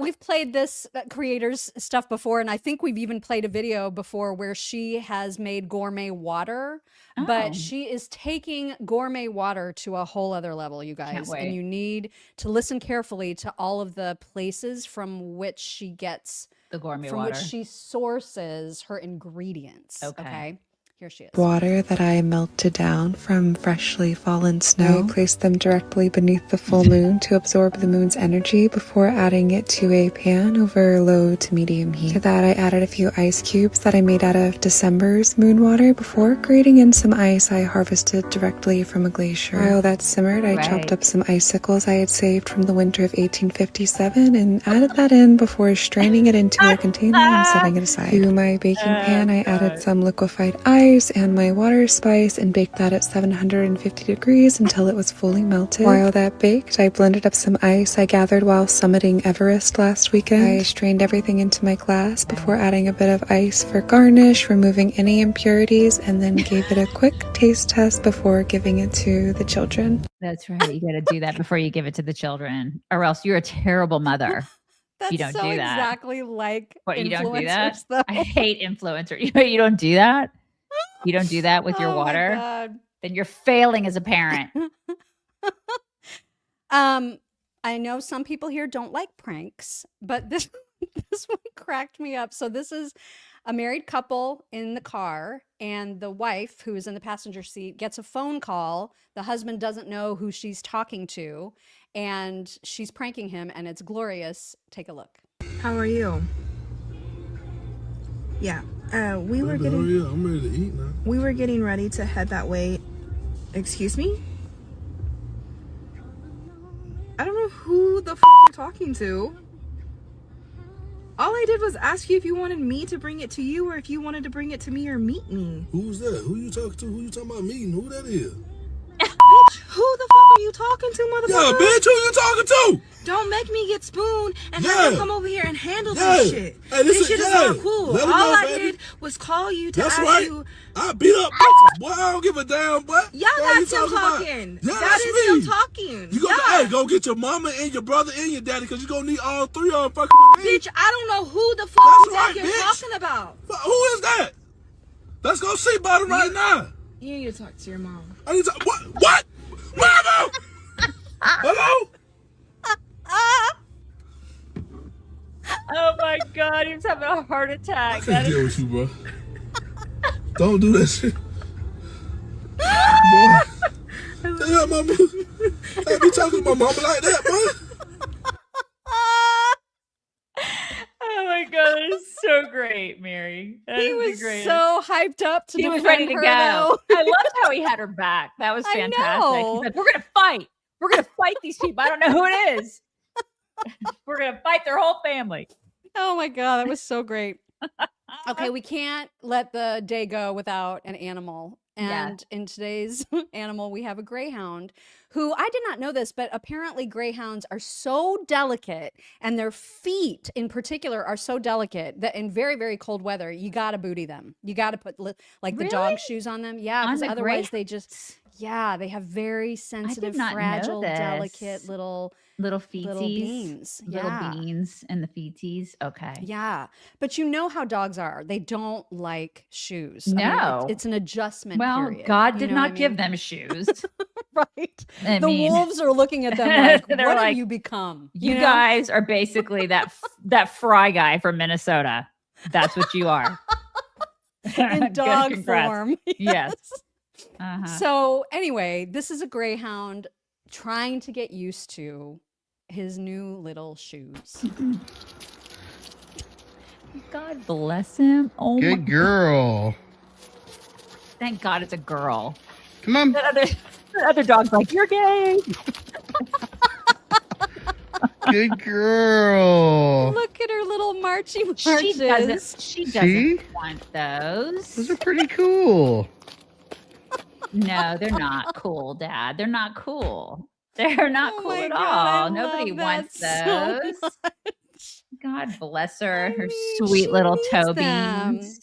We've played this creator's stuff before, and I think we've even played a video before where she has made gourmet water, but she is taking gourmet water to a whole other level, you guys. And you need to listen carefully to all of the places from which she gets the gourmet from water, which she sources her ingredients. Okay. Here she is. Water that I melted down from freshly fallen snow. I placed them directly beneath the full moon to absorb the moon's energy before adding it to a pan over low to medium heat. To that, I added a few ice cubes that I made out of December's moon water before grating in some ice I harvested directly from a glacier. While that simmered, I chopped up some icicles I had saved from the winter of 1857 and added that in before straining it into a container and setting it aside. To my baking pan, I added some liquefied ice and my water spice and baked that at 750 degrees until it was fully melted. While that baked, I blended up some ice I gathered while summiting Everest last weekend. I strained everything into my glass before adding a bit of ice for garnish, removing any impurities, and then gave it a quick taste test before giving it to the children. That's right. You got to do that before you give it to the children, or else you're a terrible mother. That's you don't so do that. Exactly like What, you don't do that? Though. I hate influencers. You don't do that? You don't do that with your water? Then you're failing as a parent. I know some people here don't like pranks, but this one cracked me up. So this is a married couple in the car, and the wife, who is in the passenger seat, gets a phone call. The husband doesn't know who she's talking to, and she's pranking him, and it's glorious. Take a look. How are you? Yeah. We were getting. I'm ready to eat now. We were getting ready to head that way. Excuse me? I don't know who the f you're talking to. All I did was ask you if you wanted me to bring it to you or if you wanted to bring it to me or meet me. Who's that? Who you talking to? Who you talking about meeting? Who that is? Bitch, who the f are you talking to, motherfucker? Yeah, bitch, who you talking to? Don't make me get spooned and have you come over here and handle this shit. Hey, this shit is not cool. All I did was call you to ask you. I beat up bitches, boy. I don't give a damn, boy. Y'all got still talking. Yeah, that is me. still talking. You yeah. Go get your mama and your brother and your daddy, because you're going to need all three of them fucking with me. Bitch, I don't know who the fuck you're talking about. Who is that? Let's go see about him right now. You need to talk to your mom. I need to what? Mama! Hello? Oh my God, he was having a heart attack. I can't deal with you, bro. Don't do that shit. Boy. Yeah, mama. I be talking to my mama like that, boy. Oh my God, that is so great, Mary. He was so hyped up to He was defend ready to her, go. though. I loved how he had her back. That was fantastic. know. He said, "We're gonna fight. We're gonna fight these people. I don't know who it is. We're gonna fight their whole family." Oh my God, that was so great. Okay, we can't let the day go without an animal. And in today's animal, we have a greyhound who, I did not know this, but apparently greyhounds are so delicate, and their feet in particular are so delicate that in very, very cold weather, you got to booty them. You got to put like the dog shoes on them. Yeah, because otherwise they just, they have very sensitive, fragile, delicate little beans. Little beans and the feeties. Okay. Yeah. But you know how dogs are. They don't like shoes. I No. mean, it's an adjustment Well, period. God You did know not what I give mean? them shoes. Right. I The mean- wolves are looking at them like, They're what like, have you become? You know? guys are basically that fry guy from Minnesota. That's what you are. in Good, dog congrats. form. Yes. Uh-huh. So anyway, this is a greyhound trying to get used to his new little shoes. God bless him. Oh my Good girl. Thank God it's a girl. Come on. The other dog's like, "You're gay." Good girl. Look at her little marchy marches. She doesn't See? want those. Those are pretty cool. No, they're not cool, Dad. They're not cool. They're not cool my at God, I all. Nobody love wants that so those. God bless her. Her sweet little toe them. beans.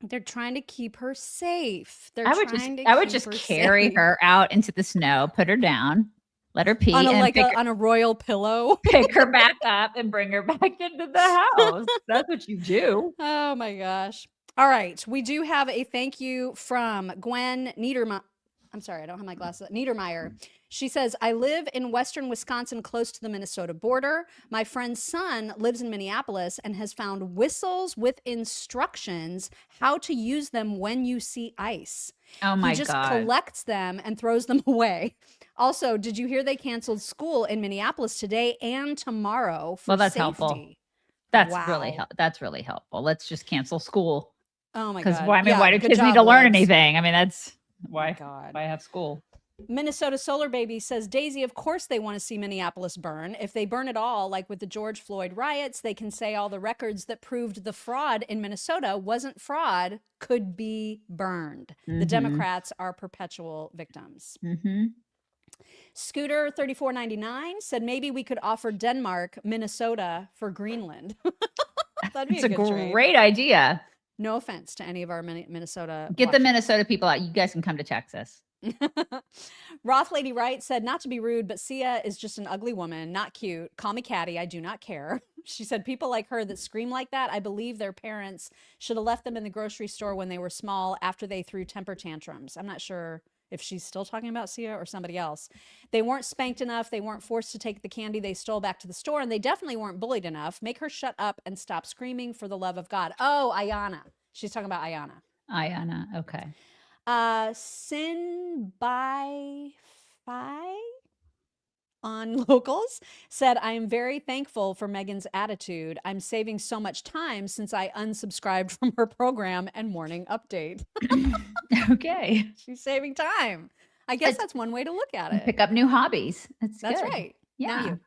They're trying to keep her safe. They're I would trying just to keep her carry safe. her out into the snow, put her down, let her pee, on a, and like pick, on a royal pillow. pick her back up and bring her back into the house. That's what you do. Oh my gosh. All right. We do have a thank you from Gwen Niedermeyer. I'm sorry, I don't have my glasses. Niedermeyer. She says, I live in western Wisconsin, close to the Minnesota border. My friend's son lives in Minneapolis and has found whistles with instructions how to use them when you see ice. Oh my He just God. collects them and throws them away. Also, did you hear they canceled school in Minneapolis today and tomorrow for Well, that's safety? helpful. That's Wow. that's really helpful. Let's just cancel school. Oh my Because God. why do Yeah, good kids need job, to learn Liz. anything? I mean, that's why. God. Why have school? Minnesota Solar Baby says, Daisy, of course they want to see Minneapolis burn. If they burn it all, like with the George Floyd riots, they can say all the records that proved the fraud in Minnesota wasn't fraud could be burned. The Mhm. Democrats are perpetual victims. Mm-hmm. Scooter 3499 said maybe we could offer Denmark, Minnesota for Greenland. That'd be It's a good trade. great idea. No offense to any of our Minnesota. Get the Minnesota people out. You guys can come to Texas. Roth Lady Wright said, not to be rude, but Sia is just an ugly woman, not cute. Call me catty, I do not care. She said, people like her that scream like that, I believe their parents should have left them in the grocery store when they were small after they threw temper tantrums. I'm not sure if she's still talking about Sia or somebody else. They weren't spanked enough. They weren't forced to take the candy they stole back to the store, and they definitely weren't bullied enough. Make her shut up and stop screaming for the love of God. Oh, Ayana. She's talking about Ayana. Ayana, okay. Sin by Fi on Locals said, I am very thankful for Megyn's attitude. I'm saving so much time since I unsubscribed from her program and morning update. Okay. She's saving time. I guess that's one way to look at it. Pick up new hobbies. That's That's good. right. Yeah. Now you.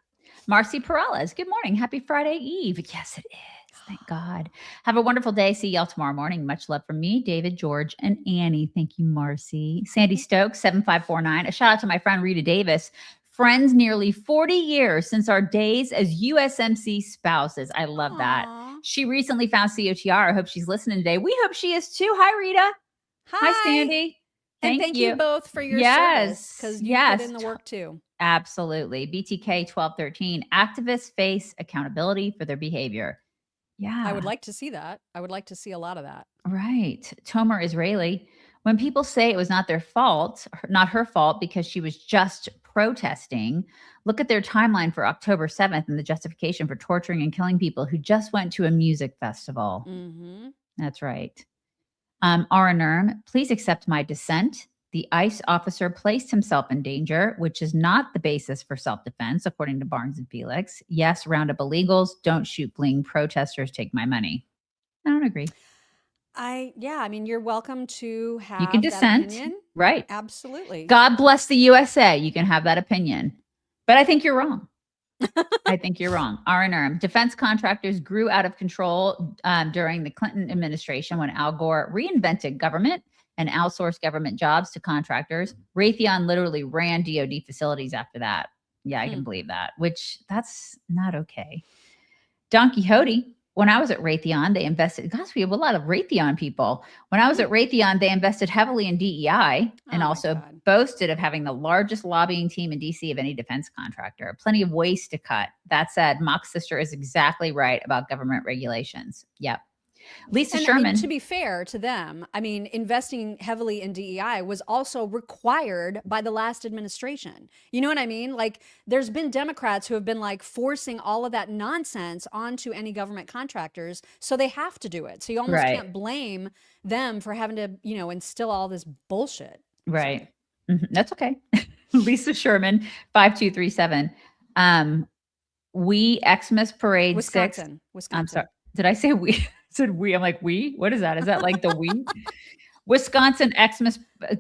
Marcy Perales, good morning. Happy Friday Eve. Yes, it is. Thank God. Have a wonderful day. See y'all tomorrow morning. Much love from me, David, George, and Annie. Thank you, Marcy. Sandy Stokes, 7549. A shout out to my friend Rita Davis. Friends nearly 40 years since our days as USMC spouses. I love that. She recently found COTR. I hope she's listening today. We hope she is too. Hi, Rita. Hi, Sandy. Thank you both for your service, because you put in the work too. Absolutely. BTK 1213. Activists face accountability for their behavior. Yeah. I would like to see that. I would like to see a lot of that. Right. Tomer Israeli. When people say it was not their fault, not her fault because she was just protesting, look at their timeline for October 7th and the justification for torturing and killing people who just went to a music festival. Mm-hmm. That's right. Nurm, please accept my dissent. The ICE officer placed himself in danger, which is not the basis for self-defense, according to Barnes and Felix. Yes, round up illegals. Don't shoot bling. Protesters take my money. I don't agree. I mean, you're welcome to have You can that dissent. opinion. Right. Absolutely. God bless the USA. You can have that opinion. But I think you're wrong. I think you're wrong. RNRM. Defense contractors grew out of control during the Clinton administration when Al Gore reinvented government and outsourced government jobs to contractors. Raytheon literally ran DOD facilities after that. Yeah, I can believe that, which that's not okay. Don Quixote. When I was at Raytheon, they invested, gosh, we have a lot of Raytheon people. When I was at Raytheon, they invested heavily in DEI and also boasted of having the largest lobbying team in DC of any defense contractor. Plenty of waste to cut. That said, Mock's sister is exactly right about government regulations. Yep. Lisa Sherman. I mean, to be fair to them, I mean, investing heavily in DEI was also required by the last administration. You know what I mean? Like, there's been Democrats who have been like forcing all of that nonsense onto any government contractors, so they have to do it. So you almost can't blame them for having to, you know, instill all this bullshit. Right. That's okay. Lisa Sherman, 5237. We Xmas Parade Wisconsin. 6. I'm sorry. Did I say we? Said we? I'm like, we? What is that? Is that like the we? Wisconsin Xmas, I'm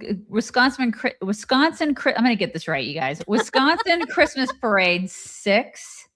going to get this right, you guys. Wisconsin Christmas Parade 6.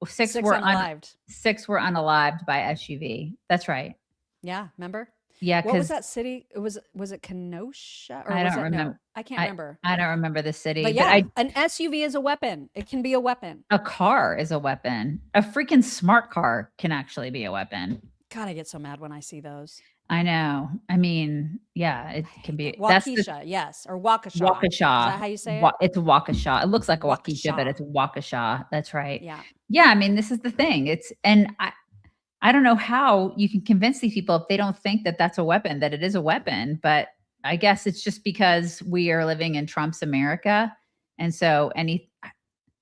Six were unalived. 6 were unalived by SUV. That's right. Yeah. Remember? Yeah. What was that city? Was it Kenosha? Or I was don't it, remember. No, I can't remember. I don't remember the city. But yeah, an SUV is a weapon. It can be a weapon. A car is a weapon. A freaking smart car can actually be a weapon. God, I get so mad when I see those. I know. I mean, yeah, it can be. Waukesha, yes. Or Waukesha. Waukesha. Is that how you say it? It's a Waukesha. It looks like a Waukesha, but it's Waukesha. That's right. Yeah. Yeah, I mean, this is the thing. I don't know how you can convince these people if they don't think that that's a weapon, that it is a weapon. But I guess it's just because we are living in Trump's America. And so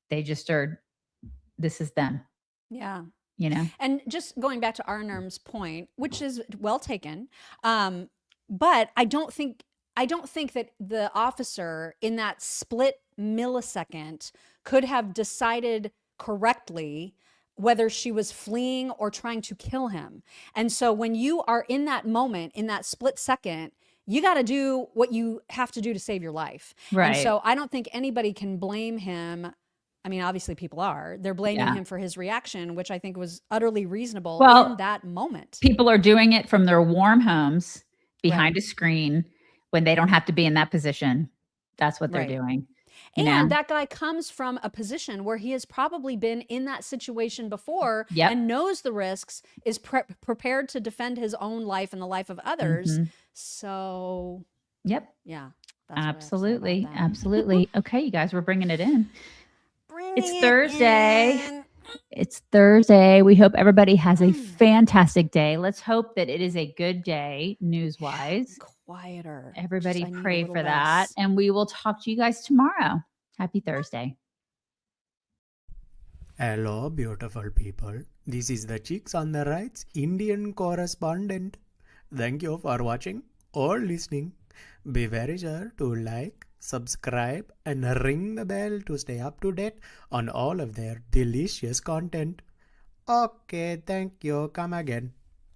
they just are, this is them. Yeah. You know, and just going back to Arnurm's point, which is well taken, but I don't think that the officer in that split millisecond could have decided correctly whether she was fleeing or trying to kill him. And so when you are in that moment, in that split second, you got to do what you have to do to save your life. Right. And so I don't think anybody can blame him. I mean, obviously people are. They're blaming him for his reaction, which I think was utterly reasonable in that moment. People are doing it from their warm homes behind a screen when they don't have to be in that position. That's what they're doing. And that guy comes from a position where he has probably been in that situation before and knows the risks, is prepared to defend his own life and the life of others. So, yeah. Absolutely. Absolutely. Okay, you guys, we're bringing it in. It's Thursday. It's Thursday. We hope everybody has a fantastic day. Let's hope that it is a good day, news-wise. Quieter. Everybody pray for that. And we will talk to you guys tomorrow. Happy Thursday. Hello, beautiful people. This is the Chicks on the Right's Indian correspondent. Thank you for watching or listening. Be very sure to like, subscribe, and ring the bell to stay up to date on all of their delicious content. Okay, thank you. Come again.